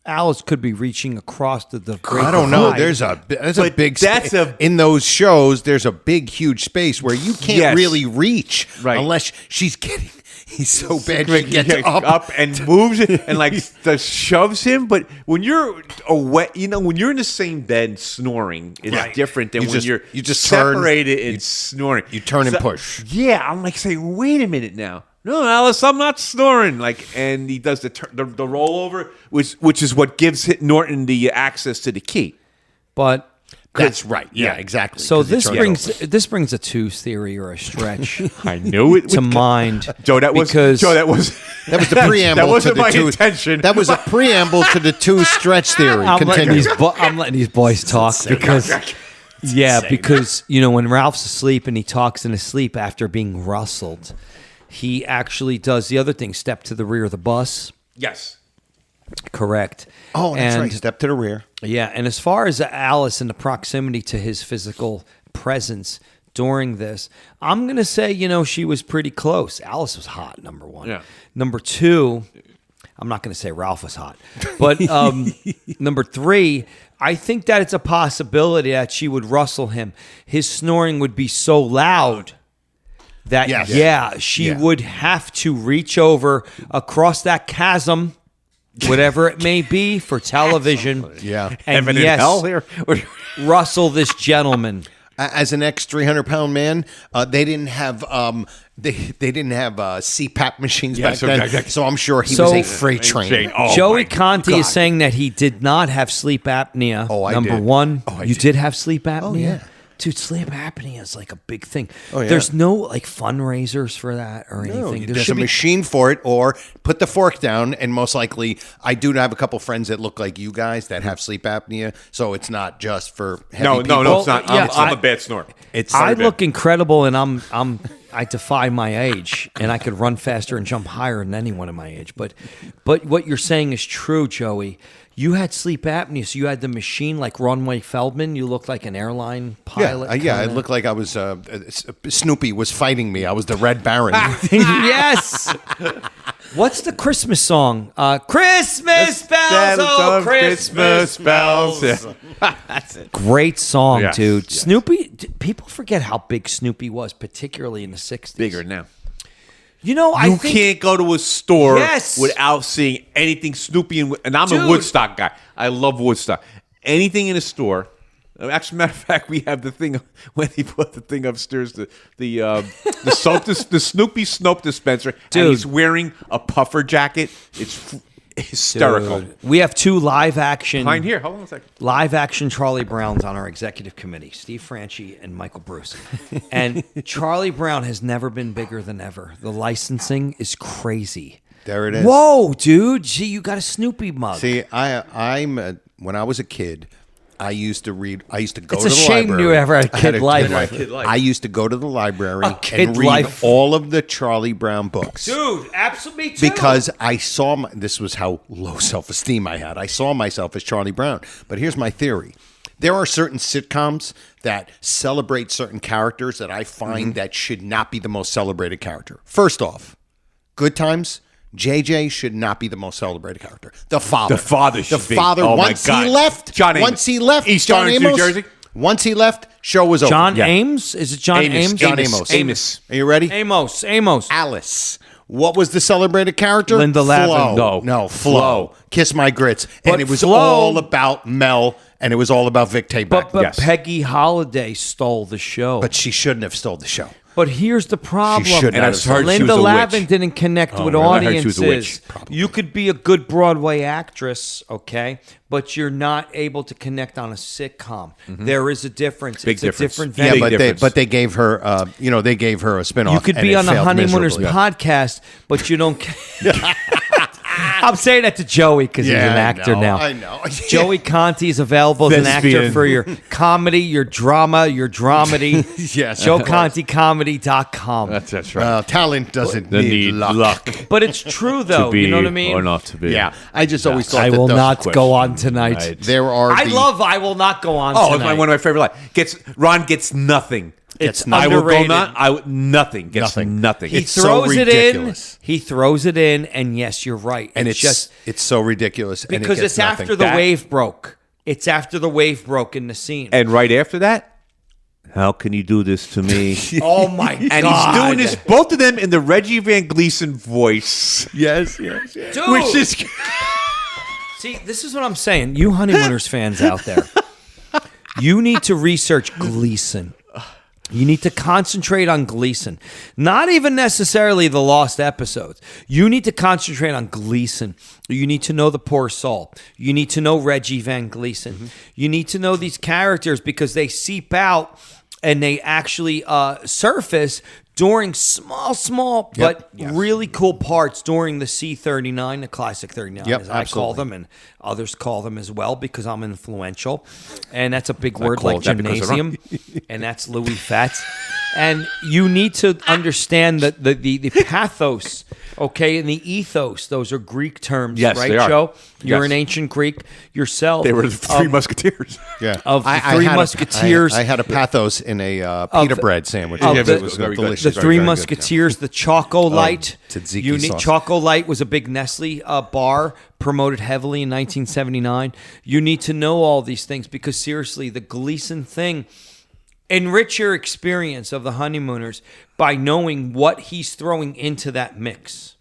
Alice could be reaching across the great I don't know. divide. There's a But big that's space. In those shows, there's a big, huge space where you can't Yes. really reach Right. unless she's getting. He's so bad she gets up and moves it and shoves him. But when you're away, when you're in the same bed snoring, it's different than You when just turn, separated and snoring. You turn and push. Yeah, I'm saying, wait a minute now. No, Alice, I'm not snoring. And he does the rollover, which is what gives Norton the access to the key. But That's right. Yeah, exactly. so 'Cause he this turned brings over. a twos theory or a stretch I knew it to mind. Joe, that was because that was the preamble. That wasn't to the my two, intention. That was a preamble to the two stretch theory. I'm letting, Continue. I'm letting these boys talk because because when Ralph's asleep and he talks in his sleep after being rustled, he actually does the other thing, step to the rear of the bus. Yes. Correct. Oh, that's And- right. Step to the rear. Yeah, and as far as Alice and the proximity to his physical presence during this, I'm going to say, she was pretty close. Alice was hot, number one. Yeah. Number two, I'm not going to say Ralph was hot. But number three, I think that it's a possibility that she would rustle him. His snoring would be so loud that, Yes. she would have to reach over across that chasm, whatever it may be, for television. Yeah. And Heaven and yes, hell here. rustle this gentleman. As an ex 300-pound man, they didn't have they didn't have CPAP machines back then. So I'm sure he was a freight train. Oh, Joey my Conti God. is saying that he did not have sleep apnea. Oh, I Number did. one, Oh, I you did. did have sleep apnea? Oh, yeah. Dude, sleep apnea is like a big thing. Oh, yeah. There's no fundraisers for that or No, anything. there's a should be- machine for it, or put the fork down, and most likely, I do have a couple friends that look like you guys that have sleep apnea, so it's not just for heavy people. No, it's not. yeah, I'm a bad snorer. I look incredible, and I defy my age, and I could run faster and jump higher than anyone in my age. But what you're saying is true, Joey. You had sleep apnea, so you had the machine like Runway Feldman. You looked like an airline pilot. Yeah, it kinda. looked like I was Snoopy was fighting me. I was the Red Baron. Yes. What's the Christmas song? Christmas bells, oh Christmas bells. That's it. Great song, Yes, dude. yes. Snoopy. People forget how big Snoopy was, particularly in the '60s. Bigger now. I You think can't go to a store Yes. without seeing anything Snoopy and I'm Dude. a Woodstock guy. I love Woodstock. Anything in a store. Actually, matter of fact, we have the thing when he put the thing upstairs, the soap, the Snoopy soap dispenser, Dude. and he's wearing a puffer jacket. hysterical. Dude, we have 2 live action. Behind here. Hold on a second. Live action Charlie Browns on our executive committee, Steve Franchi and Michael Bruce. And Charlie Brown has never been bigger than ever. The licensing is crazy. There it is. Whoa, dude. Gee, you got a Snoopy mug. See, when I was a kid, I used to read. I used to go It's to a the shame library. you ever had a kid life. I used to go to the library kid and read life. all of the Charlie Brown books. Dude, absolutely me too. Because I saw this was how low self-esteem I had. I saw myself as Charlie Brown. But here's my theory. There are certain sitcoms that celebrate certain characters that I find that should not be the most celebrated character. First off, Good Times, JJ should not be the most celebrated character. The father. The father should be. father, Oh, my once God. he left, John Amos. once he left, East John Orange, New Amos, Jersey. once he left, show was over. John Yeah. Ames? Is it John Ames? John Amos. Amos. Are you ready? Amos. Alice. What was the celebrated character? Linda Lavin. Flo. No, Flo. Kiss My Grits. But And it was Flo- all about Mel, and it was all about Vic Tayback. But Yes. Peggy Holiday stole the show. But she shouldn't have stole the show. But here's the problem. She should not have heard she Linda was a Lavin witch. didn't connect with really? I heard she was audiences. a witch. You could be a good Broadway actress, okay, but you're not able to connect on a sitcom. There is a difference. Big it's difference. a different Yeah, venue. Big difference. but they gave her, they gave her a spinoff. You could and be it on the failed Honeymooners miserably. podcast, but you don't. I'm saying that to Joey because he's an actor now. I know. Joey Conti is available as an actor Thespian. for your comedy, your drama, your dramedy. Yes, JoeContiComedy.com. That's right. Talent doesn't They need luck. But it's true, though. to be You know what I mean? or not to be. Yeah, I just always thought I that will those not questions- go on tonight. Right. There are. I the- love I will not go on Oh, it's tonight. one of my favorite lines. Ron gets nothing. It's I will go underrated. not. Nothing gets nothing. He It's so throws it in. ridiculous. He throws it in, and yes, you're right. And it's it's so ridiculous. and it because gets it's nothing. after the That- wave broke. It's after the wave broke in the scene. And right after that, how can you do this to me? Oh my god! And he's doing this, both of them in the Reggie Van Gleason voice. Yes. Dude. Which is See, this is what I'm saying. You Honeymooners fans out there, you need to research Gleason. You need to concentrate on Gleason. Not even necessarily the lost episodes. You need to concentrate on Gleason. You need to know the poor soul. You need to know Reggie Van Gleason. You need to know these characters because they seep out and they actually surface during small, but really cool parts during the C39, the classic 39, Yep, as I call absolutely. them, and others call them as well because I'm influential. And that's a big word call like that because of gymnasium. And that's Louis Fats. And you need to understand that the pathos, okay, and the ethos. Those are Greek terms, Yes, right, they are. Joe? You're Yes. an ancient Greek yourself. they were the Three Musketeers. Yeah. Of the Three had Musketeers. I had a pathos in a pita bread sandwich. of It the- was very good. delicious. The Three very good, Musketeers, the Choco Light. tzatziki sauce. Choco Light was a big Nestle bar promoted heavily in 1979. You need to know all these things because seriously, the Gleason thing, enrich your experience of the Honeymooners by knowing what he's throwing into that mix.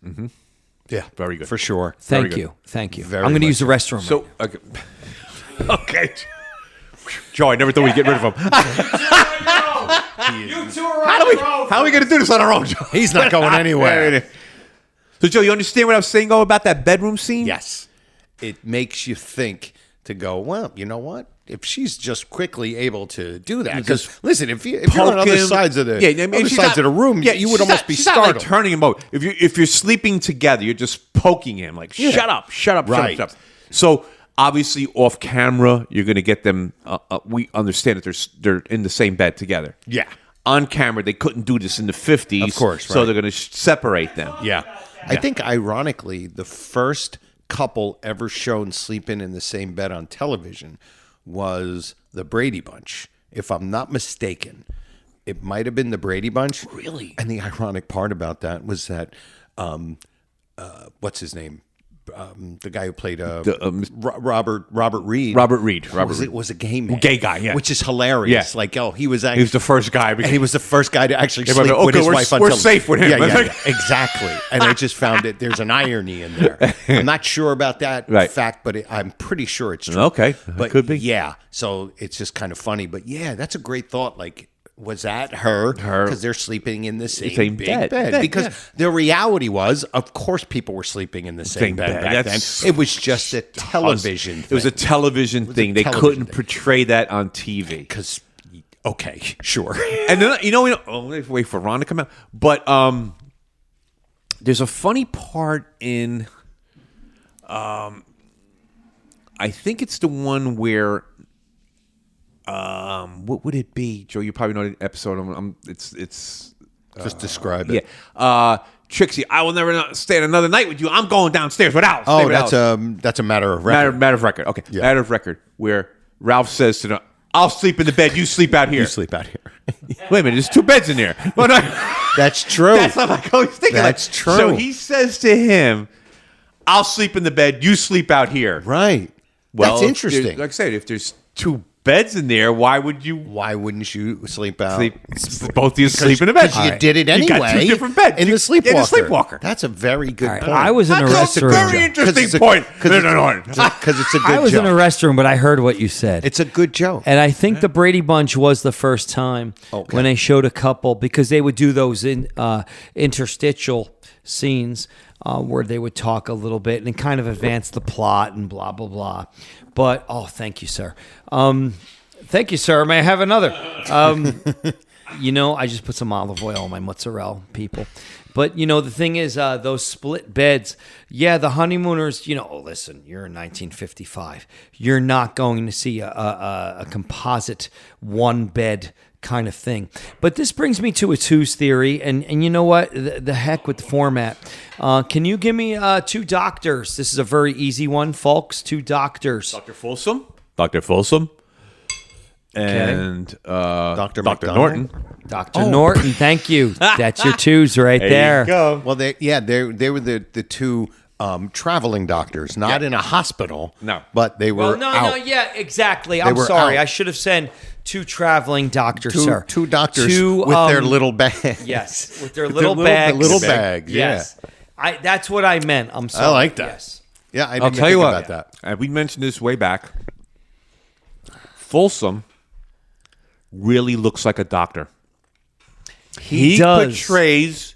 Yeah, Very good. for sure. Thank good. you. Thank you. Very I'm going to much use the restroom. So, okay. Okay. Joe, I never thought we'd get rid of him. you two are How are we going to do this on our own, Joe? He's not going anywhere. So, Joe, you understand what I was saying about that bedroom scene? Yes. It makes you think to go, well, you know what? If she's just quickly able to do that, because listen, if you're on other sides of the other she's sides of the room, you would she's almost not- be she's not, startled. like turning him over. If you're sleeping together, you're just poking him like, shut up, Right. shut up. So obviously, off camera, you're going to get them. We understand that they're in the same bed together. Yeah. On camera, they couldn't do this in the 50s. Of course, So right. they're going to separate them. Yeah. I think, ironically, the first couple ever shown sleeping in the same bed on television was the Brady Bunch. If I'm not mistaken, it might have been the Brady Bunch. Really? And the ironic part about that was that, what's his name? The guy who played Robert Reed. Robert Reed. Was a gay man. Gay guy, yeah. Which is hilarious. Yeah. Like, he was actually... He was the first guy. And he was the first guy to actually Everybody sleep go, with okay, his we're- wife on we're television. safe with him. Yeah, exactly. And I just found it. There's an irony in there. I'm not sure about that fact, but I'm pretty sure it's true. Okay. But Could be. Yeah. So it's just kind of funny. But yeah, that's a great thought. Like, Was that her? Because they're sleeping in the same bed. Because the reality was, of course, people were sleeping in the same bed back then. It was just a television thing. It was a television thing. They couldn't portray that on TV. Because, okay, sure. And then, wait for Ron to come out. But there's a funny part in, I think it's the one where, what would it be, Joe? You probably know the episode. It's just describe it. Yeah, Trixie, I will never stay another night with you. I'm going downstairs with Alice. That's a matter of record. Matter of record. Okay, matter of record. Where Ralph says to them, "I'll sleep in the bed. You sleep out here. You sleep out here." Wait a minute. There's 2 beds in there. Well, no, that's true. That's what I always thinking. That's true. So he says to him, "I'll sleep in the bed. You sleep out here." Right. Well, that's interesting. Like I said, if there's 2 beds in there, why wouldn't you sleep out? Both of you sleep in a bed. Because you did it anyway. You got 2 different beds in the Sleepwalker. That's That's a very good point. I was in a restroom. That's a very interesting point. No. Because it's a good joke. I was in a restroom, but I heard what you said. It's a good joke. And I think the Brady Bunch was the first time when they showed a couple, because they would do those interstitial scenes where they would talk a little bit and kind of advance the plot and blah, blah, blah. But, thank you, sir. Thank you, sir. May I have another? I just put some olive oil on my mozzarella, people. But, the thing is, those split beds, the honeymooners, listen, you're in 1955. You're not going to see a composite one-bed kind of thing. But this brings me to a twos theory, and you know what? The heck with the format. Can you give me 2 doctors? This is a very easy one, folks. 2 doctors. Dr. Folsom. And Dr. Norton. Dr. Norton, thank you. That's your twos right there. You go. Well, they were the 2 traveling doctors, not in a hospital. No. But they were out. Exactly. I'm sorry. I should have said 2 traveling doctors, sir. 2 doctors with their little bags. Yes, with their little bags. Little bags, yes. That's what I meant. I'm sorry. I like that. Yes. Yeah, I didn't I'll tell you think what, about that. We mentioned this way back. Folsom really looks like a doctor. He does. portrays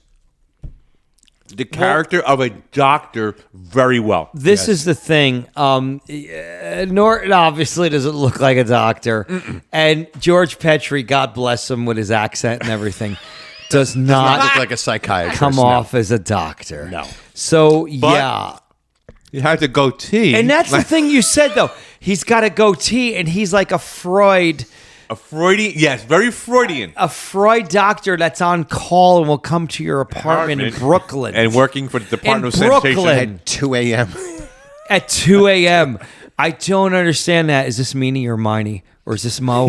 the character of a doctor very well. This is the thing. Norton obviously doesn't look like a doctor. And George Petrie, God bless him with his accent and everything, does not look like a psychiatrist. come off as a doctor. No. So, He had the goatee. And that's the thing you said, though. He's got a goatee, and he's like a Freud. A Freudian, yes, very Freudian. A Freud doctor that's on call and will come to your apartment in Brooklyn. And working for the Department of Brooklyn. Sanitation. At 2 a.m. At 2 a.m. I don't understand that. Is this Meanie or Miney? Or is this Mo?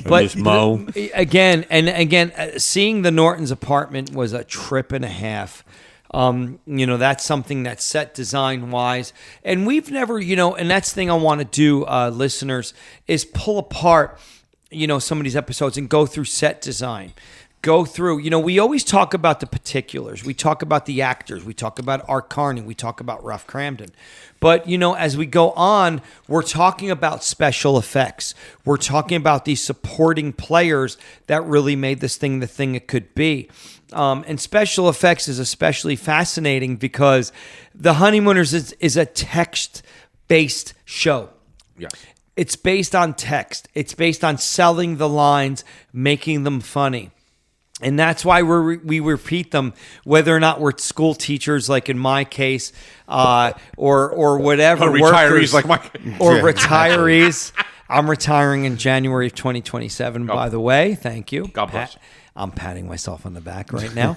But This Mo. Again, seeing the Nortons' apartment was a trip and a half. That's something that's set design wise. And we've never, and that's the thing I want to do, listeners, is pull apart, some of these episodes and go through set design. Go through, we always talk about the particulars. We talk about the actors. We talk about Art Carney. We talk about Ralph Cramden. But, as we go on, we're talking about special effects. We're talking about these supporting players that really made this thing the thing it could be. And special effects is especially fascinating because The Honeymooners is a text-based show. Yes. It's based on text. It's based on selling the lines, making them funny. And that's why we repeat them, whether or not we're school teachers, like in my case, or whatever. Or retirees, like my or retirees. I'm retiring in January of 2027, by the way. Thank you. God bless. I'm patting myself on the back right now.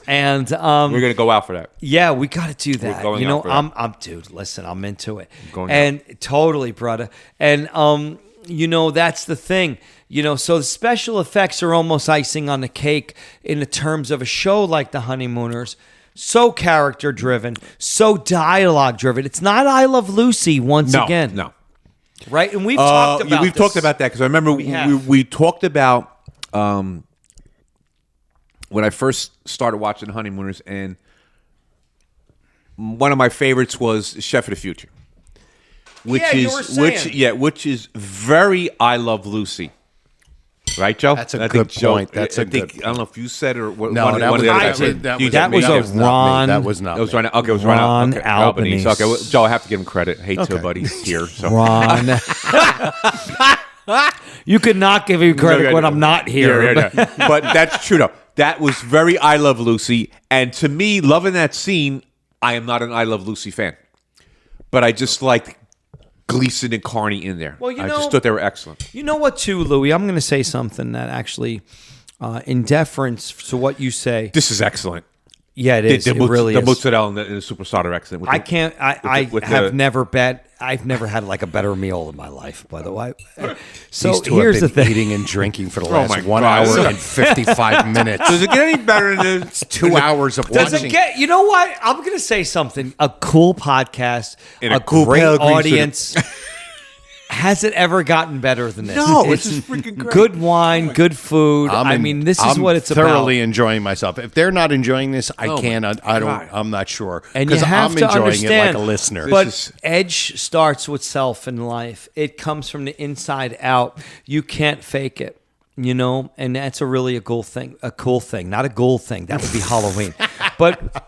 And we're going to go out for that. Yeah, we got to do that. We're going out for that. I'm dude, listen, I'm into it. Going and out. Totally, brother. And that's the thing. So the special effects are almost icing on the cake in the terms of a show like The Honeymooners. So character driven, so dialogue driven. It's not I Love Lucy once again. No. Right? And we've talked about We've talked about that because I remember we talked about when I first started watching The Honeymooners, and one of my favorites was Chef of the Future, which is very I Love Lucy. Right, Joe? That's a I good think Joe- point. That's a I think- good I don't know if you said or what. No, one that of was the other not guys me. said. That You was did not me. me. That was That was not me. Ron. That was not It was me. Ron. Okay, it was Ron. Ron Okay, Albanese. Okay, Joe, I have to give him credit. Hate to, Okay. but he's here. So. Ron. You could not give me credit when I'm not here. Yeah. But that's true, though. That was very I Love Lucy. And to me, loving that scene, I am not an I Love Lucy fan. But I just liked Gleason and Carney in there. Well, you I know- just thought they were excellent. You know what, too, Louis? I'm going to say something that actually, in deference to what you say, This is excellent. yeah, it is. It really the is. mozzarella and the superstar are excellent. With I the- can't. I've never had like a better meal in my life. By the way, so These two here's have the been thing. eating and drinking for the Oh last my 1 God. hour and 55 minutes. Does it get any better than this? 2 hours of Does watching. it get? You know what? I'm going to say something. A cool podcast, In a a cool great pale green suit. audience. Has it ever gotten better than this? No, it's just freaking great. Good wine, good food. This is I'm what it's thoroughly about. enjoying myself. If they're not enjoying this, I Oh can't. my I don't. God. I'm not sure. And you because have I'm to enjoying understand, it like a listener. But edge starts with self in life. It comes from the inside out. You can't fake it, you know. And that's a cool thing. A cool thing, not a goal thing. That would be Halloween. But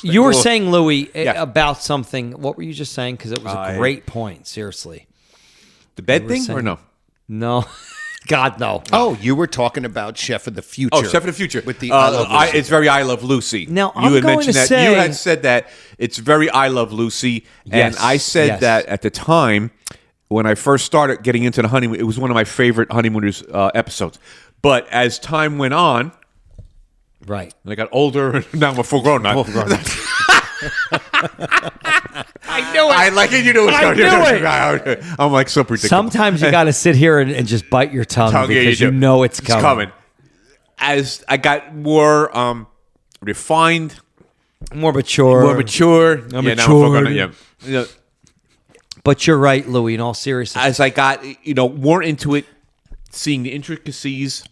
you were saying, Louis, about something. What were you just saying? Because it was a great point. Seriously, The bed were thing saying- or no? no, God no. Oh, you were talking about Chef of the Future. Oh, Chef of the Future. With the I Love Lucy. it's very I Love Lucy. Now, you I'm had going mentioned to that. say- You had said that it's very I Love Lucy. And Yes, I said yes. that at the time when I first started getting into the honeymoon, it was one of my favorite Honeymooners episodes. But as time went on, Right. and I got older, now I'm a full grown man. I knew it. I like it. You know what's I going knew it. I'm like so predictable. Sometimes you got to sit here and just bite your tongue Yeah, because do. you know it's coming. As I got more refined, More mature. more mature, now I'm matured. yeah. But you're right, Louis, in all seriousness. As I got more into it, seeing the intricacies,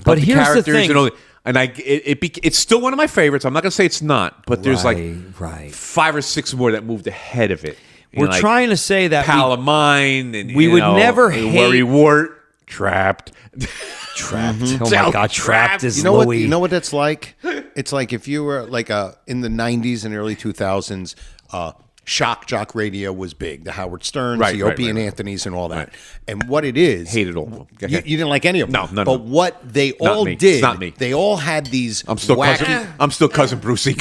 But of the here's the characters thing. and all, and it's still one of my favorites. I'm not gonna say it's not, but there's Right. 5 or 6 more that moved ahead of it. You We're know, like trying to say that Pal of Mine, and we would never and hate- Worry Wart, Trapped. Trapped. Oh my God, Trapped is You know Louis. what? You know what that's like? It's like if you were like in the '90s and early 2000s. Shock jock radio was big. The Howard Sterns, Right, the right, Opie right, and right. Anthony's, and all that. Right. And what it is, Hated all of them. Go You, ahead. you didn't like any of them. No. But what they Not all me. did, It's not me. they all had these. I'm still wacky, cousin Brucey.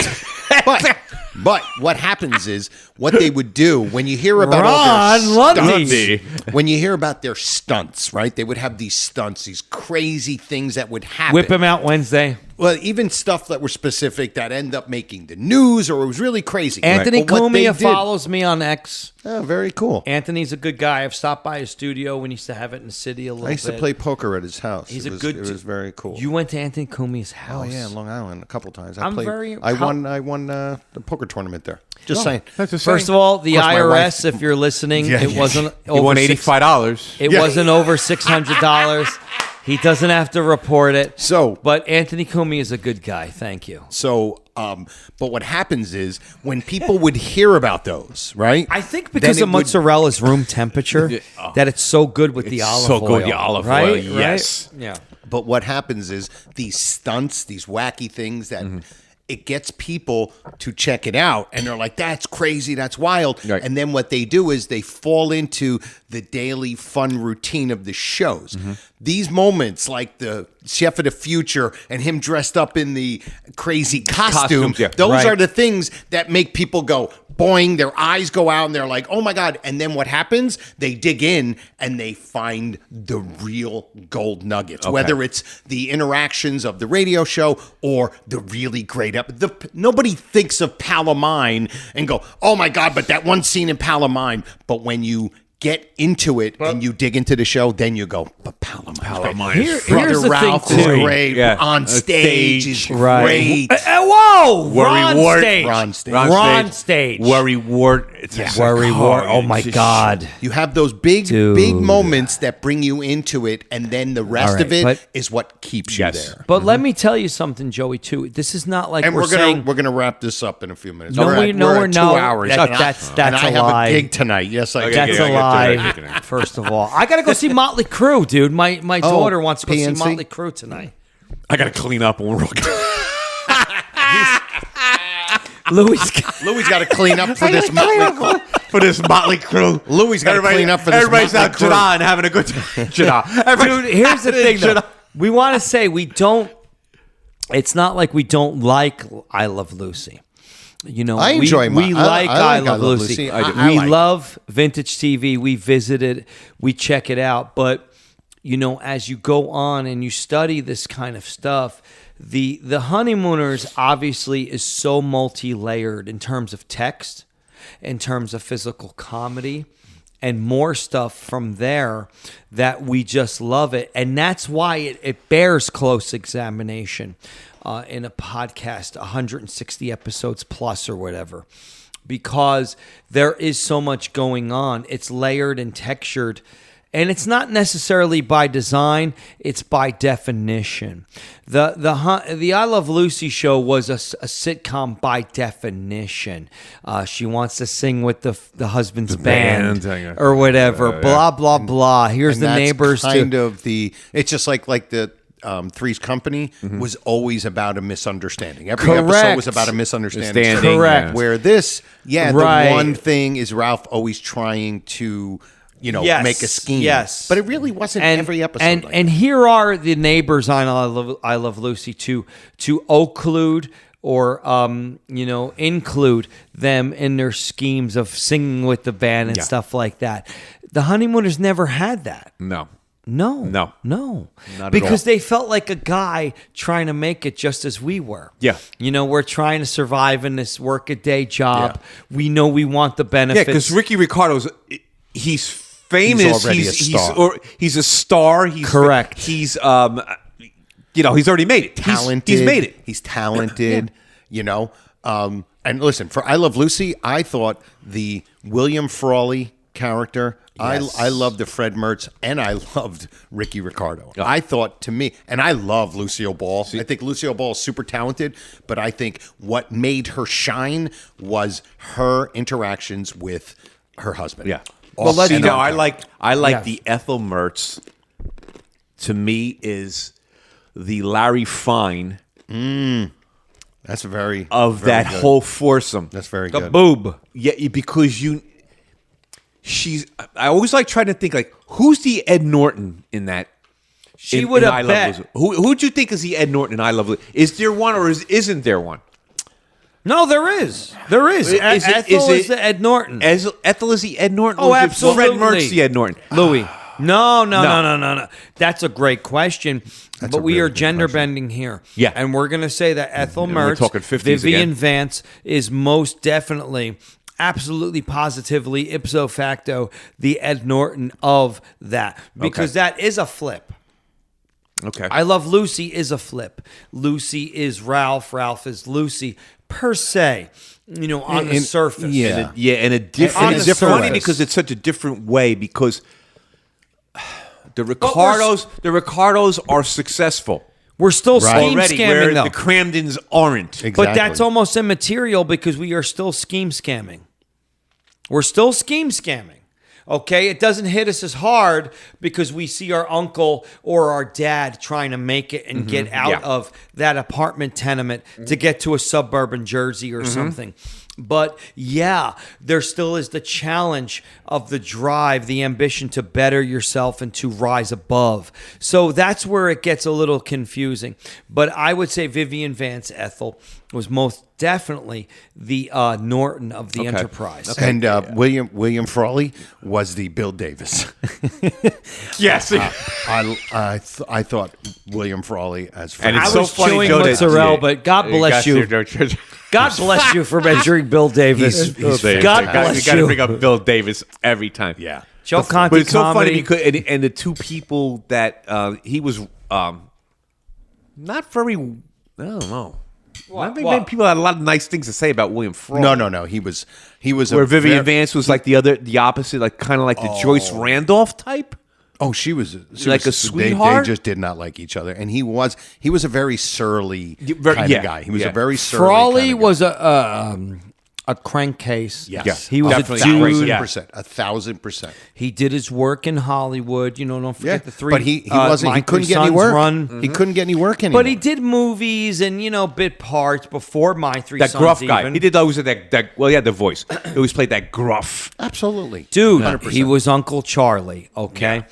But what happens is what they would do when you hear about all Ron their Lundy. stunts, when you hear about their stunts, right? They would have these stunts, these crazy things that would happen. Whip him out Wednesday. Well, even stuff that were specific that end up making the news, or it was really crazy. Anthony But what they Cumia did- follows me on X. Oh, very cool. Anthony's a good guy. I've stopped by his studio when he used to have it in the city a little bit. I used to play poker at his house. He's It a was- good. It was very cool. You went to Anthony Cumia's house. Oh yeah, Long Island a couple times. I'm played, very- I how- won. I won the poker tournament there. Just saying. First of all, the Of course, my IRS, wife- if you're listening, Yeah, it yeah. wasn't He over won six- $85. It wasn't over $600. He doesn't have to report it. So- but Anthony Cumia is a good guy. Thank you. So, but what happens is when people would hear about those, right? I think because then of it would- mozzarella's room temperature, that it's so good with the It's olive so oil. good, the olive oil, right? yes. Right? Yeah. But what happens is these stunts, these wacky things that it gets people to check it out, and they're like, "That's crazy, that's wild." Right. And then what they do is they fall into the daily fun routine of the shows. These moments, like the Chef of the Future and him dressed up in the crazy costume, Costumes, yeah. those Right. are the things that make people go boing, their eyes go out, and they're like, "Oh my God." And then what happens? They dig in and they find the real gold nuggets, whether it's the interactions of the radio show or the really great nobody thinks of Pal of Mine and go, "Oh my God," but that one scene in Pal of Mine. But when you get into it and you dig into the show, then you go, "But Pal of Mine. Here's Brother the Ralph thing, is too. great. Yeah. On stage is Right. great." Whoa! Worry Ron Wart. stage. Ron stage. Ron stage. Worry Wart. It's Worry Wart. Oh my God. You have those big Dude. moments that bring you into it, and then the rest All right, of it but- is what keeps you Yes. there. But let me tell you something, Joey. Too. This is not like And we're saying. we're gonna wrap this up in a few minutes. No, we're we're at no. 2 hours. That- and that's and a I have lie. a gig tonight. Yes, I do. That's a lie. dive. First of all, I gotta go see Motley Crue, dude. My daughter wants to go PNC? see Motley Crue tonight. I got to clean up when we're Louis got to clean up for this Motley Crue. Louis got to clean up for this Everybody's Motley out Crue. Jeddah and having a good time. Jeddah. Dude, here's the thing, though. We want to say we don't. It's not like we don't like I Love Lucy. You know, I enjoy we like I Love Lucy. I We like it. love vintage TV. We visit it. We check it out. But, you know, as you go on and you study this kind of stuff, the Honeymooners obviously is so multi-layered in terms of text, in terms of physical comedy, and more stuff from there that we just love it. And that's why it bears close examination in a podcast, 160 episodes plus or whatever, because there is so much going on. It's layered and textured. And it's not necessarily by design; it's by definition. The I Love Lucy show was a sitcom by definition. She wants to sing with the husband's band or whatever. Blah blah blah. Here's And the that's neighbors. Kind of the. It's just like the. Three's Company was always about a misunderstanding. Every episode was about a misunderstanding. Correct. Where this, Right. the one thing is Ralph always trying to, Yes. make a scheme. Yes. But it really wasn't every episode. And here are the neighbors on I Love Lucy to occlude or include them in their schemes of singing with the band and stuff like that. The Honeymooners never had that. No. No. Not at Because all. they felt like a guy trying to make it just as we were. Yeah. We're trying to survive in this work-a-day job. Yeah. We know we want the benefits. Yeah, because Ricky Ricardo's, he's famous. He's already a star. He's a star. He's correct. He's, he's already made it. Talented. He's made it. He's talented, And listen, for I Love Lucy, I thought the William Frawley character, Yes. I loved the Fred Mertz, and I loved Ricky Ricardo. I thought, to me, and I love Lucille Ball. I think Lucille Ball is super talented, but I think what made her shine was her interactions with her husband. Yeah. Well, I I like Yes. the Ethel Mertz. To me, is the Larry Fine That's very of very that good. whole foursome. That's very the good. boob. Yeah, because I always like trying to think like who's the Ed Norton in that. She in would I have Love bet. Lucy? Who'd you think is the Ed Norton in I Love Lucy? Is there one or isn't there one? No, there is. There is. Ethel is the Ed Norton. Ethel is the Ed Norton? Oh, or is it absolutely. Fred Mertz the Ed Norton? Louis. No. That's a great question. But a we really are good gender question. bending here. Yeah. And we're going to say that Ethel And we're Mertz, talking 50s Vivian again. Vance is most definitely, absolutely, positively, ipso facto, the Ed Norton of that. Because that is a flip. Okay. I Love Lucy is a flip. Lucy is Ralph. Ralph is Lucy per se. On the surface. yeah. And a different. On It's the funny surface. because it's such a different way because the Ricardos are successful We're still scheme already, scamming where though. the Cramdens aren't. Exactly. But that's almost immaterial because we are still scheme scamming. We're still scheme scamming. Okay? It doesn't hit us as hard because we see our uncle or our dad trying to make it and get out of that apartment tenement to get to a suburban Jersey or something. But yeah, there still is the challenge of the drive, the ambition to better yourself and to rise above. So that's where it gets a little confusing. But I would say Vivian Vance Ethel was most definitely the Norton of the enterprise. And William Frawley was the Bill Davis. Yes. I thought William Frawley as And Fred. it's I so was funny, chewing Joe, that- mozzarella, yeah. but God bless you. God bless you for mentoring Bill Davis. God bless You got to you. bring up Bill Davis every time. Yeah. Joe Conti But it's so comedy. funny because and the two people that he was not very. I don't know. I think What? people had a lot of nice things to say about William Frawley. No. He was Where a Vivian very- Vance was like the opposite, like kind of like the Joyce Randolph type. Oh, she was Like a sweetheart? They just did not like each other, and he was a very surly Yeah, kind yeah, of guy. He was yeah. a very surly Frawley kind of guy. was a crankcase. Yes. He was Definitely. a dude. 1,000%. He did his work in Hollywood. Don't forget the three. But he wasn't. He couldn't get any work. He couldn't get any work anymore. But he did movies and bit parts before My Three That Sons. gruff guy. even. He did always that. Well, he had the voice. He always played that gruff. Absolutely, Dude, 100%. he was Uncle Charlie. Okay, Yeah.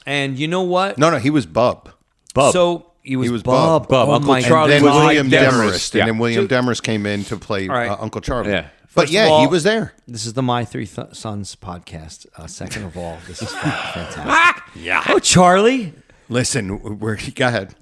and you know what? No, he was Bub. So he was Bub. Oh Uncle my Charlie And God. then was William Demarest. Demarest. And then William Demarest came in to play right. Uncle Charlie. Yeah. But First of all, he was there. This is the My Three Sons podcast. Second of all, this is fantastic. Yeah. Oh, Charlie. Listen, go ahead.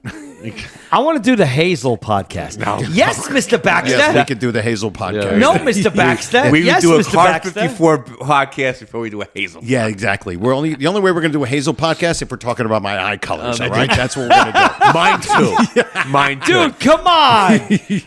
I want to do the Hazel podcast. No. Yes, Mr. Baxter. Yes, we could do the Hazel podcast. No, Mr. Baxter. We yes, would do a Mr. Car Baxter. 54 podcast before we do a Hazel. Yeah, exactly. The only way we're going to do a Hazel podcast if we're talking about my eye colors. All right, that's what we're going to do. Mine too. Mine too. Dude, come on.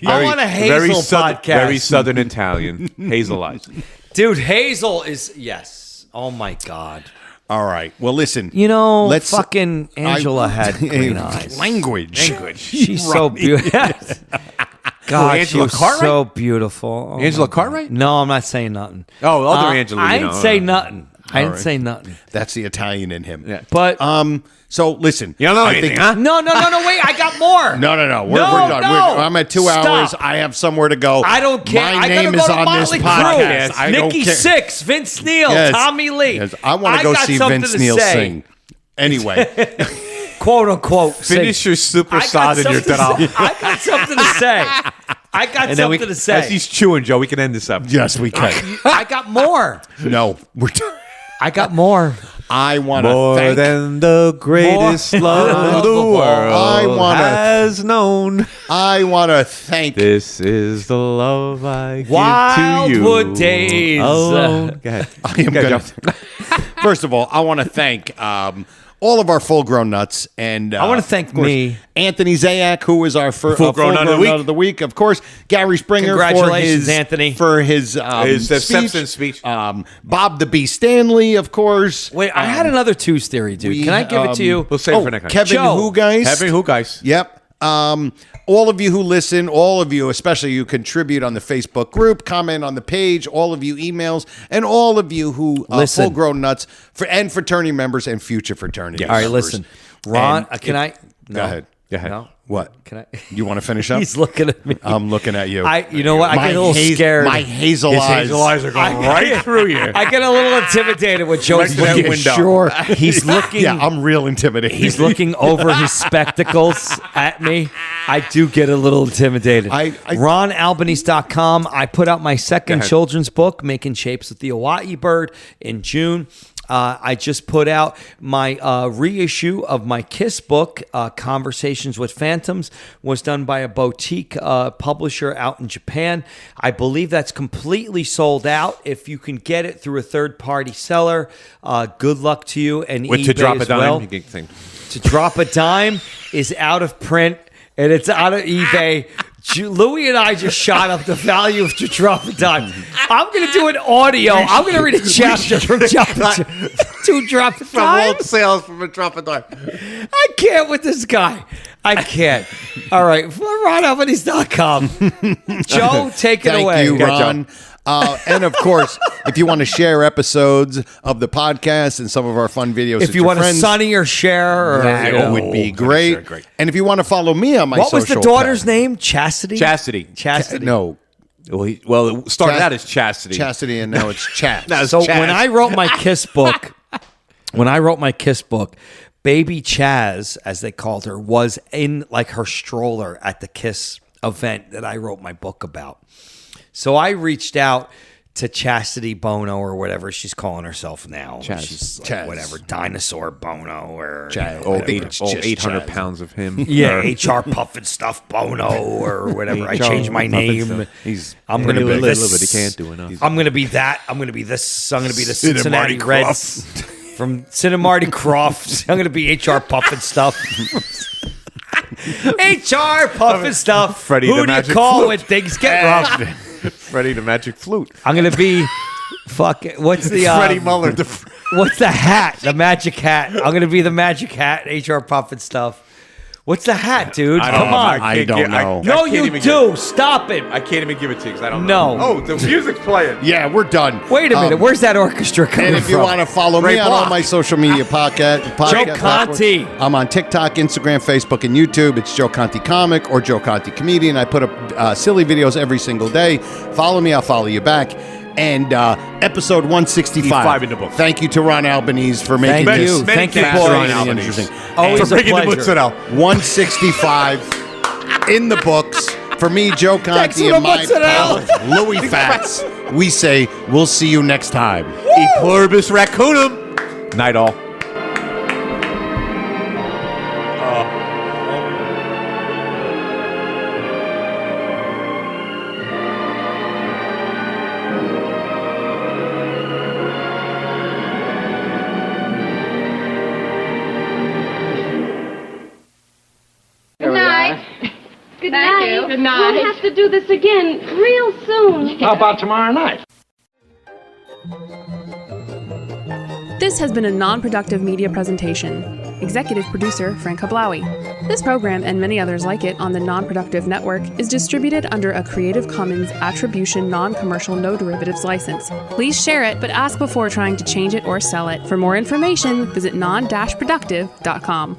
I want a Hazel podcast. Very Southern Italian. Hazel eyes. Dude, Hazel is, yes. Oh, my God. All right. Well, listen. Fucking Angela had green eyes. Language. She's so beautiful. God, Angela she was Cartwright? so beautiful. Oh, Angela my God. Cartwright? No, I'm not saying nothing. Oh, other Angela, I you didn't know. say nothing. I didn't right. say nothing. That's the Italian in him. Yeah. But So listen. You don't know I anything, think- huh? no. Wait, I got more. No. We're done. No. I'm at 2 Stop. hours. I have somewhere to go. I don't care. My I name gotta is go to on this Motley podcast. Crue. I don't Nikki care. Sixx, Vince Neil, Yes. Tommy Lee. Yes, I want to go got see something Vince to Neil say. sing. Anyway, Quote unquote. Finish sing. your super I got sod and you're something done. to say. I got something to say. I got And then something to say. as he's chewing, Joe, we can end this up. yes, we can. I got more. No, we're done. I got more. I want to More thank. than the greatest More love the of all. world I wanna- has known. I want to thank. This is the love I give to you. Wildwood Days. Alone. Go ahead. I am Go gonna. ahead, First of all, I want to thank all of our full-grown nuts, and I wanna thank of course, me. Anthony Zayak, who is our Full-grown nut of the week. Of course, Gary Springer for Congratulations, his Anthony. for his acceptance speech. Bob the Bee Stanley, of course. Wait, I had another twos theory, dude. Can I give it to you? We'll save it for next time. Kevin Joe. Who guys? Kevin Who guys? Yep. All of you who listen, all of you, especially you contribute on the Facebook group, comment on the page, all of you emails, and all of you who Listen. full-grown nuts and fraternity members and future fraternity All right, members. listen. Ron, And can I? Go ahead. Go ahead. No. What? Can I? You want to finish up? He's looking at me. I'm looking at you. You know what? I get a little scared. My hazel His eyes. hazel eyes are going right through you. I get a little intimidated when Joe's Right looking. through that window. Sure. He's looking. Yeah, I'm real intimidated. He's looking over his spectacles at me. I do get a little intimidated. RonAlbanese.com. I put out my second children's book, Making Shapes with the Hawaii Bird, in June. I just put out my reissue of my KISS book, Conversations with Phantoms, was done by a boutique publisher out in Japan. I believe that's completely sold out. If you can get it through a third-party seller, good luck to you. And With eBay to drop a as dime, well. you can think. To Drop a Dime is out of print and it's out of eBay. Louie and I just shot up the value of To Drop a Dime. I'm going to do an audio. I'm going to read a chapter from To Drop a Dime. sales from a drop a dime. I can't with this guy. I can't. All right. RonAlbanese.com. Joe, take it away. Thank you, Ron. And of course, if you want to share episodes of the podcast and some of our fun videos, If you want to Sonny or share, or that would be great. Great. And if you want to follow me on my what was the social daughter's path- name? Chastity. Chastity. No, Well, it started out as Chastity. Chastity, and now it's Chat. Now it's So Chaz. when I wrote my KISS book, Baby Chaz, as they called her, was in like her stroller at the KISS event that I wrote my book about. So I reached out to Chastity Bono or whatever she's calling herself now. Chaz. She's like Chaz. whatever, Dinosaur Bono or Chaz. all I think it's just 800 Chaz. pounds of him. yeah, HR Puffin Stuff Bono or whatever. I changed my name. I'm gonna be little this. but he can't do enough. I'm gonna be that. I'm gonna be this. I'm gonna be the Sid and Cincinnati Marty Reds from Sid and Marty Croft. I'm gonna be HR Puffin Stuff. HR Puffin Stuff. Freddie Who the do Magic you call Flute. when things get rough? Freddie the Magic Flute. I'm gonna be what's the Freddie Muller. what's the hat? The magic hat. I'm gonna be the magic hat. HR Puffin Stuff. What's the hat, dude? I don't Come know. on. I don't know. No, can't you even do. Stop it. I can't even give it to you because I don't No. know. Oh, the music's playing. Yeah, we're done. Wait a minute. Where's that orchestra coming And if you from? want to follow Ray me on all Block. my social media podcast Joe Conti. platforms, I'm on TikTok, Instagram, Facebook, and YouTube. It's Joe Conti Comic or Joe Conti Comedian. I put up silly videos every single day. Follow me, I'll follow you back. And episode 165. 5 in the book. Thank you to Ron Albanese for making Thank this you. Thank you, fascinating boys. and Albanese. interesting. Always And a bringing the pleasure. mozzarella. 165 in the books. For me, Joe Thanks Conti, for and the my mozzarella. pal, Louis Fats, we say we'll see you next time. E pluribus raccoonum. Night all. Good night. Good Thank night. you. Good night. We'll have to do this again real soon. How about tomorrow night? This has been a non-productive media presentation. Executive producer Frank Hablawi. This program and many others like it on the Non-Productive Network is distributed under a Creative Commons Attribution Non-Commercial No Derivatives license. Please share it, but ask before trying to change it or sell it. For more information, visit non-productive.com.